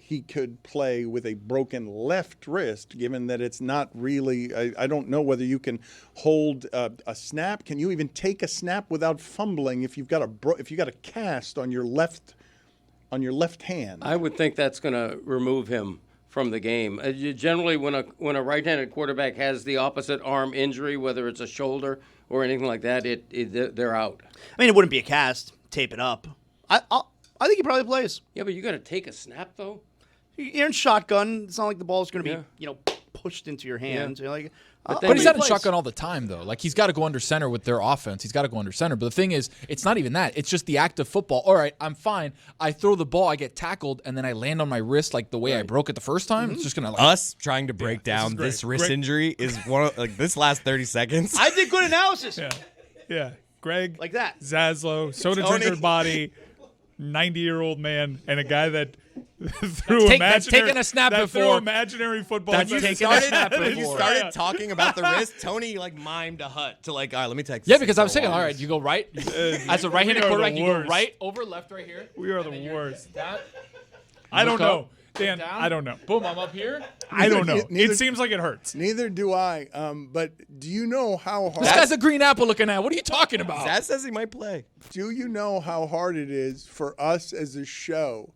he could play with a broken left wrist, given that it's not really, I don't know whether you can hold a snap. Can you even take a snap without fumbling if you've got a cast on your left hand? I would think that's going to remove him from the game. Generally, when a right-handed quarterback has the opposite arm injury, whether it's a shoulder or anything like that, they're out. I mean, it wouldn't be a cast. Tape it up. I think he probably plays. Yeah, but you got to take a snap though. You're in shotgun. It's not like the ball's going to be, pushed into your hands. Yeah. You're like, but he's not in shotgun all the time, though. Like, he's got to go under center with their offense. He's got to go under center. But the thing is, it's not even that. It's just the act of football. All right, I'm fine. I throw the ball, I get tackled, and then I land on my wrist like the way I broke it the first time. It's just going to us trying to break down this wrist injury is one of this last 30 seconds. I did good analysis. Yeah. Greg. Like that. Zaslow, soda drinker body, 90-year-old man, and a guy that threw taken a snap before. Threw imaginary football. You started talking about the wrist. Tony mimed a hut to all right, let me text. Yeah, because I was thinking, all right, you go right as a right-handed quarterback, you go right over left right here. We are the worst. I don't know. Dan, I don't know. Boom, I'm up here. I don't know. It seems like it hurts. Neither do I. But do you know how hard... This guy's a green apple looking at. What are you talking about? That says he might play. Do you know how hard it is for us as a show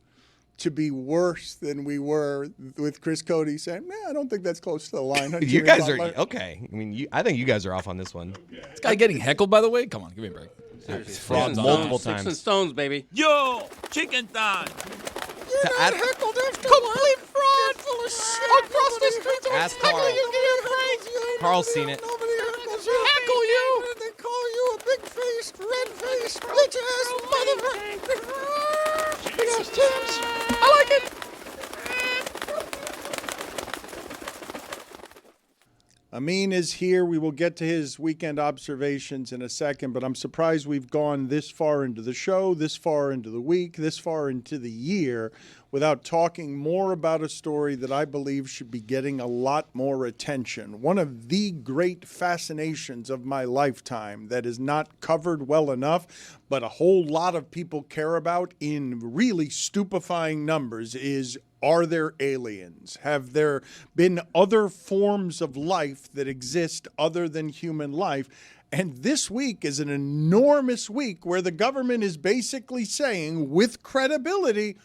to be worse than we were with Chris Cody saying, I don't think that's close to the line. You guys are okay. I mean, I think you guys are off on this one. This guy getting heckled, by the way? Come on, give me a break. Frauds multiple times. Sticks and stones, baby. Yo, chicken thigh. You're not heckled after complete fraud full of shit. Across the streets. Ask Carl. Carl's seen it. Heckle you. They call you a big-faced, red-faced, bitch-ass motherfucker. Big-ass tits. I like it. Amin is here. We will get to his weekend observations in a second, but I'm surprised we've gone this far into the show, this far into the week, this far into the year without talking more about a story that I believe should be getting a lot more attention. One of the great fascinations of my lifetime that is not covered well enough, but a whole lot of people care about in really stupefying numbers is, are there aliens? Have there been other forms of life that exist other than human life? And this week is an enormous week where the government is basically saying with credibility,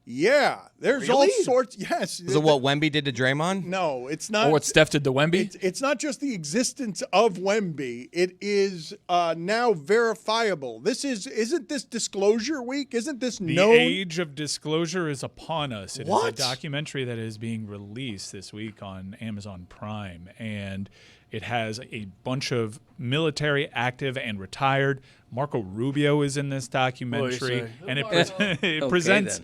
yeah, there's all sorts. Yes. Is it what Wemby did to Draymond? No, it's not. Or what Steph did to Wemby? It's not just the existence of Wemby. It is now verifiable. Isn't this disclosure week? Isn't this known? The age of disclosure is upon us. It is a documentary that is being released this week on Amazon Prime, and it has a bunch of military active and retired. Marco Rubio is in this documentary, and it presents.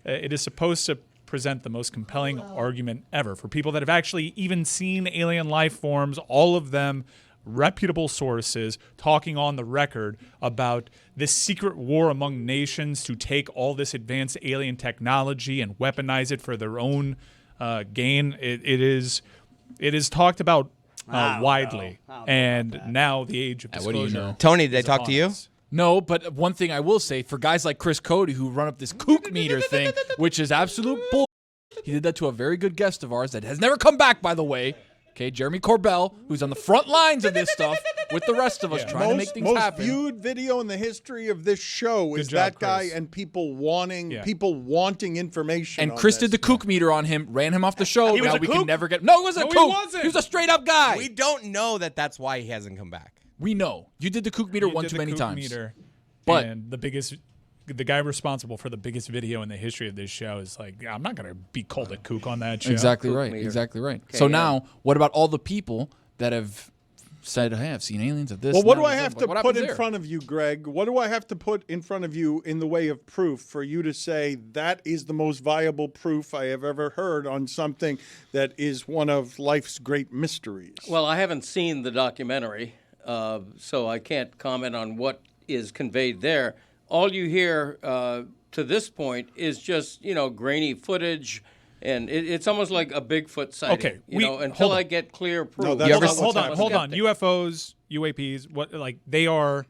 It is supposed to present the most compelling argument ever for people that have actually even seen alien life forms, all of them reputable sources talking on the record about this secret war among nations to take all this advanced alien technology and weaponize it for their own gain. It is talked about widely, and now the age of disclosure. What do you know? Tony, did they talk to you? No, but one thing I will say, for guys like Chris Cody who run up this kook meter thing, which is absolute bull. He did that to a very good guest of ours that has never come back, by the way. Okay, Jeremy Corbell, who's on the front lines of this stuff with the rest of us trying to make things happen. Most viewed video in the history of this show is that guy and people wanting information. And on Chris this. did the kook meter on him, ran him off the show. He was now a we kook? can never get. No, he wasn't a kook. He wasn't. He was a straight up guy. We don't know that that's why he hasn't come back. We know you did the kook meter one too many times. Meter, but and the guy responsible for the biggest video in the history of this show is like, I'm not going to be called a kook on that show. Exactly right. Exactly right. Okay, so now, what about all the people that have said, "Hey, I've seen aliens of this"? Well, what do I have to put in front of you, Greg? What do I have to put in front of you in the way of proof for you to say that is the most viable proof I have ever heard on something that is one of life's great mysteries? Well, I haven't seen the documentary, so I can't comment on what is conveyed there. All you hear to this point is just, grainy footage, and it's almost like a Bigfoot sighting. Okay, until I get clear proof. Hold on. UFOs, UAPs, they are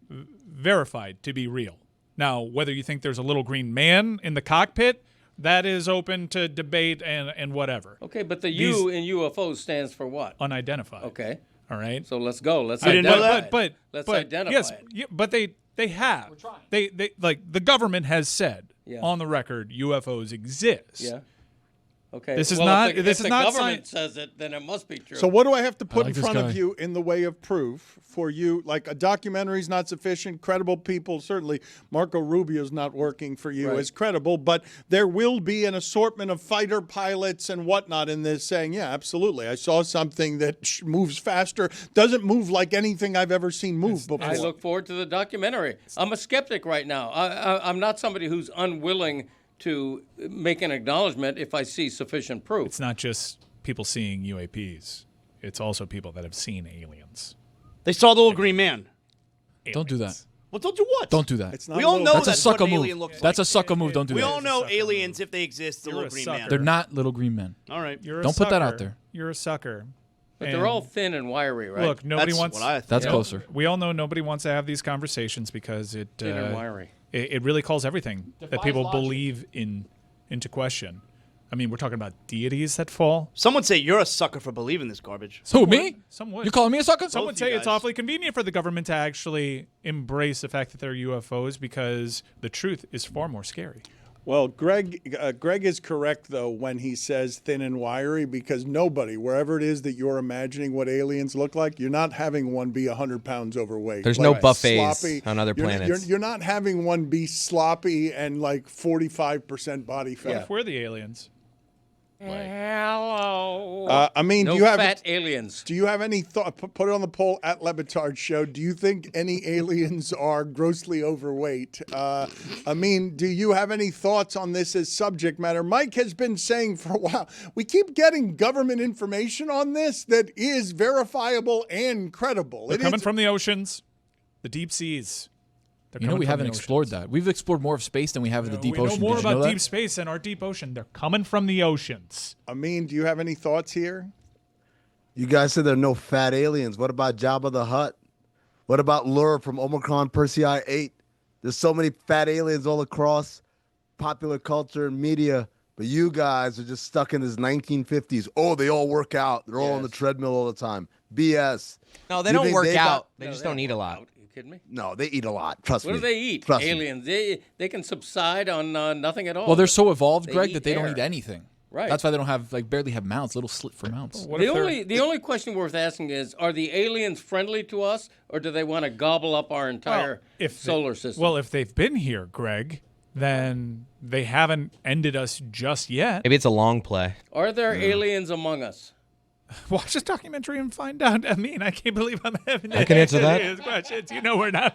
verified to be real. Now, whether you think there's a little green man in the cockpit, that is open to debate and whatever. Okay, but the U in UFOs stands for what? Unidentified. Okay. All right. So let's go. Let's identify identify it. Let's identify yes, it. Yeah, but they have. We're trying. They the government has said on the record UFOs exist. Yeah. Okay. This is well, not. If This the is not. government says it, then it must be true. So what do I have to put in front of you in the way of proof for you? Like a documentary is not sufficient. Credible people, certainly Marco Rubio's not working for you as credible, but there will be an assortment of fighter pilots and whatnot in this saying, yeah, absolutely. I saw something that moves faster, doesn't move like anything I've ever seen move before. I look forward to the documentary. I'm a skeptic right now. I'm not somebody who's unwilling to make an acknowledgement if I see sufficient proof. It's not just people seeing UAPs. It's also people that have seen aliens. They saw the little green man. Don't do that. Well, don't do what? Don't do that. It's not we all know that's that's a sucker what an move. alien looks That's like. a sucker move. Don't do We that. all know aliens, if they exist, the You're little a green sucker. man. They're not little green men. All right. You're a Don't put that sucker. out there. You're a sucker. But they're all thin and wiry, right? Look, nobody That's wants. what I think. That's closer. We all know nobody wants to have these conversations because it Thin and wiry. It really calls everything that Defies people logic. believe into question. I mean, we're talking about deities that fall. Some would say you're a sucker for believing this garbage. Who, me? Some would. You calling me a sucker? Some would Both you say it's guys. awfully convenient for the government to actually embrace the fact that they're UFOs because the truth is far more scary. Well, Greg is correct, though, when he says thin and wiry, because nobody, wherever it is that you're imagining what aliens look like, you're not having one be 100 pounds overweight. There's like no buffets sloppy. on other planets. You're not having one be sloppy and like 45% body fat. What if we're the aliens? Hello. I mean, no do you have fat aliens. Do you have any thought? Put it on the poll at Le Batard Show. Do you think any aliens are grossly overweight? I mean, do you have any thoughts on this as subject matter? Mike has been saying for a while, we keep getting government information on this that is verifiable and credible. They're coming from the oceans, the deep seas. You know, we haven't explored that. We've explored more of space than we have of the deep ocean. We know more Did you know about that? deep space than our deep ocean. They're coming from the oceans. I mean, do you have any thoughts here? You guys said there are no fat aliens. What about Jabba the Hutt? What about Lure from Omicron Persei 8? There's so many fat aliens all across popular culture and media, but you guys are just stuck in this 1950s. Oh, they all work out. They're all on the treadmill all the time. BS. No, they You don't think work they out. got- They just don't eat a lot. Kidding me? No, they eat a lot. Trust me. What do they eat? Trust me. Aliens. They can subside on nothing at all. Well, they're so evolved, Greg, eat that they don't air. eat anything. Right. That's why they don't have barely have mouths, little slit for mouths. The only question worth asking is: are the aliens friendly to us, or do they want to gobble up our entire solar system? Well, if they've been here, Greg, then they haven't ended us just yet. Maybe it's a long play. Are there aliens among us? Watch this documentary and find out. I mean, I can't believe I'm having to I can answer that. these questions. You know we're not.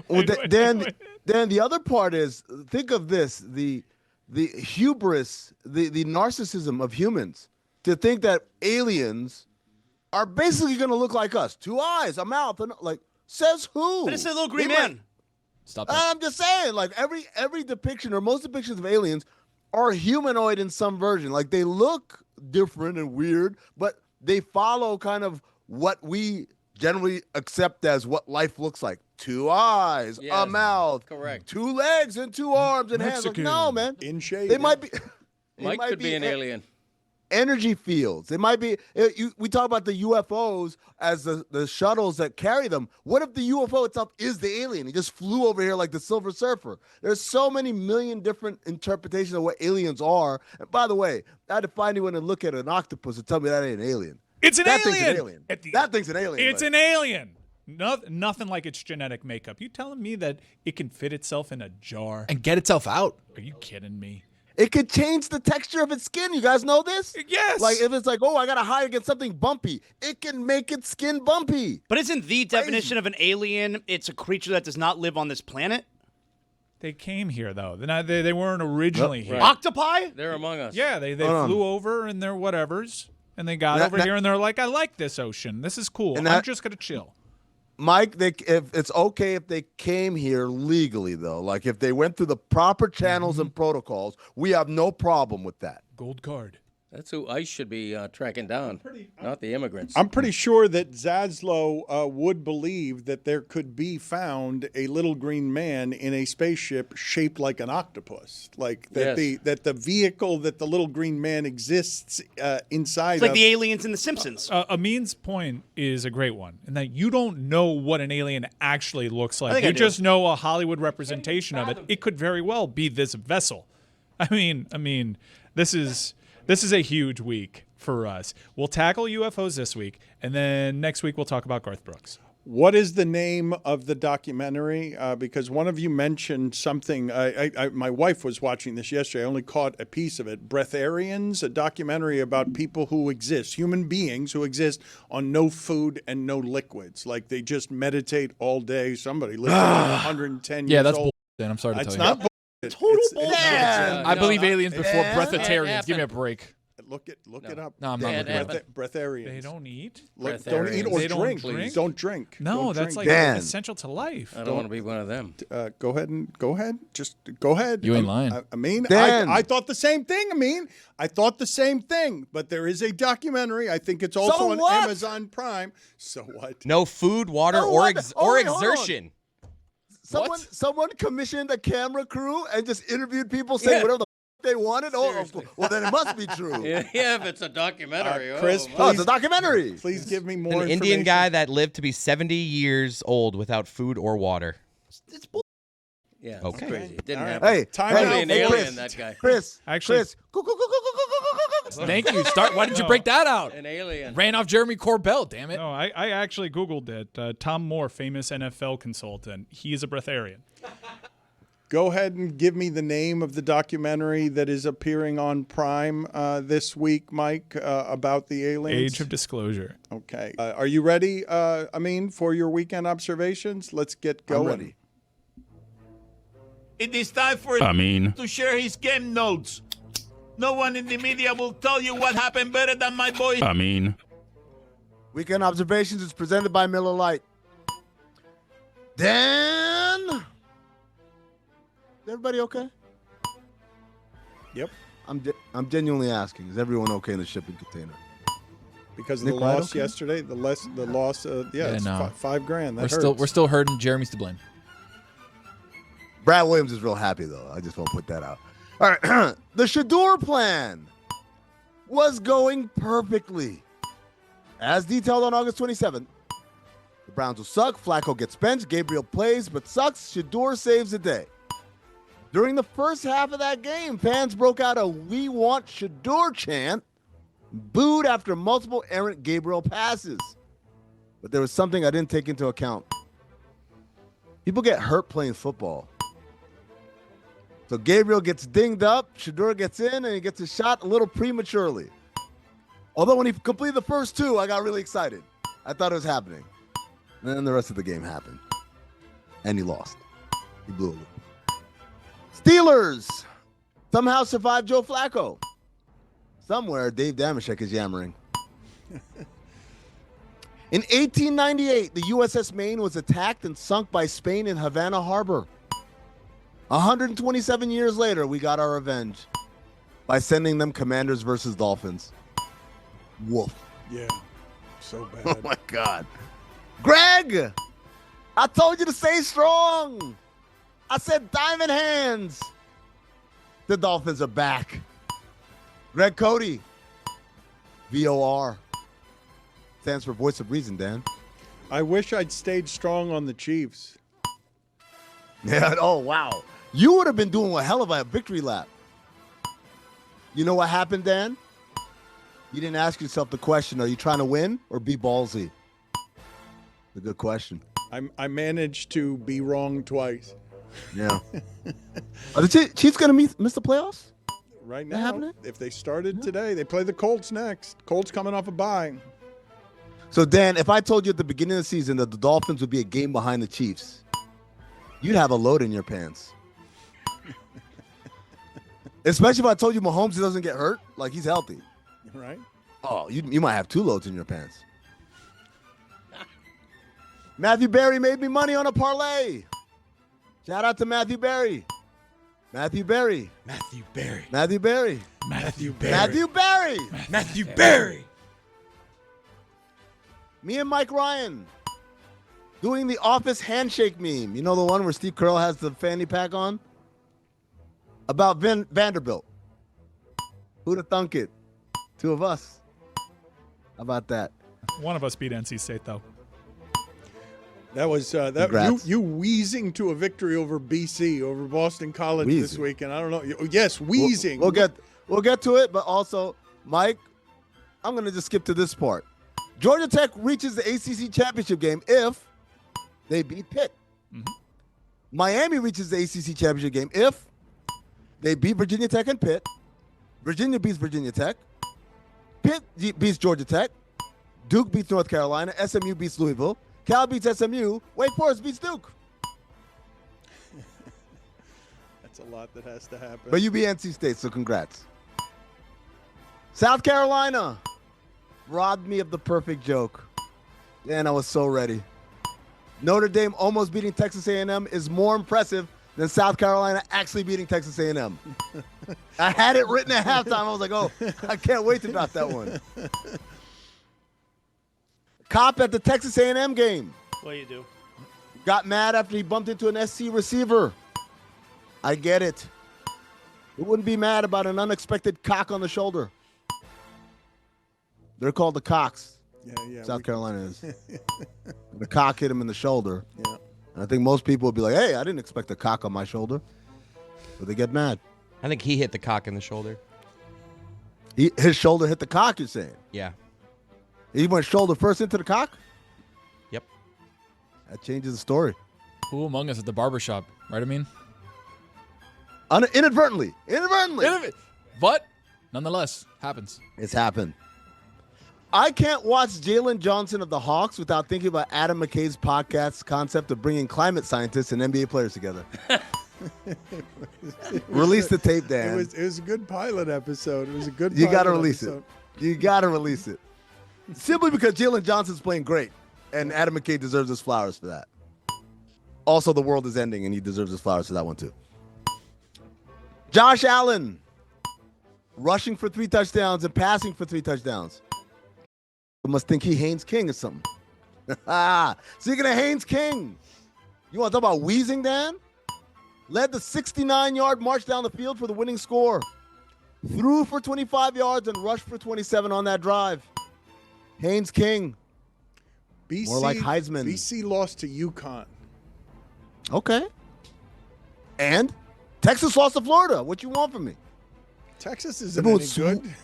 Well, Dan, the other part is, think of this, the hubris, the narcissism of humans to think that aliens are basically going to look like us. 2 eyes, a mouth, and like, says who? But it's a little green man. Stop that. I'm just saying, like every depiction or most depictions of aliens are humanoid in some version. Like they look different and weird, but they follow kind of what we generally accept as what life looks like. 2 eyes, a mouth, correct. 2 legs and 2 arms and hands. Like, no, man. In shade. They might be. Mike could be an alien. Energy fields. It might be. We talk about the UFOs as the shuttles that carry them. What if the UFO itself is the alien? He just flew over here like the Silver Surfer. There's so many million different interpretations of what aliens are. And by the way, I had to find anyone to look at an octopus and tell me that ain't an alien. It's an That alien. thing's an alien. That thing's an alien. It's an alien. Nothing like its genetic makeup. You telling me that it can fit itself in a jar and get itself out? Are you kidding me? It could change the texture of its skin. You guys know this? Yes. Like if it's like, oh, I got to hide against something bumpy, it can make its skin bumpy. But isn't the definition of an alien, it's a creature that does not live on this planet? They came here though. They weren't originally here. Right. Octopi? They're among us. Yeah, they flew over and they're whatevers, and they got over here and they're like, I like this ocean. This is cool. I'm just gonna chill. Mike, if it's okay if they came here legally, though, like if they went through the proper channels and protocols, we have no problem with that. Gold card. That's who ICE should be tracking down, not the immigrants. I'm pretty sure that Zaslow would believe that there could be found a little green man in a spaceship shaped like an octopus, like that the vehicle that the little green man exists inside. It's like the aliens in The Simpsons. Amin's point is a great one, in that you don't know what an alien actually looks like. You I do. just know a Hollywood representation of it. It could very well be this vessel. I mean, this is a huge week for us. We'll tackle UFOs this week, and then next week we'll talk about Garth Brooks. What is the name of the documentary? Because one of you mentioned something. My wife was watching this yesterday. I only caught a piece of it. Breatharians, a documentary about people who exist, human beings who exist on no food and no liquids. Like they just meditate all day. Somebody lives to 110 years Yeah, that's old. bullshit. I'm sorry to tell you. That's not bullshit. Total bullshit. I believe aliens before breatharians. Give me a break. Look it up. No, I'm not looking at it. Breatharians. They don't eat. Don't eat or They don't drink. drink? Don't drink. No, Don't that's drink. like Dan. essential to life. I don't want to be one of them. Go ahead. Just go ahead. You ain't lying. I mean, Dan. I thought the same thing. I thought the same thing. But there is a documentary. I think it's also on what? Amazon Prime. So what? No food, water, No, or what? Oh, wait, hold on. exertion. Someone commissioned a camera crew and just interviewed people saying whatever the they wanted. Well, then it must be true. Yeah, if it's a documentary. Chris, Oh, it's a documentary. Please give me An more Indian information. guy that lived to be 70 years old without food or water. It's bull. Yeah, Okay. it's crazy. It didn't All right. happen. Hey, Time Probably out, an Chris. alien, that guy. Chris, Actually- Chris. Thank you. Why didn't you break that out? An alien. Ran off Jeremy Corbell, damn it. No, I actually Googled it. Tom Moore, famous NFL consultant. He is a breatharian. Go ahead and give me the name of the documentary that is appearing on Prime this week, Mike, about the aliens. Age of Disclosure. Okay. Are you ready, Amin, for your weekend observations? Let's get going. I'm ready. It is time for Amin to share his game notes. No one in the media will tell you what happened better than my boy. Amin. Weekend Observations is presented by Miller Lite. Dan, is everybody okay? Yep. I'm genuinely asking. Is everyone okay in the shipping container? Because of the Nick Wright loss okay? yesterday, the loss. It's no. $5,000. That We're still hurting. Jeremy's to blame. Brad Williams is real happy though. I just want to put that out. All right, the Shador plan was going perfectly. As detailed on August 27th, the Browns will suck. Flacco gets benched. Gabriel plays, but sucks. Shador saves the day. During the first half of that game, fans broke out a "We Want Shador" chant, booed after multiple errant Gabriel passes. But there was something I didn't take into account. People get hurt playing football. So Gabriel gets dinged up, Shador gets in, and he gets a shot a little prematurely. Although when he completed the first two, I got really excited. I thought it was happening. And then the rest of the game happened. And he lost. He blew it. Steelers somehow survived Joe Flacco. Somewhere, Dave Damashek is yammering. In 1898, the USS Maine was attacked and sunk by Spain in Havana Harbor. 127 years later, we got our revenge by sending them Commanders versus Dolphins. Woof. Yeah, so bad. Oh, my God. Greg, I told you to stay strong. I said diamond hands. The Dolphins are back. Greg Cody, VOR. Stands for Voice of Reason, Dan. I wish I'd stayed strong on the Chiefs. Yeah. Oh, wow. You would have been doing a hell of a victory lap. You know what happened, Dan? You didn't ask yourself the question, are you trying to win or be ballsy? A good question. I managed to be wrong twice. Yeah. Are the Chiefs going to miss the playoffs? Right now, if they started today, they play the Colts next. Colts coming off a bye. So, Dan, if I told you at the beginning of the season that the Dolphins would be a game behind the Chiefs, you'd have a load in your pants. Especially if I told you Mahomes doesn't get hurt, like he's healthy. Right? Oh, you might have two loads in your pants. Matthew Berry made me money on a parlay. Shout out to Matthew Berry. Matthew Berry. Matthew Berry. Matthew Berry. Matthew Berry. Matthew Berry. Matthew Berry. Me and Mike Ryan doing the Office handshake meme. You know the one where Steve Carell has the fanny pack on? About Vanderbilt. Who'd have thunk it? Two of us. How about that? One of us beat NC State, though. That was you wheezing to a victory over BC, over Boston College this weekend. I don't know. Yes, wheezing. We'll get to it, but also, Mike, I'm going to just skip to this part. Georgia Tech reaches the ACC championship game if they beat Pitt. Mm-hmm. Miami reaches the ACC championship game if they beat Virginia Tech and Pitt. Virginia beats Virginia Tech. Pitt beats Georgia Tech. Duke beats North Carolina. SMU beats Louisville. Cal beats SMU. Wake Forest beats Duke. That's a lot that has to happen. But you beat NC State, so congrats. South Carolina robbed me of the perfect joke. And I was so ready. Notre Dame almost beating Texas A&M is more impressive than South Carolina actually beating Texas A&M. I had it written at halftime. I was like, oh, I can't wait to drop that one. Cop at the Texas A&M game. What do you do? Got mad after he bumped into an SC receiver. I get it. Who wouldn't be mad about an unexpected cock on the shoulder? They're called the cocks. Yeah. South Carolina is. The cock hit him in the shoulder. Yeah. And I think most people would be like, hey, I didn't expect a cock on my shoulder. But they get mad. I think he hit the cock in the shoulder. His shoulder hit the cock, you're saying? Yeah. He went shoulder first into the cock? Yep. That changes the story. Who among us at the barbershop, right, Amin? Inadvertently. But, nonetheless, happens. It's happened. I can't watch Jalen Johnson of the Hawks without thinking about Adam McKay's podcast's concept of bringing climate scientists and NBA players together. Release the tape, Dan. It was a good pilot episode. It was a good. You got to release it. You got to release it. Simply because Jalen Johnson's playing great, and Adam McKay deserves his flowers for that. Also, the world is ending, and he deserves his flowers for that one too. Josh Allen, rushing for 3 touchdowns and passing for 3 touchdowns. You must think he Haynes King or something. Speaking of Haynes King, you want to talk about wheezing, Dan? Led the 69-yard march down the field for the winning score. Threw for 25 yards and rushed for 27 on that drive. Haynes King. BC, more like Heisman. BC lost to UConn. Okay. And Texas lost to Florida. What you want from me? Texas isn't any good.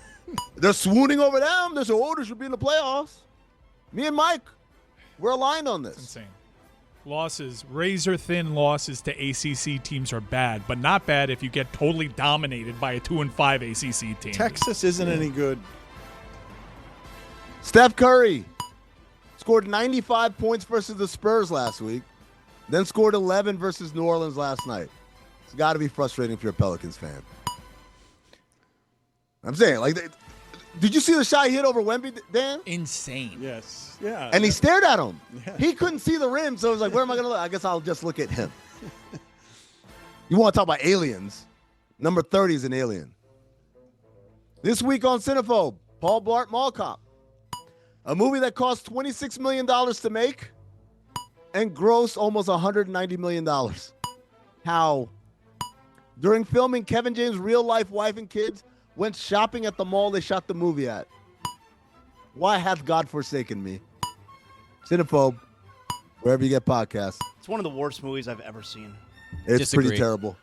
They're swooning over them. They're so they should be in the playoffs. Me and Mike, we're aligned on this. Insane. Losses, razor-thin losses to ACC teams are bad, but not bad if you get totally dominated by a 2-5 ACC team. Texas isn't any good. Steph Curry scored 95 points versus the Spurs last week, then scored 11 versus New Orleans last night. It's got to be frustrating if you're a Pelicans fan. I'm saying, like, Did you see the shot he hit over Wemby, Dan? Insane. Yes. Yeah. And he stared at him. Yeah. He couldn't see the rim, so he was like, where am I going to look? I guess I'll just look at him. You want to talk about aliens? Number 30 is an alien. This week on Cinephobe, Paul Blart Mall Cop. A movie that cost $26 million to make and grossed almost $190 million. How? During filming, Kevin James' real-life wife and kids went shopping at the mall they shot the movie at. Why hath God forsaken me? Cinephobe, wherever you get podcasts. It's one of the worst movies I've ever seen. It's pretty terrible.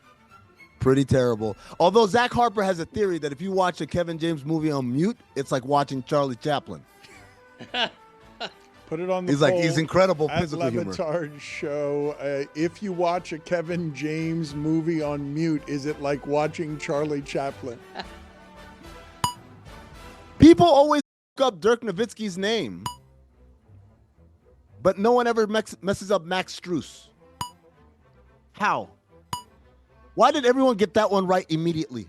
Pretty terrible. Although Zach Harper has a theory that if you watch a Kevin James movie on mute, it's like watching Charlie Chaplin. Put it on the He's like, poll he's incredible at physical humor. LeBatard Show. If you watch a Kevin James movie on mute, is it like watching Charlie Chaplin? People always up Dirk Nowitzki's name, but no one ever messes up Max Strus. How? Why did everyone get that one right immediately?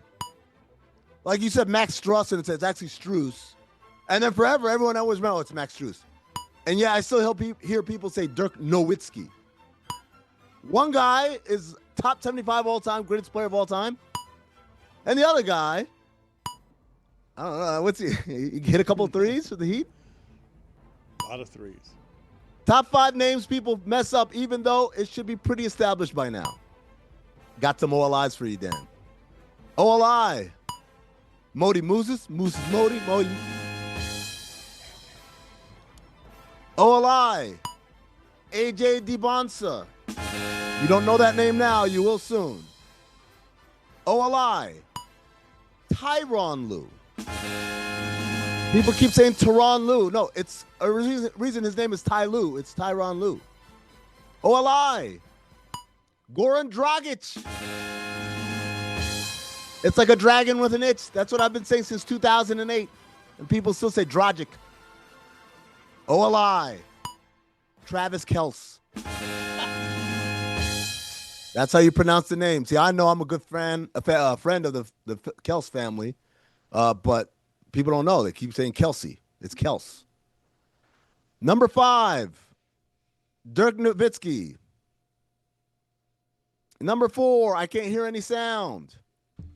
Like you said, Max Struss, and it says actually Strus. And then forever, everyone always remember, oh, it's Max Strus. And yeah, I still hear people say Dirk Nowitzki. One guy is top 75 all time, greatest player of all time. And the other guy, I don't know, what's he hit a couple of threes for the Heat? A lot of threes. Top 5 names people mess up, even though it should be pretty established by now. Got some OLIs for you, Dan. OLI. Modi Moses Modi. OLI. AJ DiBonsa. You don't know that name now, you will soon. OLI. Tyronn Lue. People keep saying Tyronn Lue. No, it's a reason his name is Ty Lue. It's Tyronn Lue. OLI. Goran Dragic. It's like a dragon with an itch. That's what I've been saying since 2008. And people still say Dragic. OLI. Travis Kelce. That's how you pronounce the name. See, I know I'm a good friend of the Kelce family, but people don't know. They keep saying Kelsey. It's Kelce. Number 5, Dirk Nowitzki. Number 4, I can't hear any sound.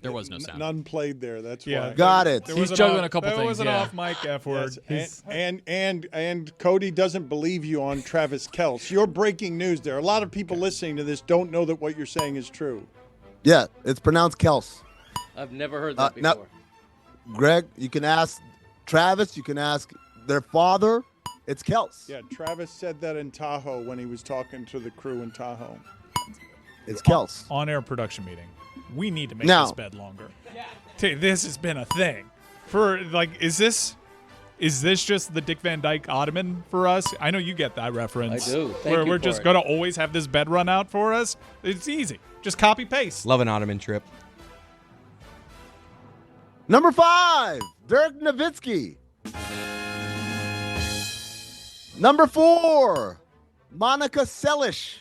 There was no sound. None played there. That's why. Got it. He's juggling a couple things. That was an off mic F word. Yes. And Cody doesn't believe you on Travis Kelce. You're breaking news there. A lot of people listening to this don't know that what you're saying is true. Yeah, it's pronounced Kelce. I've never heard that before. Now, Greg, you can ask Travis. You can ask their father. It's Kelce. Yeah, Travis said that in Tahoe when he was talking to the crew in Tahoe. It's Kelce. On-air production meeting. We need to make Now- this bed longer. This has been a thing. Is this just the Dick Van Dyke Ottoman for us? I know you get that reference. I do. Thank you We're for just it. going to always have this bed run out for us. It's easy. Just copy paste. Love an Ottoman trip. Number 5, Dirk Nowitzki. Number 4, Monica Seles.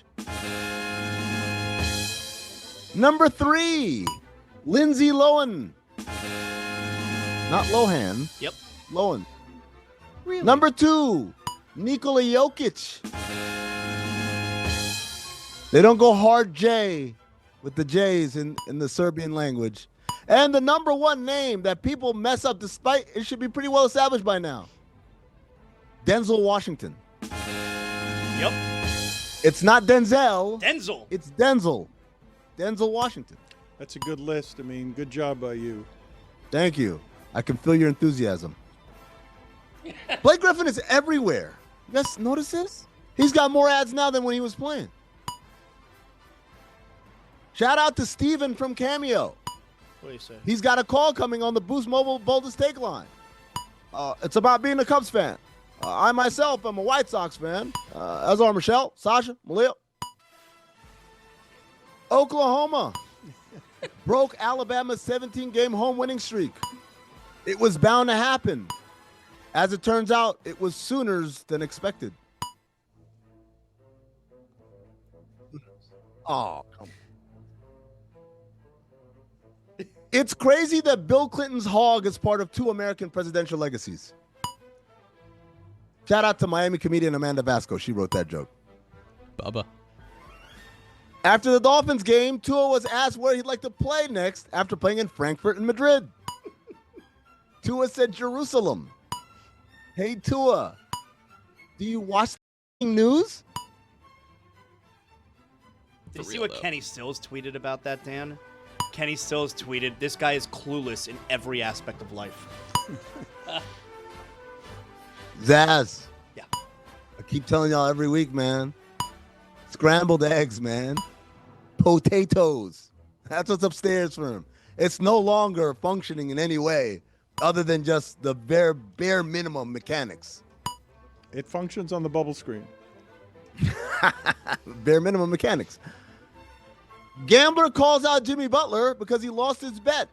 Number 3, Lindsay Lohan. Not Lohan. Yep. Lohan. Really? Number 2, Nikola Jokic. They don't go hard J with the J's in the Serbian language. And the number 1 name that people mess up despite it should be pretty well established by now. Denzel Washington. Yep. It's not Denzel. Denzel. It's Denzel. Denzel Washington. That's a good list. I mean, good job by you. Thank you. I can feel your enthusiasm. Blake Griffin is everywhere. You guys notice this? He's got more ads now than when he was playing. Shout out to Steven from Cameo. What do you say? He's got a call coming on the Boost Mobile Boldest Take line. It's about being a Cubs fan. I myself am a White Sox fan, as are Michelle, Sasha, Malia. Oklahoma broke Alabama's 17-game home winning streak. It was bound to happen. As it turns out, it was Sooners than expected. Oh, come on. It's crazy that Bill Clinton's hog is part of 2 American presidential legacies. Shout out to Miami comedian Amanda Vasco. She wrote that joke. Bubba. After the Dolphins game, Tua was asked where he'd like to play next after playing in Frankfurt and Madrid. Tua said Jerusalem. Hey, Tua, do you watch the news? Did you see what Kenny Stills tweeted about that, Dan? Kenny Stills tweeted, "This guy is clueless in every aspect of life." Zaz. Yeah. I keep telling y'all every week, man. Scrambled eggs, man. Potatoes. That's what's upstairs for him. It's no longer functioning in any way other than just the bare minimum mechanics. It functions on the bubble screen. Bare minimum mechanics. Gambler calls out Jimmy Butler because he lost his bet.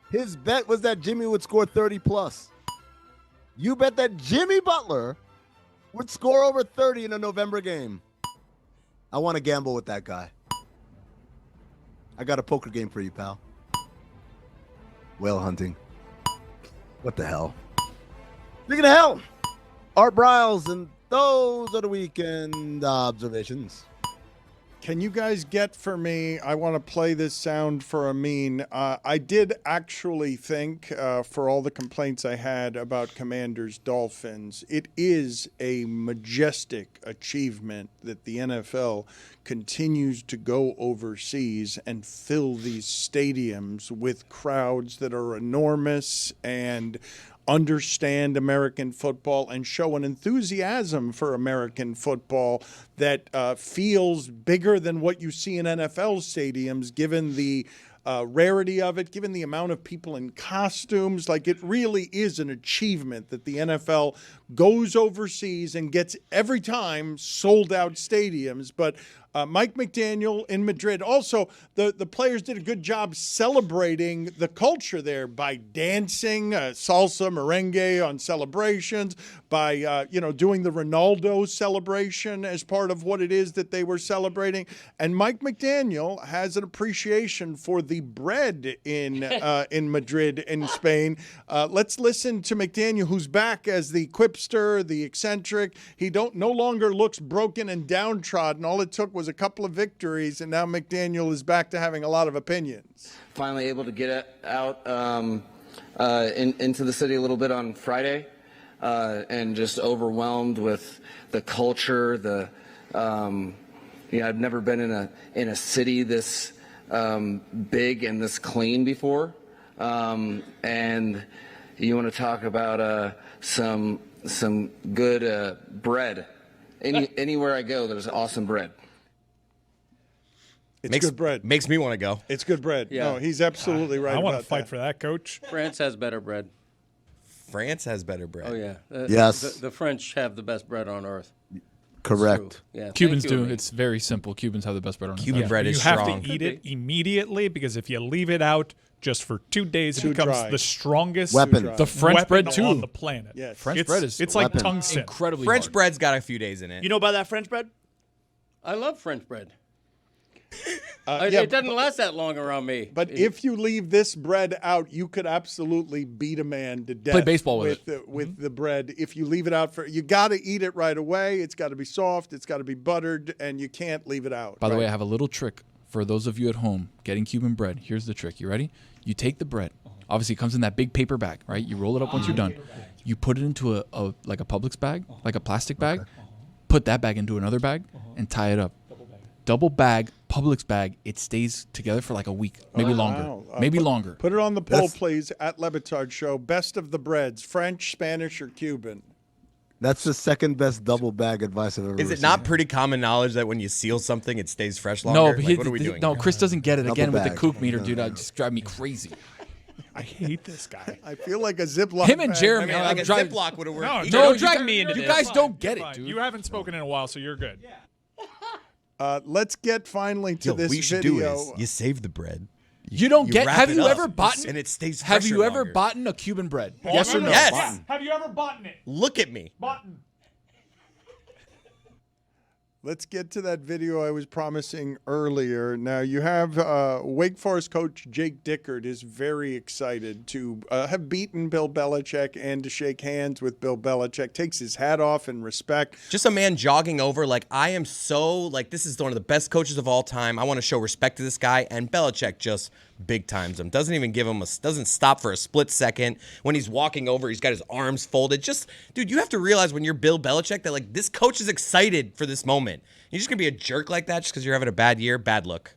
His bet was that Jimmy would score 30 plus. You bet that Jimmy Butler would score over 30 in a November game. I want to gamble with that guy. I got a poker game for you, pal. Whale hunting. What the hell? Speaking of hell, Art Briles, and those are the weekend observations. Can you guys get for me, I want to play this sound for Amin. I did actually think, for all the complaints I had about Commanders Dolphins, it is a majestic achievement that the NFL continues to go overseas and fill these stadiums with crowds that are enormous and understand American football and show an enthusiasm for American football that feels bigger than what you see in NFL stadiums, given the rarity of it, given the amount of people in costumes. Like, it really is an achievement that the NFL goes overseas and gets every time sold out stadiums. But Mike McDaniel in Madrid, also the players did a good job celebrating the culture there by dancing salsa, merengue on celebrations, by doing the Ronaldo celebration as part of what it is that they were celebrating. And Mike McDaniel has an appreciation for the bread in Madrid in Spain. Let's listen to McDaniel, who's back as the quipster, the eccentric. He no longer looks broken and downtrodden. All it took was a couple of victories, and now McDaniel is back to having a lot of opinions. Finally able to get out into the city a little bit on Friday, and just overwhelmed with the culture. I've never been in a city this big and this clean before, and you want to talk about some good bread. Anywhere I go, there's awesome bread. It's good bread. Makes me want to go. It's good bread. Yeah. No, he's absolutely right. I want to about fight that. for that, Coach. France has better bread. France has better bread. Oh, yeah. Yes. The French have the best bread on earth. Correct. Yeah, Cubans thank you, do. Amin. It's very simple. Cubans have the best bread on earth. Cuban bread is You have strong. to eat it immediately, because if you leave it out just for 2 days, Too it becomes dry. the strongest Weapon. The French Weapon bread too on the planet. Yes. French bread is it's like weapon. tungsten. Incredibly French hard. bread's got a few days in it. You know about that French bread? I love French bread. Yeah, It doesn't last that long around me. But if you leave this bread out, you could absolutely beat a man to death. Play baseball with it. With the bread. If you leave it out you got to eat it right away. It's got to be soft. It's got to be buttered, and you can't leave it out. By the way, I have a little trick for those of you at home getting Cuban bread. Here's the trick. You ready? You take the bread. Obviously, it comes in that big paper bag, right? You roll it up once you're done. You put it into a Publix bag, like a plastic bag. Put that bag into another bag and tie it up. Double bag, Publix bag. It stays together for like a week, maybe longer. Wow. Maybe longer. Put it on the poll, please, at Le Batard Show. Best of the breads, French, Spanish, or Cuban? That's the second best double bag advice I've ever Is it received. not pretty common knowledge that when you seal something, it stays fresh longer? No, but Like, what are we doing? no, Chris doesn't get it Double again with the bag. kook meter, dude. It just drive me crazy. I hate this guy. I feel like a Ziploc Him and bag. Jeremy, I mean, like a drive- Ziploc would have worked. No, either. Don't you drag guys- me into you're this. You guys fine, don't get you're it, fine. dude. You haven't spoken in a while, so you're good. Let's get finally to Yo, this what you should video. do is you save the bread. You don't get. wrap Have it you up, ever bought? and it stays Have fresher you ever longer. bought a Cuban bread? Yes or no? Yes. Have you ever bought it? Look at me. Button. Let's get to that video I was promising earlier. Now, you have Wake Forest coach Jake Dickert is very excited to have beaten Bill Belichick and to shake hands with Bill Belichick. Takes his hat off in respect. Just a man jogging over like, I am so, like, this is one of the best coaches of all time. I want to show respect to this guy. And Belichick just big times him. Doesn't even give him doesn't stop for a split second. When he's walking over, he's got his arms folded. Just, dude, you have to realize when you're Bill Belichick that, like, this coach is excited for this moment. You're just going to be a jerk like that just because you're having a bad year? Bad look.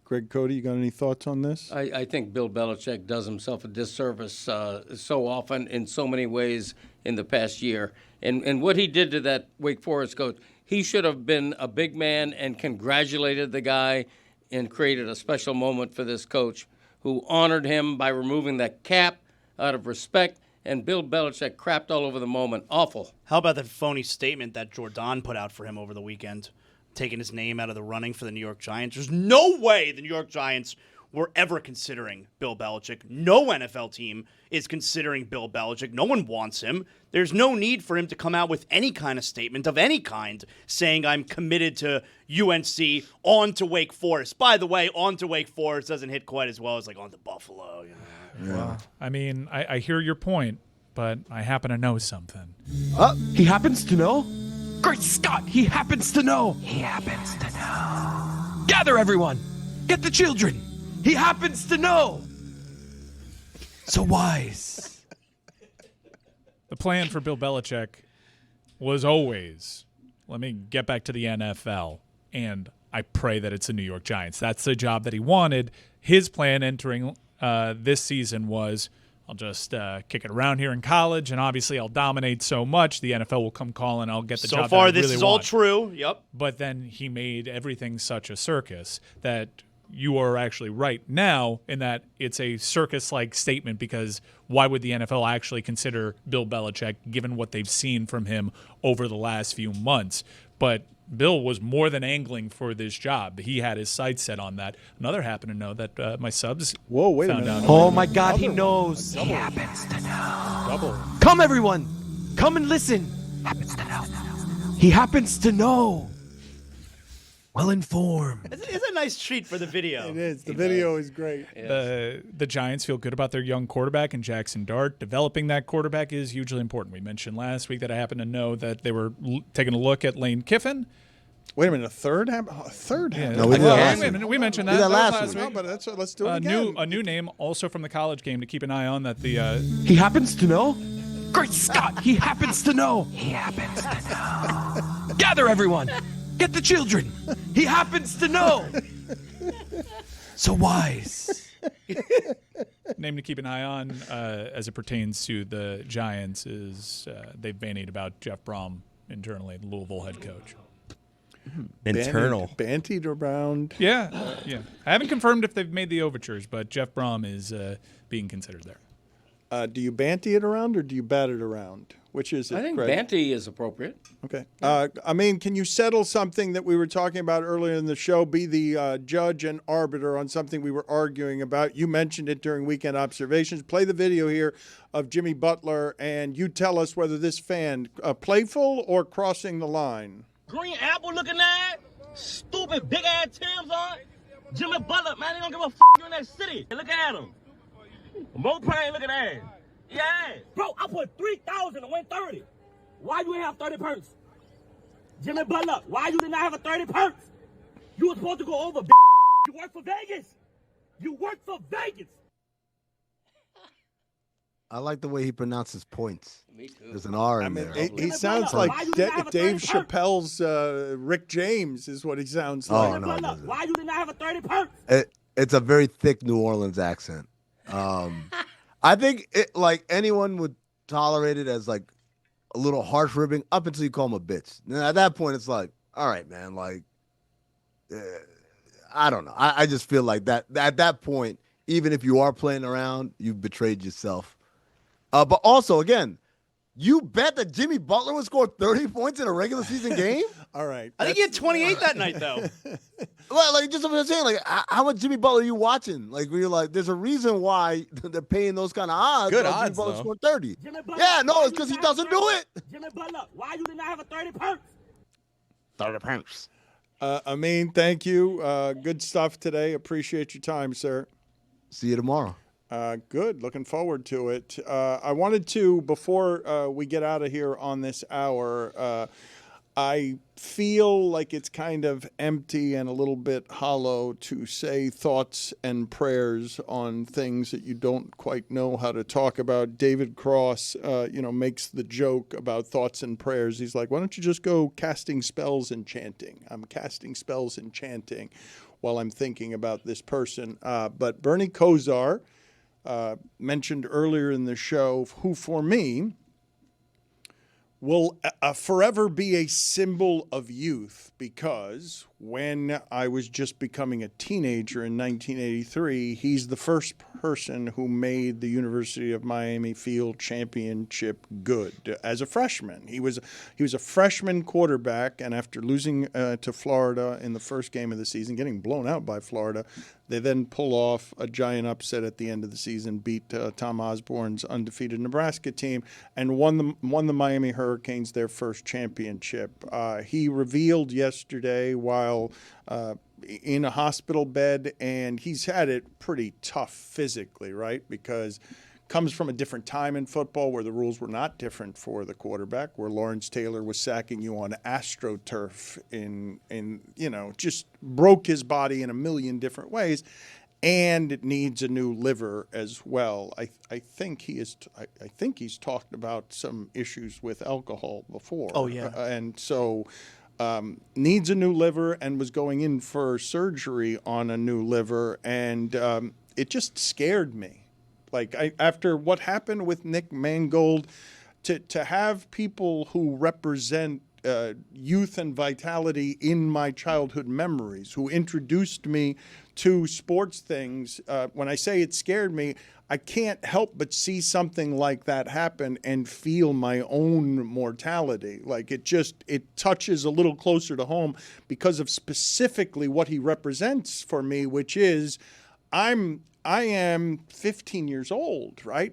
Greg Cody, you got any thoughts on this? I think Bill Belichick does himself a disservice so often in so many ways in the past year. And what he did to that Wake Forest coach, he should have been a big man and congratulated the guy and created a special moment for this coach who honored him by removing that cap out of respect. And Bill Belichick crapped all over the moment. Awful. How about that phony statement that Jordan put out for him over the weekend, taking his name out of the running for the New York Giants? There's no way the New York Giants were ever considering Bill Belichick. No NFL team is considering Bill Belichick. No one wants him. There's no need for him to come out with any kind of statement of any kind saying I'm committed to UNC, on to Wake Forest. By the way, on to Wake Forest doesn't hit quite as well as like on to Buffalo. You know? Yeah. I mean, I hear your point, but I happen to know something. He happens to know? Great Scott, he happens to know. He happens to know. Gather everyone. Get the children. He happens to know. So wise. The plan for Bill Belichick was always, let me get back to the NFL, and I pray that it's the New York Giants. That's the job that he wanted. His plan entering this season was, I'll just kick it around here in college, and obviously I'll dominate so much, the NFL will come calling, I'll get the job that I really want. So far, this is all true. Yep. But then he made everything such a circus that you are actually right now in that it's a circus-like statement, because why would the NFL actually consider Bill Belichick given what they've seen from him over the last few months? But Bill was more than angling for this job. He had his sights set on that. Another happened to know that my subs wait found out. Oh my God, he knows. He happens to know. Double. Come everyone, come and listen. Happens to know. He happens to know. Well informed. It's a nice treat for the video. It is. The video is great. The Giants feel good about their young quarterback and Jackson Dart. Developing that quarterback is hugely important. We mentioned last week that I happen to know that they were taking a look at Lane Kiffin. Wait a minute, a third? A third? Yeah. No, we mentioned that. That was last week. week. No, but let's do it again. A new name also from the college game to keep an eye on. That the He happens to know? Great Scott, he happens to know. He happens to know. Gather everyone. Get the children. He happens to know. So wise. Name to keep an eye on as it pertains to the Giants is they've bandied about Jeff Brom internally, the Louisville head coach. Bantied around. Yeah. I haven't confirmed if they've made the overtures, but Jeff Brom is being considered there. Do you banty it around or do you bat it around? Which is it, I think Greg? banty is appropriate. Okay. Amin, can you settle something that we were talking about earlier in the show? Be the judge and arbiter on something we were arguing about. You mentioned it during Weekend Observations. Play the video here of Jimmy Butler, and you tell us whether this fan playful or crossing the line. Green apple looking at, stupid big ass Tim's on. Jimmy Butler, man, they don't give a you in that city. Look at him. Mo playing, look at that. Yeah. Bro, I put 3,000 to win 30. Why you ain't have 30 perks? Jimmy Butler, why you did not have a 30 perks? You were supposed to go over, You work for Vegas. You work for Vegas. I like the way he pronounces points. Me too. There's an R in there. He sounds like Dave Chappelle's Rick James is what he sounds like. Oh, no, it doesn't. Why you did not have a 30 perks? It's a very thick New Orleans accent. I think like anyone would tolerate it as like a little harsh ribbing up until you call him a bitch. And at that point, it's like, all right, man, like, I don't know. I just feel like that at that point, even if you are playing around, you've betrayed yourself. But also, again, you bet that Jimmy Butler would score 30 points in a regular season game? All right. I think he had 28 that night, though. Like just what I'm saying, like how much Jimmy Butler are you watching? Like we're like, there's a reason why they're paying those kind of odds. Good Jimmy odds, Butler though. scored 30. Butler, yeah, no, it's because he doesn't do it. Jimmy Butler, why you did not have a 30 perks? Amin, thank you. Good stuff today. Appreciate your time, sir. See you tomorrow. Good. Looking forward to it. I wanted to, before we get out of here on this hour, I feel like it's kind of empty and a little bit hollow to say thoughts and prayers on things that you don't quite know how to talk about. David Cross, makes the joke about thoughts and prayers. He's like, why don't you just go casting spells and chanting? I'm casting spells and chanting while I'm thinking about this person. But Bernie Kosar, mentioned earlier in the show, who for me will forever be a symbol of youth, because when I was just becoming a teenager in 1983, he's the first person who made the University of Miami field championship good as a freshman. He was a freshman quarterback, and after losing to Florida in the first game of the season, getting blown out by Florida, they then pull off a giant upset at the end of the season, beat Tom Osborne's undefeated Nebraska team, and won the Miami Hurricanes their first championship. He revealed yesterday while in a hospital bed, and he's had it pretty tough physically, right? Because comes from a different time in football where the rules were not different for the quarterback, where Lawrence Taylor was sacking you on AstroTurf just broke his body in a million different ways, and it needs a new liver as well. I think he's talked about some issues with alcohol before. Oh, yeah. And so needs a new liver and was going in for surgery on a new liver, and it just scared me. Like, after what happened with Nick Mangold, to have people who represent youth and vitality in my childhood memories, who introduced me to sports things, when I say it scared me, I can't help but see something like that happen and feel my own mortality. Like, it touches a little closer to home because of specifically what he represents for me, which is I am 15 years old, right?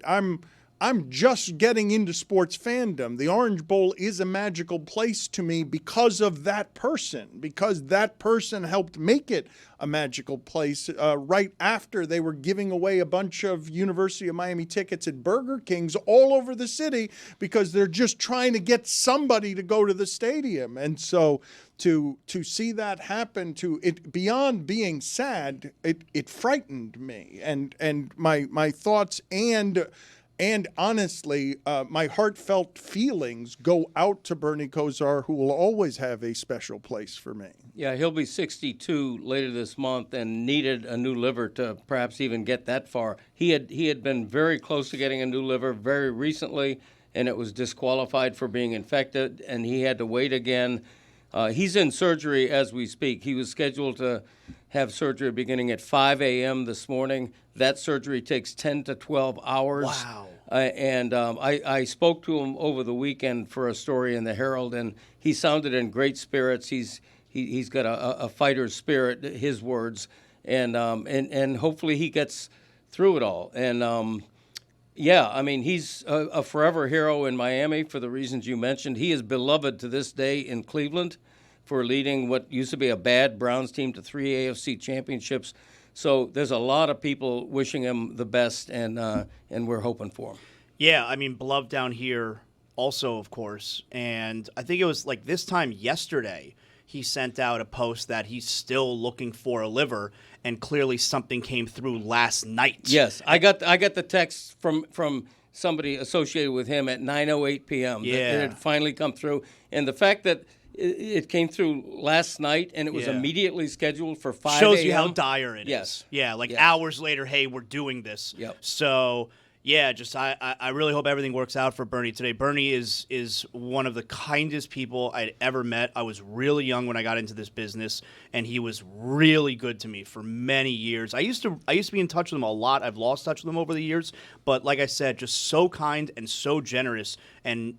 I'm just getting into sports fandom. The Orange Bowl is a magical place to me because of that person, because that person helped make it a magical place right after they were giving away a bunch of University of Miami tickets at Burger Kings all over the city because they're just trying to get somebody to go to the stadium. And so to see that happen, to it, beyond being sad, it frightened me, and my thoughts and honestly, my heartfelt feelings go out to Bernie Kosar, who will always have a special place for me. Yeah, he'll be 62 later this month and needed a new liver to perhaps even get that far. He had been very close to getting a new liver very recently, and it was disqualified for being infected, and he had to wait again. He's in surgery as we speak. He was scheduled to have surgery beginning at 5 a.m. this morning. That surgery takes 10 to 12 hours. Wow. I spoke to him over the weekend for a story in the Herald, and he sounded in great spirits. He's got a fighter's spirit, his words, and hopefully he gets through it all. And he's a forever hero in Miami for the reasons you mentioned. He is beloved to this day in Cleveland for leading what used to be a bad Browns team to 3 AFC championships. So there's a lot of people wishing him the best, and we're hoping for him. Yeah, I mean, beloved down here also, of course. And I think it was like this time yesterday, he sent out a post that he's still looking for a liver, and clearly something came through last night. Yes, I got the text from somebody associated with him at 9:08 p.m. Yeah. That it had finally come through, and the fact that it came through last night and it was immediately scheduled for 5 shows a.m. you how dire it is. Yes. Yeah, hours later, hey, we're doing this. Yep. So, yeah, just I really hope everything works out for Bernie today. Bernie is one of the kindest people I'd ever met. I was really young when I got into this business, and he was really good to me for many years. I used to be in touch with him a lot. I've lost touch with him over the years, but like I said, just so kind and so generous, and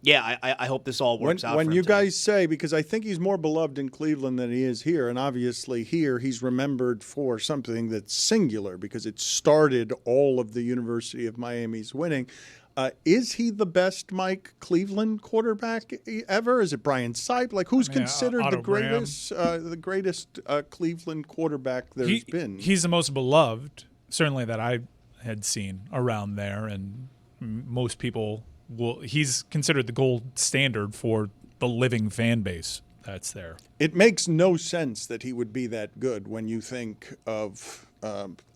I hope this all works out. When for you him today. guys say, because I think he's more beloved in Cleveland than he is here, and obviously here he's remembered for something that's singular because it started all of the University of Miami's winning. Is he the best Mike Cleveland quarterback ever? Is it Brian Sipe? Like, who's considered the greatest Cleveland quarterback there's been? He's the most beloved, certainly that I had seen around there, and most people he's considered the gold standard for the living fan base that's there. It makes no sense that he would be that good when you think of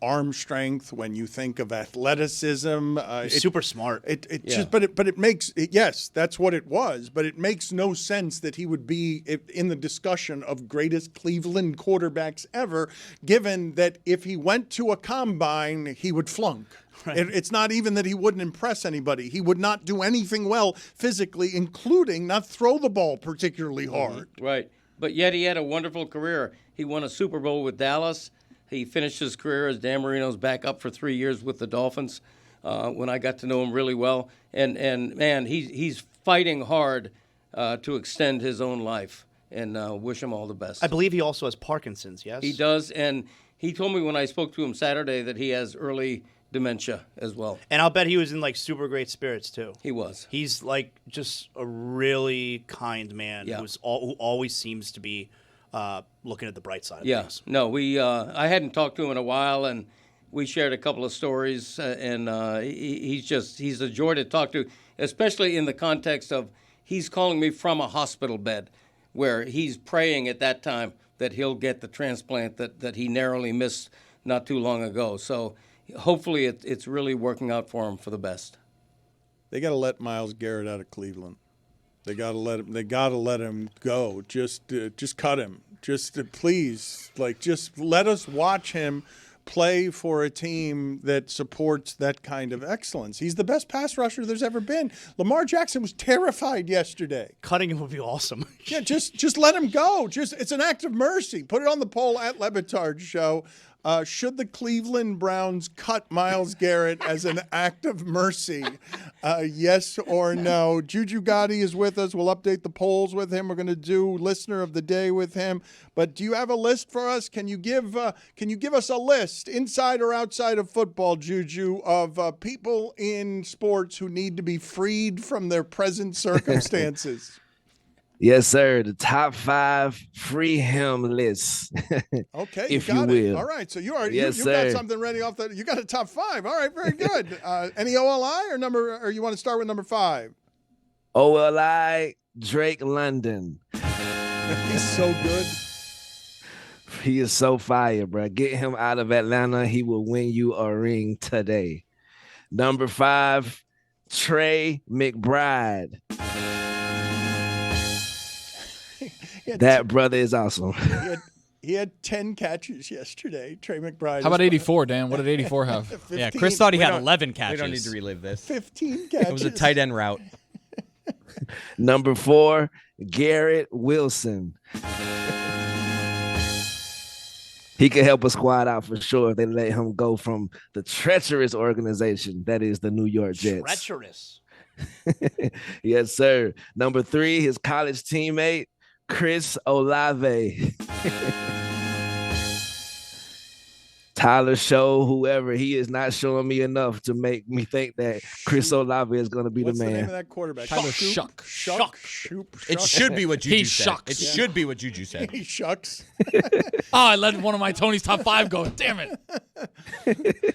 arm strength, when you think of athleticism. Super smart. But it makes yes, that's what it was. But it makes no sense that he would be in the discussion of greatest Cleveland quarterbacks ever, given that if he went to a combine, he would flunk. Right. It's not even that he wouldn't impress anybody. He would not do anything well physically, including not throw the ball particularly hard. Right. But yet he had a wonderful career. He won a Super Bowl with Dallas. He finished his career as Dan Marino's backup for 3 years with the Dolphins when I got to know him really well. And man, he's fighting hard to extend his own life, and wish him all the best. I believe he also has Parkinson's, yes? He does, and he told me when I spoke to him Saturday that he has early dementia as well. And I'll bet he was in like super great spirits too. He was. He's like just a really kind man who always seems to be looking at the bright side of things. No, I hadn't talked to him in a while, and we shared a couple of stories, and he's a joy to talk to, especially in the context of he's calling me from a hospital bed where he's praying at that time that he'll get the transplant that he narrowly missed not too long ago. So hopefully it's really working out for him for the best. They got to let Myles Garrett out of Cleveland. They got to let him. They got to let him go. Just cut him. Please, just let us watch him play for a team that supports that kind of excellence. He's the best pass rusher there's ever been. Lamar Jackson was terrified yesterday. Cutting him would be awesome. Yeah, just let him go. It's an act of mercy. Put it on the poll at LeBatard Show. Should the Cleveland Browns cut Myles Garrett as an act of mercy? Yes or no? Juju Gotti is with us. We'll update the polls with him. We're going to do Listener of the Day with him. But do you have a list for us? Can you give us a list, inside or outside of football, Juju, of people in sports who need to be freed from their present circumstances? Yes, sir. The top 5 free him lists. Okay, if you got you it. will. All right, so you Yes, got something ready off the. You got a top 5. All right, very good. Any OLI or you want to start with number 5? OLI Drake London. He's so good. He is so fire, bro. Get him out of Atlanta. He will win you a ring today. Number 5, Trey McBride. That brother is awesome. He had 10 catches yesterday, Trey McBride. How about 84, Dan? What did 84 have? 15. Yeah, Chris thought he had 11 catches. We don't need to relive this. 15 catches. It was a tight end route. Number 4, Garrett Wilson. He could help a squad out for sure if they let him go from the treacherous organization that is the New York Jets. Treacherous. Yes, sir. Number 3, his college teammate, Chris Olave. Tyler Show, whoever, he is not showing me enough to make me think that Chris Olave is going to be What's the man. The name of that quarterback? Tyler Shuck. It should be what Juju He said. shucks. It should be what Juju said. He shucks. I let one of my Tony's top 5 go. Damn it.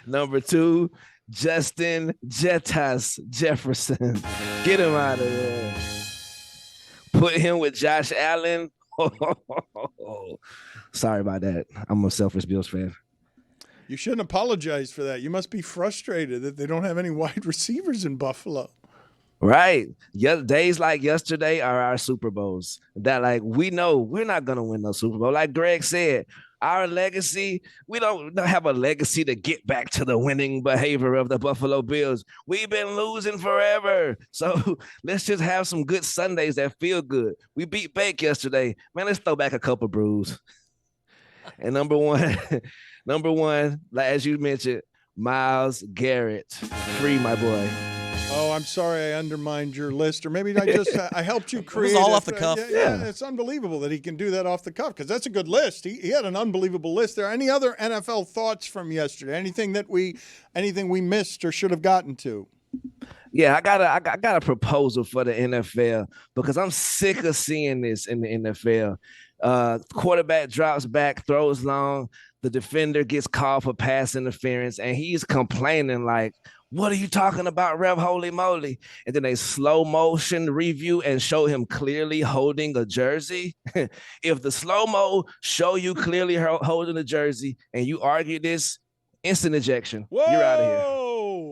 Number 2, Justin Jettas Jefferson. Get him out of there. Put him with Josh Allen. Sorry about that. I'm a selfish Bills fan. You shouldn't apologize for that. You must be frustrated that they don't have any wide receivers in Buffalo. Right. Days like yesterday are our Super Bowls. That we know we're not going to win no Super Bowl. Like Greg said, our legacy, we don't have a legacy to get back to the winning behavior of the Buffalo Bills. We've been losing forever. So let's just have some good Sundays that feel good. We beat Bake yesterday. Man, let's throw back a couple brews. And number one, as you mentioned, Myles Garrett. Free, my boy. Oh, I'm sorry I undermined your list, or maybe I helped you create. It was all off the cuff. Yeah, it's unbelievable that he can do that off the cuff because that's a good list. He had an unbelievable list there. Any other NFL thoughts from yesterday? Anything we missed or should have gotten to? Yeah, I got a proposal for the NFL because I'm sick of seeing this in the NFL. Quarterback drops back, throws long, the defender gets called for pass interference, and he's complaining like, "What are you talking about, Rev? Holy moly!" And then they slow motion review and show him clearly holding a jersey. If the slow mo show you clearly holding a jersey and you argue this, instant ejection. Whoa! You're out of here.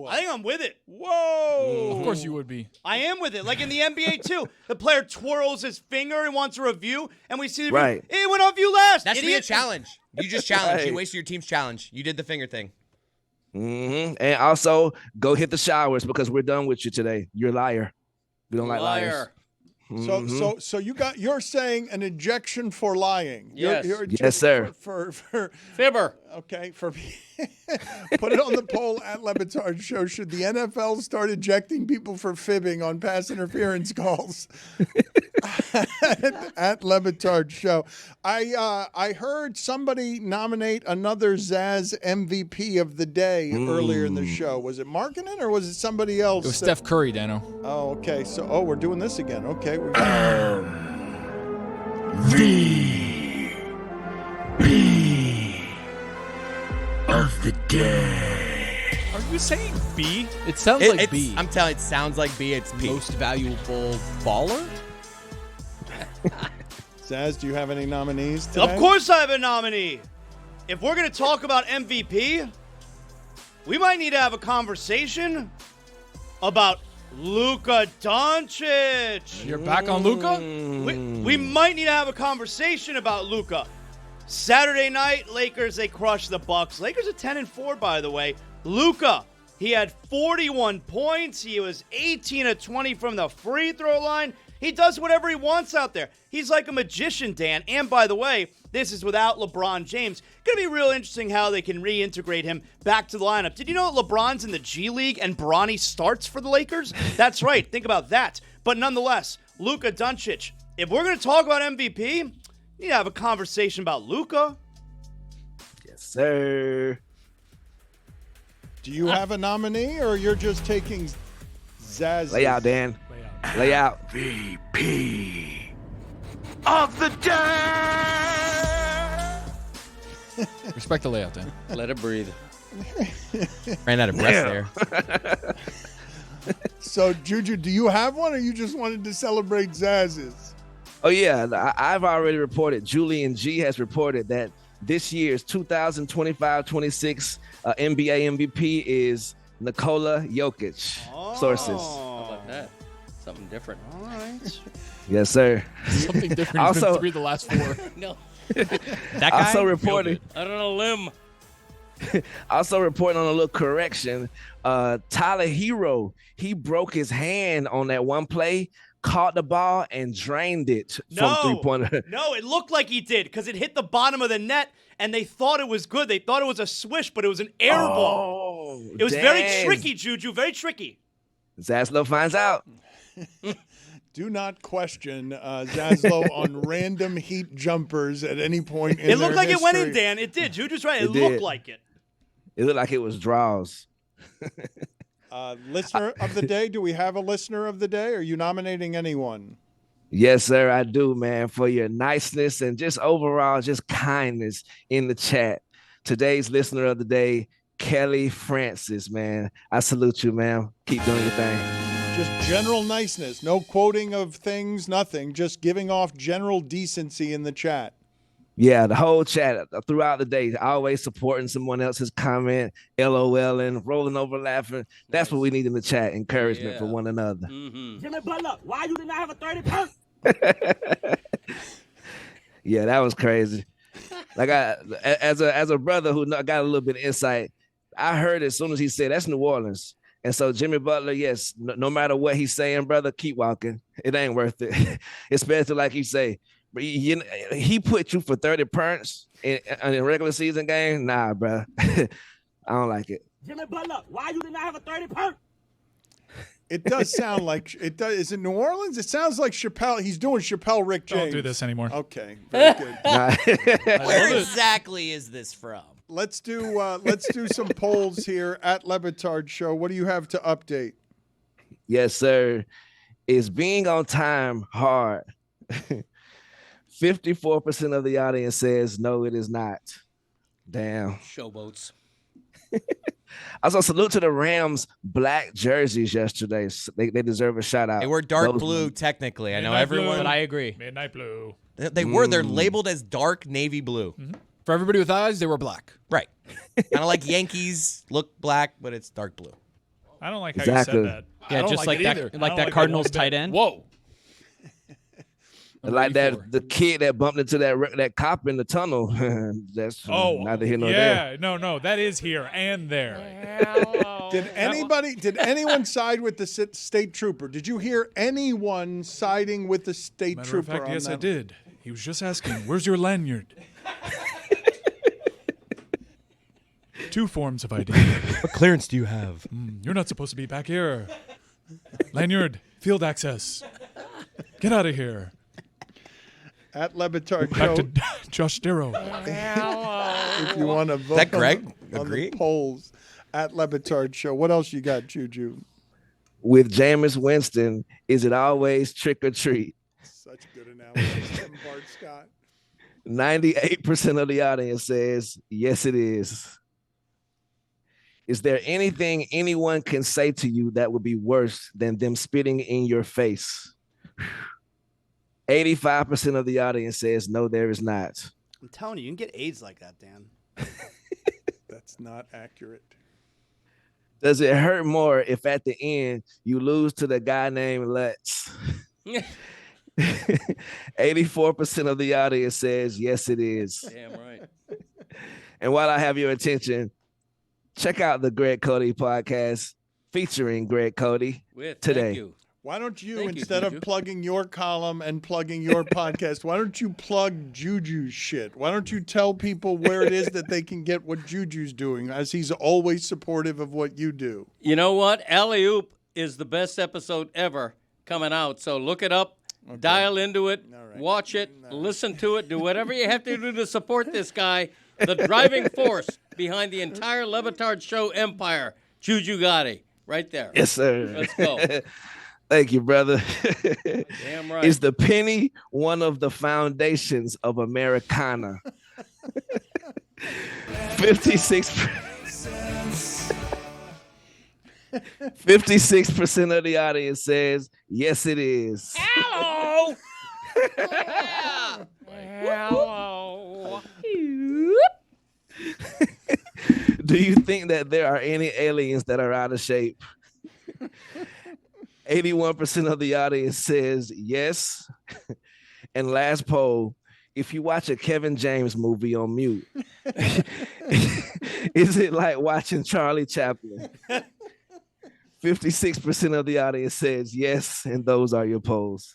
I think I'm with it. Whoa! Of course you would be. I am with it. Like in the NBA too, the player twirls his finger and wants a review, and we see the Right. Review. It went off you last. That's idiot. a challenge. You just challenged. Right. You wasted your team's challenge. You did the finger thing. And also go hit the showers because we're done with you today. You're a liar. We don't like liars. So you're saying an ejection for lying. Yes. Yes, sir. For Fibber. Okay, put it on the poll at Le Batard Show. Should the NFL start ejecting people for fibbing on pass interference calls? At Le Batard Show. I heard somebody nominate another Zaz MVP of the day earlier in the show. Was it Markkinen or was it somebody else? It was Steph Curry, Dano. Oh, okay. So, we're doing this again. Okay. Of the day. Are you saying B? It sounds like B. I'm telling you, it sounds like B. It's P. Most valuable baller? Zaz, do you have any nominees today? Of course I have a nominee. If we're going to talk about MVP, we might need to have a conversation about Luka Doncic. You're back on Luka? We might need to have a conversation about Luka. Saturday night, Lakers, they crushed the Bucks. Lakers are 10-4, by the way. Luka, he had 41 points. He was 18 of 20 from the free throw line. He does whatever he wants out there. He's like a magician, Dan. And by the way, this is without LeBron James. Going to be real interesting how they can reintegrate him back to the lineup. Did you know LeBron's in the G League and Bronny starts for the Lakers? That's right. Think about that. But nonetheless, Luka Doncic. If we're going to talk about MVP, we need to have a conversation about Luka. Yes, sir. Do you have a nominee or you're just taking Zaz? Lay out, Dan. Lay out. VP of the day. Respect the layout, Dan. Let it breathe. Ran out of breath there. So, Juju, do you have one or you just wanted to celebrate Zaz's? Oh, yeah. I've already reported. Julian G has reported that this year's 2025-26 NBA MVP is Nikola Jokic. Sources. How about that? Something different. All right. Yes, sir. Something different. He's been 3 of the last 4. No. That guy? Also reporting. I don't know, limb. Also reporting on a little correction. Tyler Hero, he broke his hand on that one play, caught the ball, and drained it from three-pointer. No, it looked like he did because it hit the bottom of the net, and they thought it was good. They thought it was a swish, but it was an air ball. It was very tricky, Juju, very tricky. Zaslow finds out. Do not question Zaslow on random heat jumpers at any point in It looked like their it went in, history. Dan. It did. Juju's right. It It looked did. like it. It looked like it was draws. Listener of the day, do we have a listener of the day? Are you nominating anyone? Yes, sir, I do, man, for your niceness and just overall just kindness in the chat. Today's listener of the day, Kelly Francis, man. I salute you, man. Keep doing your thing. Just general niceness, no quoting of things, nothing, just giving off general decency in the chat. Yeah, the whole chat throughout the day, always supporting someone else's comment, LOLing, rolling over laughing. That's what we need in the chat, encouragement for one another. Jimmy Butler, why you did not have a 30 perk? Yeah, that was crazy. Like as a brother who got a little bit of insight, I heard as soon as he said that's New Orleans. And so Jimmy Butler, yes, no matter what he's saying, brother, keep walking. It ain't worth it. Especially like you say, he put you for 30 points in a regular season game. Nah, bro. I don't like it. Jimmy Butler, why you did not have a 30 perk? It does sound like it does. Is it New Orleans? It sounds like Chappelle. He's doing Chappelle Rick James. Don't do this anymore. Okay, very good. Where exactly is this from? Let's do some polls here at Le Batard Show. What do you have to update? Yes, sir. Is being on time hard? 54% of the audience says no, it is not. Damn. Showboats. Also, salute to the Rams black jerseys yesterday. They deserve a shout out. They were dark blue, technically. I know everyone. But I agree. Midnight blue. They were. They're labeled as dark navy blue. For everybody with eyes, they were black. Right. Kind of like Yankees look black, but it's dark blue. I don't like how you said that. Yeah, just like that, like that Cardinals tight end. Whoa. Like that, the kid that bumped into that cop in the tunnel. That's neither here nor there. No, that is here and there. Did anyone side with the state trooper? Did you hear anyone siding with the state Matter trooper? of fact, on yes, that? I did. He was just asking, "Where's your lanyard?" 2 forms of ID. What clearance do you have? You're not supposed to be back here. Lanyard, field access. Get out of here. At Le Batard Back Show. to Josh Darrow. If you want to vote that Greg? on the polls at Le Batard Show. What else you got, Juju? With Jameis Winston, is it always trick or treat? Such good analysis from Bart Scott. 98% of the audience says yes, it is. Is there anything anyone can say to you that would be worse than them spitting in your face? 85% of the audience says no, there is not. I'm telling you, you can get AIDS like that, Dan. That's not accurate. Does it hurt more if at the end you lose to the guy named Lex? 84% of the audience says yes, it is. Damn right. And while I have your attention, check out the Greg Cody podcast featuring Greg Cody today. Thank you. Why don't you, Thank you, instead of Juju. plugging your column and plugging your podcast, why don't you plug Juju's shit? Why don't you tell people where it is that they can get what Juju's doing, as he's always supportive of what you do? You know what? Alley Oop is the best episode ever coming out. So look it up, dial into it, watch it, listen to it, do whatever you have to do to support this guy, the driving force behind the entire Le Batard Show empire, Juju Gotti, right there. Yes, sir. Let's go. Thank you, brother. Damn right. Is the penny one of the foundations of Americana? 56% of the audience says yes, it is. Hello. Hello. Do you think that there are any aliens that are out of shape? 81% of the audience says yes. And last poll, if you watch a Kevin James movie on mute, is it like watching Charlie Chaplin? 56% of the audience says yes, and those are your polls.